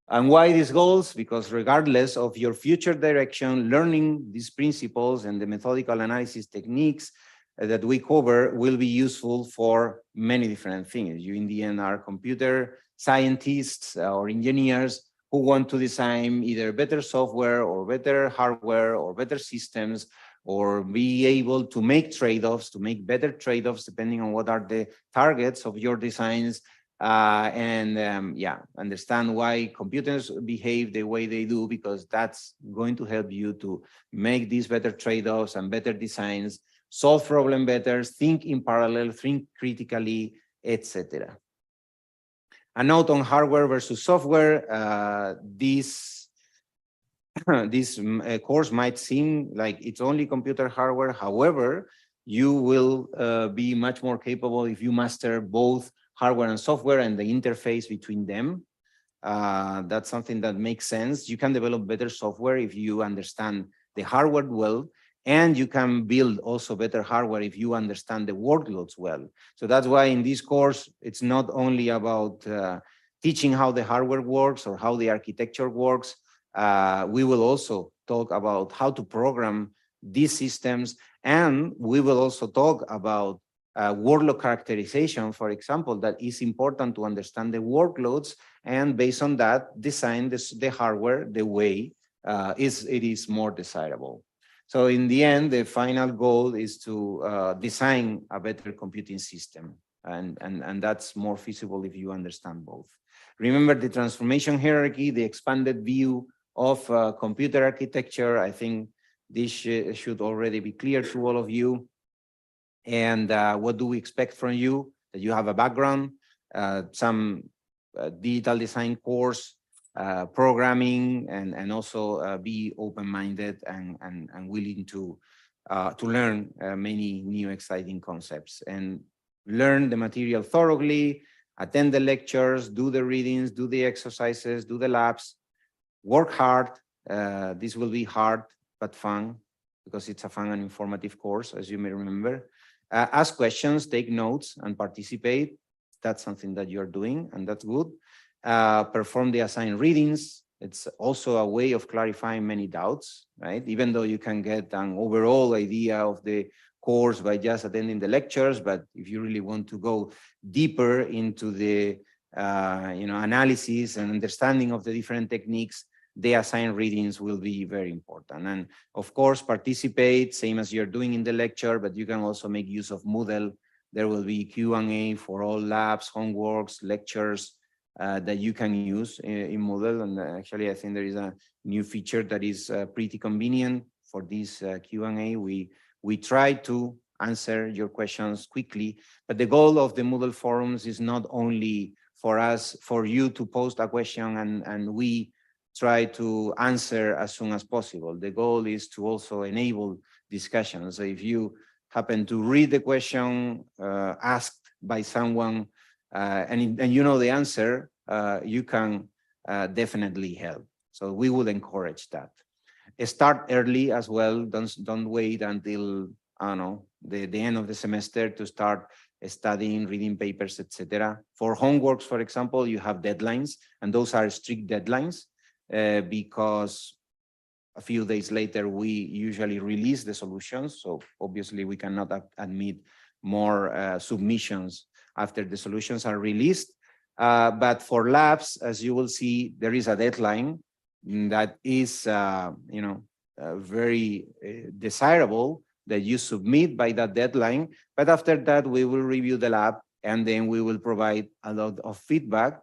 And why these goals? Because regardless of your future direction, learning these principles and the methodical analysis techniques that we cover will be useful for many different things. You in the end are computer scientists or engineers who want to design either better software or better hardware or better systems, or be able to make trade-offs, to make better trade-offs depending on what are the targets of your designs, yeah, understand why computers behave the way they do, because that's going to help you to make these better trade-offs and better designs solve problem better, think in parallel, think critically, etc. A note on hardware versus software. This course might seem like it's only computer hardware. However, you will be much more capable if you master both hardware and software and the interface between them. That's something that makes sense. You can develop better software if you understand the hardware well, and you can build also better hardware if you understand the workloads well. So that's why in this course, it's not only about teaching how the hardware works or how the architecture works. We will also talk about how to program these systems, and we will also talk about workload characterization, for example, that is important to understand the workloads, and based on that, design the hardware the way it is more desirable. So in the end, the final goal is to design a better computing system, and that's more feasible if you understand both. Remember the transformation hierarchy, the expanded view of computer architecture. I think this should already be clear to all of you. And what do we expect from you? That you have a background, some digital design course, programming, and also be open-minded and willing to learn many new exciting concepts, and learn the material thoroughly, attend the lectures, do the readings, do the exercises, do the labs, work hard. This will be hard but fun, because it's a fun and informative course, as you may remember. Ask questions, take notes, and participate. That's something that you're doing, and that's good. Perform the assigned readings. It's also a way of clarifying many doubts, right? Even though you can get an overall idea of the course by just attending the lectures, but if you really want to go deeper into the analysis and understanding of the different techniques, the assigned readings will be very important. And of course, participate, same as you're doing in the lecture, but you can also make use of Moodle. There will be Q&A for all labs, homeworks, lectures that you can use in Moodle. And actually, I think there is a new feature that is pretty convenient for this Q&A. We try to answer your questions quickly, but the goal of the Moodle forums is not only for you to post a question and we try to answer as soon as possible. The goal is to also enable discussion. So if you happen to read the question asked by someone and you know the answer, you can definitely help. So we would encourage that. Start early as well. Don't wait until, I don't know, the end of the semester to start studying, reading papers, etc. For homeworks, for example, you have deadlines, and those are strict deadlines. Because a few days later, we usually release the solutions. So obviously we cannot admit more submissions after the solutions are released. But for labs, as you will see, there is a deadline that is very desirable that you submit by that deadline. But after that, we will review the lab, and then we will provide a lot of feedback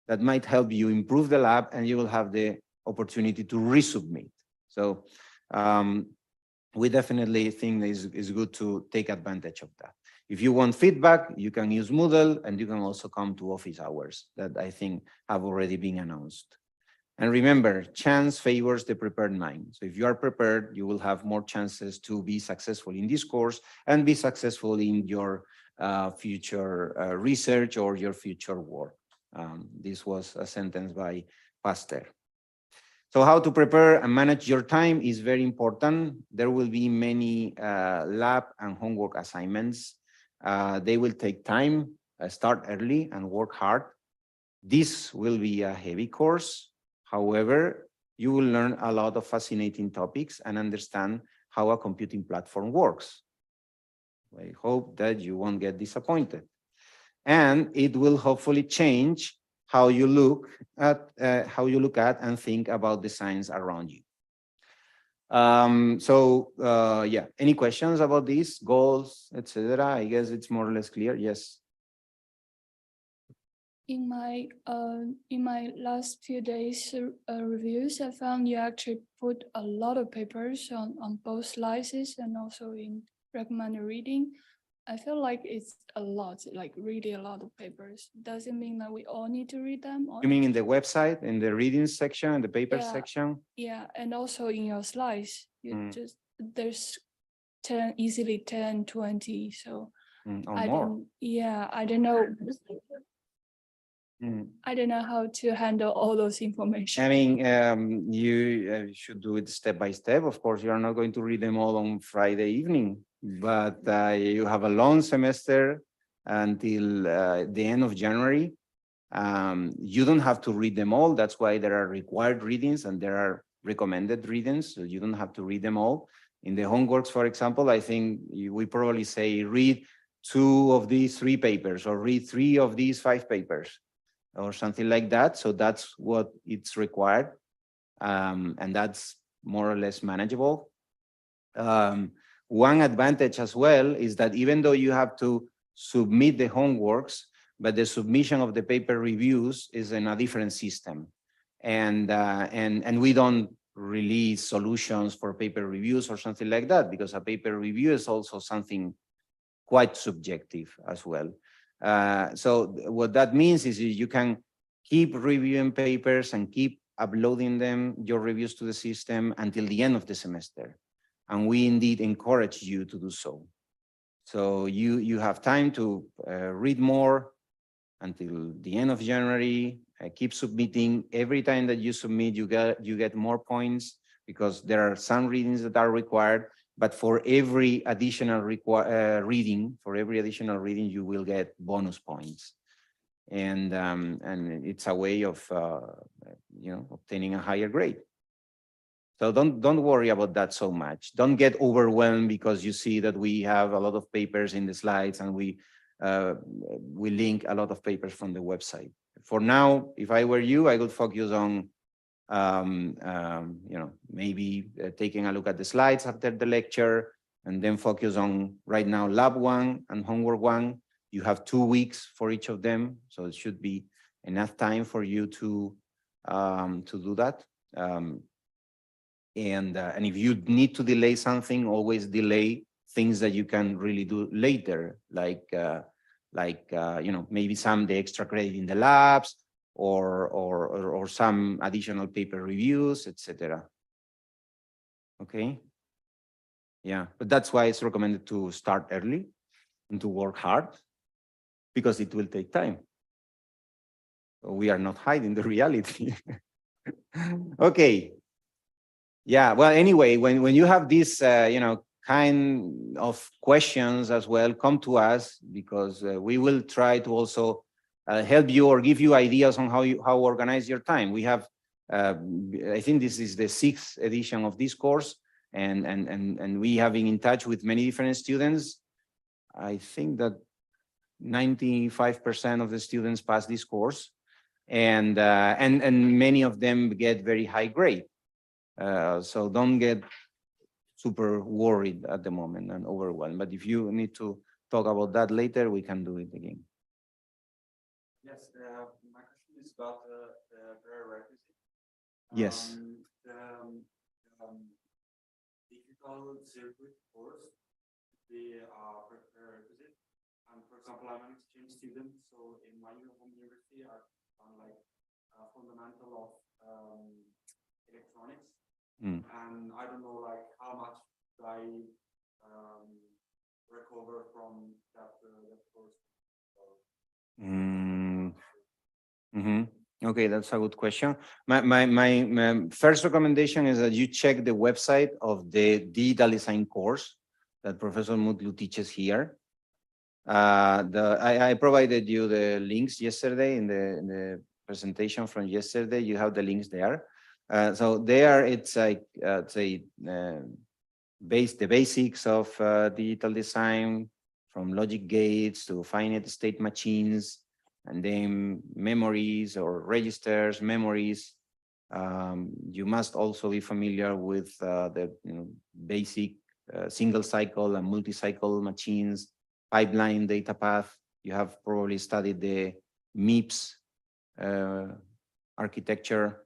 that might help you improve the lab, and you will have the opportunity to resubmit. So we definitely think it's good to take advantage of that. If you want feedback, you can use Moodle, and you can also come to office hours that I think have already been announced. And remember, chance favors the prepared mind. So if you are prepared, you will have more chances to be successful in this course and be successful in your future research or your future work. This was a sentence by Pasteur. So how to prepare and manage your time is very important. There will be many lab and homework assignments. They will take time. Start early and work hard. This will be a heavy course. However, you will learn a lot of fascinating topics and understand how a computing platform works. I hope that you won't get disappointed. And it will hopefully change how you look at and think about the science around you. Yeah, any questions about these goals, etc.? I guess it's more or less clear. Yes. In my last few days reviews, I found you actually put a lot of papers on both slices and also in recommended reading, I feel like it's a lot, like really a lot of papers. Does it mean that we all need to read them? Or You mean in the website, in the reading section, in the paper Yeah. section? yeah, and also in your slides, you Mm. just there's 10, easily 10, 20. So Or I more? don't, yeah, I don't know. Mm. I don't know how to handle all those information. I mean, you should do it step by step. Of course, you are not going to read them all on Friday evening, but you have a long semester until the end of January. You don't have to read them all. That's why there are required readings and there are recommended readings. So you don't have to read them all. In the homeworks, for example, I think we probably say read 2 of these 3 papers or read 3 of these 5 papers, or something like that. So that's what it's required. And that's more or less manageable. One advantage as well is that even though you have to submit the homeworks, but the submission of the paper reviews is in a different system. And we don't release solutions for paper reviews or something like that, because a paper review is also something quite subjective as well. So what that means is you can keep reviewing papers and keep uploading them, your reviews to the system until the end of the semester. And we indeed encourage you to do so. So you have time to read more until the end of January. Keep submitting. Every time that you submit, you get more points, because there are some readings that are required. But for every additional reading, you will get bonus points, and it's a way of obtaining a higher grade. So don't worry about that so much. Don't get overwhelmed because you see that we have a lot of papers in the slides, and we link a lot of papers from the website. For now, if I were you, I would focus on maybe taking a look at the slides after the lecture, and then focus on right now lab 1 and homework 1. You have 2 weeks for each of them, so it should be enough time for you to do that. And if you need to delay something, always delay things that you can really do later, like maybe the extra credit in the labs, or some additional paper reviews, etc. Okay. Yeah, but that's why it's recommended to start early and to work hard, because it will take time. We are not hiding the reality. Okay. Yeah, well, anyway, when you have these kind of questions as well, come to us, because we will try to also help you or give you ideas on how organize your time. We have I think this is the 6th edition of this course, and we have been in touch with many different students. I think that 95% of the students pass this course, and many of them get very high grade. So don't get super worried at the moment and overwhelmed. But if you need to talk about that later, we can do it again. Yes, my question is about the prerequisite. Yes. Digital circuit course, the prerequisite. And for example, I'm an exchange student, so in my home university, I've done like a fundamental of electronics. And I don't know like how much I recover from that course. Okay, that's a good question. My first recommendation is that you check the website of the digital design course that Professor Mutlu teaches here. I provided you the links yesterday in the presentation from yesterday. You have the links there. So there it's like the basics of digital design, from logic gates to finite state machines, and then memories or registers, memories. You must also be familiar with the basic single cycle and multi-cycle machines, pipeline data path. You have probably studied the MIPS architecture.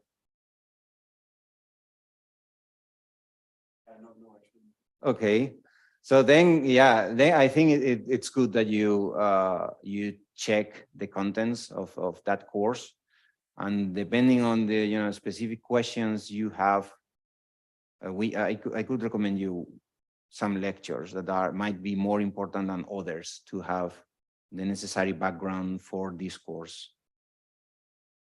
Okay, So then, yeah, then I think it's good that you you check the contents of that course, and depending on the specific questions you have, I could recommend you some lectures that might be more important than others to have the necessary background for this course.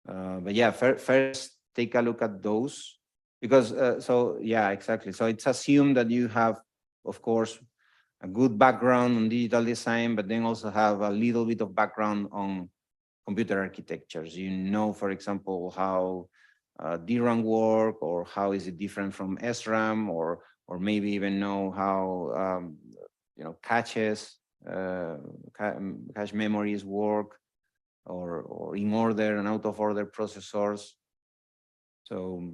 But yeah, first take a look at those, because so yeah, exactly. So it's assumed that you have, of course, a good background on digital design, but then also have a little bit of background on computer architectures. You know, for example, how DRAM work, or how is it different from SRAM, or maybe even know how caches, cache memories work, or in order and out of order processors. So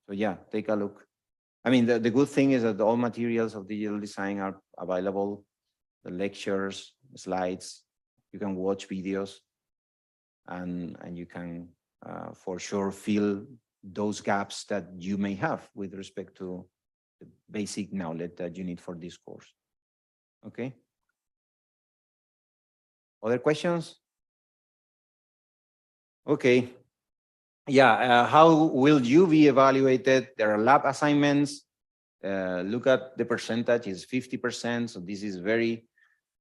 yeah, take a look. I mean, the good thing is that all materials of digital design are available, the lectures, slides, you can watch videos, and you can for sure fill those gaps that you may have with respect to the basic knowledge that you need for this course. Okay. Other questions? Okay. Yeah, how will you be evaluated? There are lab assignments. Look at the percentage, is 50%. So this is very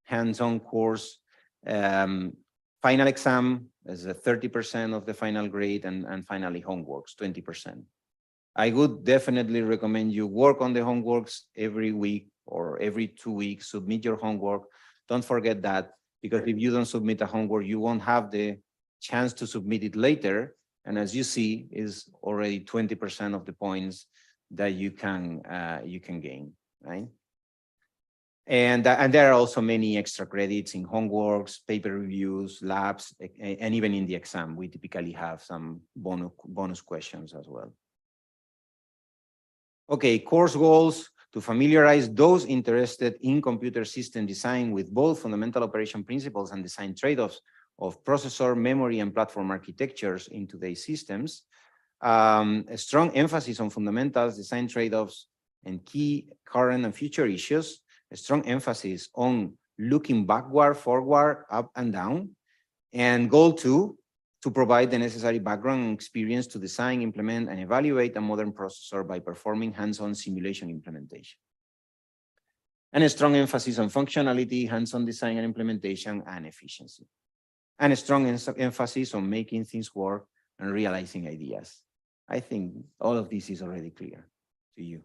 hands-on course. Final exam is 30% of the final grade, and finally homeworks, 20%. I would definitely recommend you work on the homeworks every week or every 2 weeks, submit your homework. Don't forget that, because if you don't submit a homework, you won't have the chance to submit it later. And as you see, is already 20% of the points that you can gain, right? And there are also many extra credits in homeworks, paper reviews, labs, and even in the exam, we typically have some bonus questions as well. Okay, course goals: to familiarize those interested in computer system design with both fundamental operation principles and design trade-offs of processor, memory, and platform architectures in today's systems. A strong emphasis on fundamentals, design trade-offs, and key current and future issues. A strong emphasis on looking backward, forward, up, and down. And goal 2, to provide the necessary background and experience to design, implement, and evaluate a modern processor by performing hands-on simulation implementation. And a strong emphasis on functionality, hands-on design and implementation, and efficiency. And a strong emphasis on making things work and realizing ideas. I think all of this is already clear to you.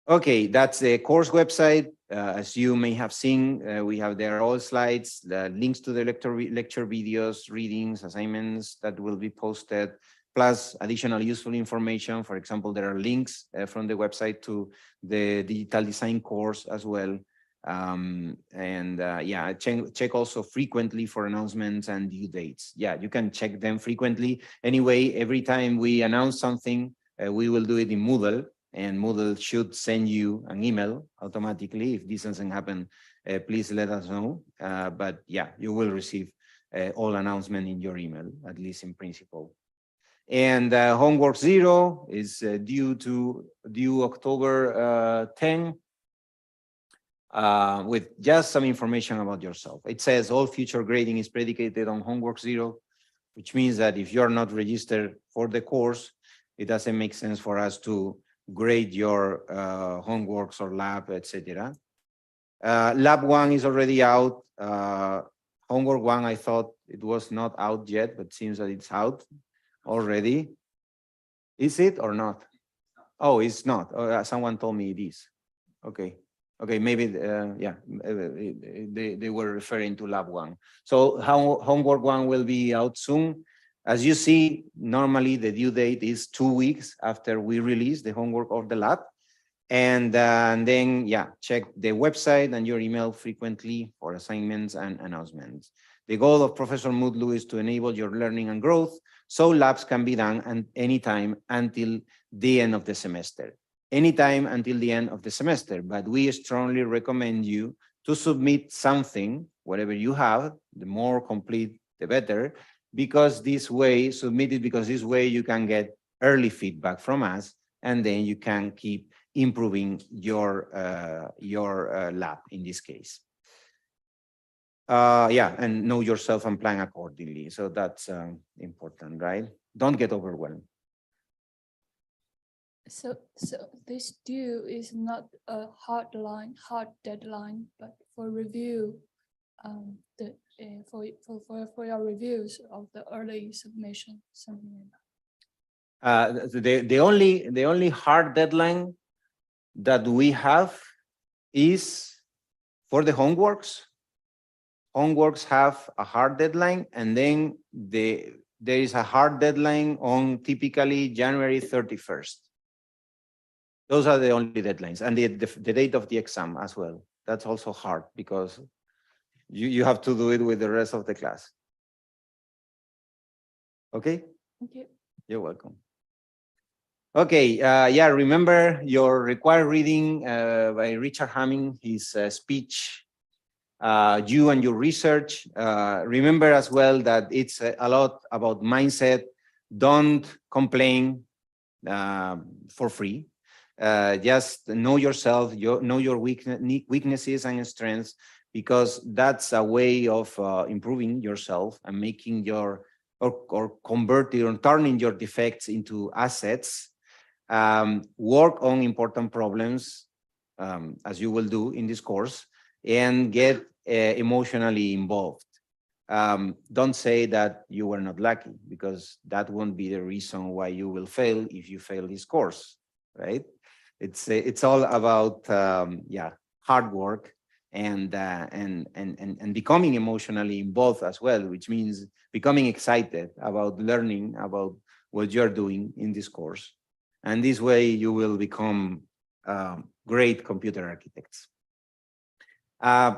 Okay, that's the course website. As you may have seen, we have there all slides, the links to the lecture videos, readings, assignments that will be posted, plus additional useful information. For example, there are links from the website to the digital design course as well. Yeah, check also frequently for announcements and due dates. Yeah, you can check them frequently. Anyway, every time we announce something, we will do it in Moodle. And Moodle should send you an email automatically. If this doesn't happen, please let us know. But yeah, you will receive all announcement in your email, at least in principle. And homework 0 is due October 10, with just some information about yourself. It says all future grading is predicated on homework 0, which means that if you're not registered for the course, it doesn't make sense for us to grade your homeworks or lab, etc. Lab 1 is already out. Homework 1, I thought it was not out yet, but seems that it's out already. Is it or not? Oh, it's not. Someone told me it is. Okay. Okay, maybe, yeah, they were referring to lab 1. So homework 1 will be out soon. As you see, normally the due date is 2 weeks after we release the homework of the lab. And then, yeah, check the website and your email frequently for assignments and announcements. The goal of Professor Mutlu is to enable your learning and growth, so labs can be done anytime until the end of the semester. Anytime until the end of the semester, but we strongly recommend you to submit something, whatever you have, the more complete, the better, because this way, submit it because this way you can get early feedback from us, and then you can keep improving your lab in this case. Yeah, and know yourself and plan accordingly. So that's important, right? Don't get overwhelmed. So this due is not a hard deadline, but for review, for your reviews of the early submission, something like that. The only hard deadline that we have is for the homeworks. Homeworks have a hard deadline, and then there is a hard deadline on typically January 31st. Those are the only deadlines, and the date of the exam as well. That's also hard because you have to do it with the rest of the class. Okay? Okay. You're welcome. Okay, yeah, remember your required reading by Richard Hamming, his speech, you and your research. Remember as well that it's a lot about mindset. Don't complain for free. Just know yourself, know your weaknesses and strengths, because that's a way of improving yourself and making your, or converting or turning your defects into assets. Work on important problems, as you will do in this course, and get emotionally involved. Don't say that you were not lucky, because that won't be the reason why you will fail if you fail this course, right? It's all about yeah, hard work and becoming emotionally involved as well, which means becoming excited about learning about what you're doing in this course. And this way you will become great computer architects. I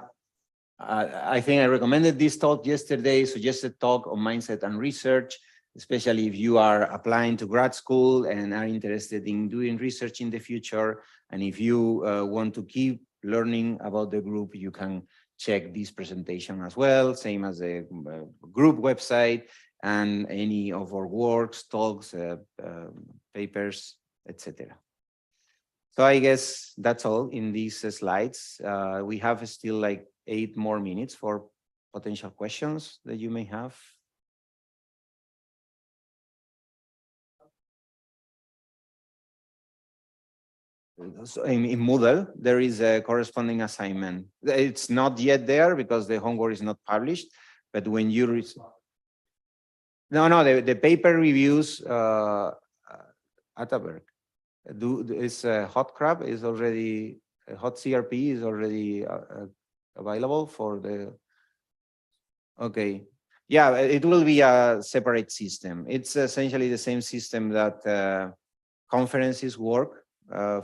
think I recommended this talk yesterday, suggested talk on mindset and research, especially if you are applying to grad school and are interested in doing research in the future. And if you want to keep learning about the group, you can check this presentation as well, same as the group website and any of our works, talks, papers, etc. So I guess that's all in these slides. We have still like 8 more minutes for potential questions that you may have. So in Moodle, there is a corresponding assignment. It's not yet there because the homework is not published, but when you the paper reviews Atterberg is hot crab is already hot CRP is already available for the. Okay, yeah, it will be a separate system. It's essentially the same system that conferences work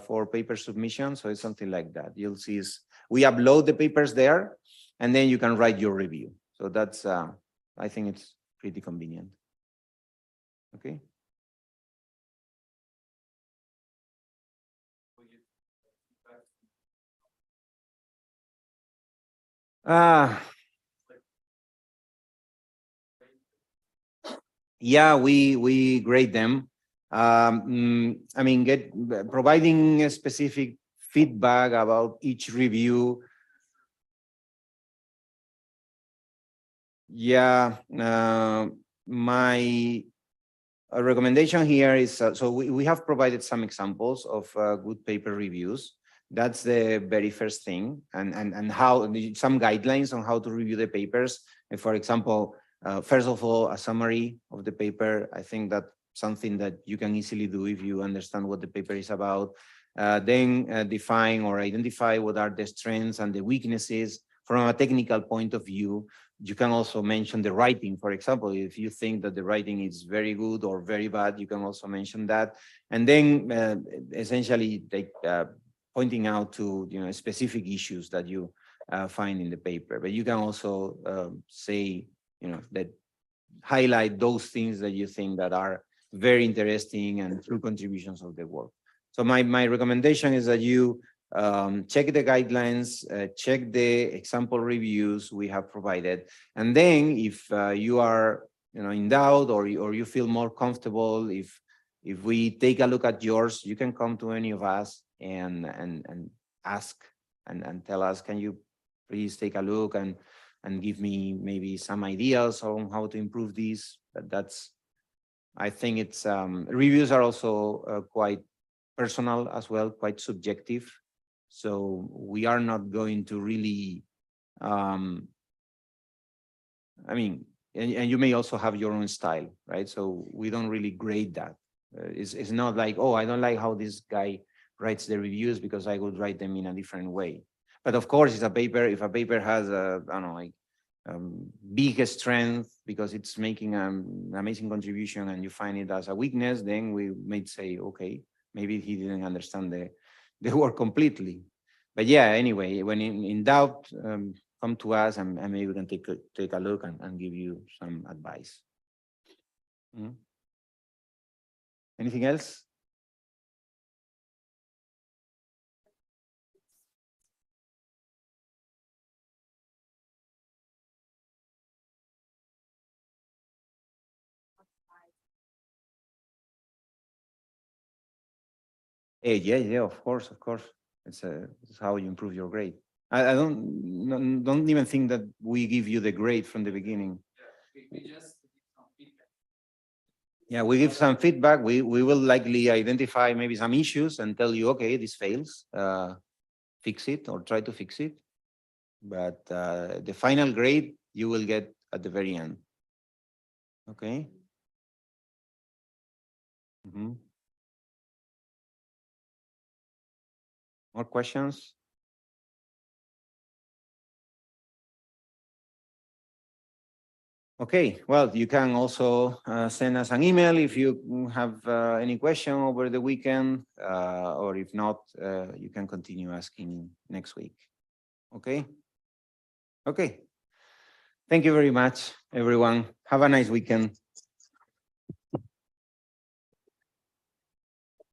for paper submission. So it's something like that. You'll see we upload the papers there, and then you can write your review. So that's I think it's pretty convenient. Okay. Yeah, we grade them. I mean, providing a specific feedback about each review. Yeah, my recommendation here is, so we have provided some examples of good paper reviews. That's the very first thing, and how some guidelines on how to review the papers. And for example, first of all, a summary of the paper. I think that's something that you can easily do if you understand what the paper is about. Then define or identify what are the strengths and the weaknesses from a technical point of view. You can also mention the writing. For example, if you think that the writing is very good or very bad, you can also mention that. And then essentially pointing out to specific issues that you find in the paper. But you can also say that highlight those things that you think that are very interesting and true contributions of the work. So my recommendation is that you check the guidelines, check the example reviews we have provided, and then if you are in doubt or you feel more comfortable, if we take a look at yours, you can come to any of us and ask and tell us, can you please take a look and give me maybe some ideas on how to improve these. But that's, I think it's reviews are also quite personal as well, quite subjective. So we are not going to really, I mean, and you may also have your own style, right? So we don't really grade that. It's not like, oh, I don't like how this guy writes the reviews because I would write them in a different way. But of course, it's a paper. If a paper has a, I don't know, like big strength because it's making an amazing contribution and you find it as a weakness, then we may say, okay, maybe he didn't understand the work completely. But yeah, anyway, when in doubt, come to us and maybe we can take a look and give you some advice. Anything else? Yeah, of course. It's how you improve your grade. I don't even think that we give you the grade from the beginning. Yeah, we give some feedback. We will likely identify maybe some issues and tell you, okay, this fails, fix it or try to fix it. But the final grade you will get at the very end. Okay. More questions? Okay, well, you can also send us an email if you have any question over the weekend, or if not, you can continue asking next week. Okay? Okay. Thank you very much, everyone. Have a nice weekend.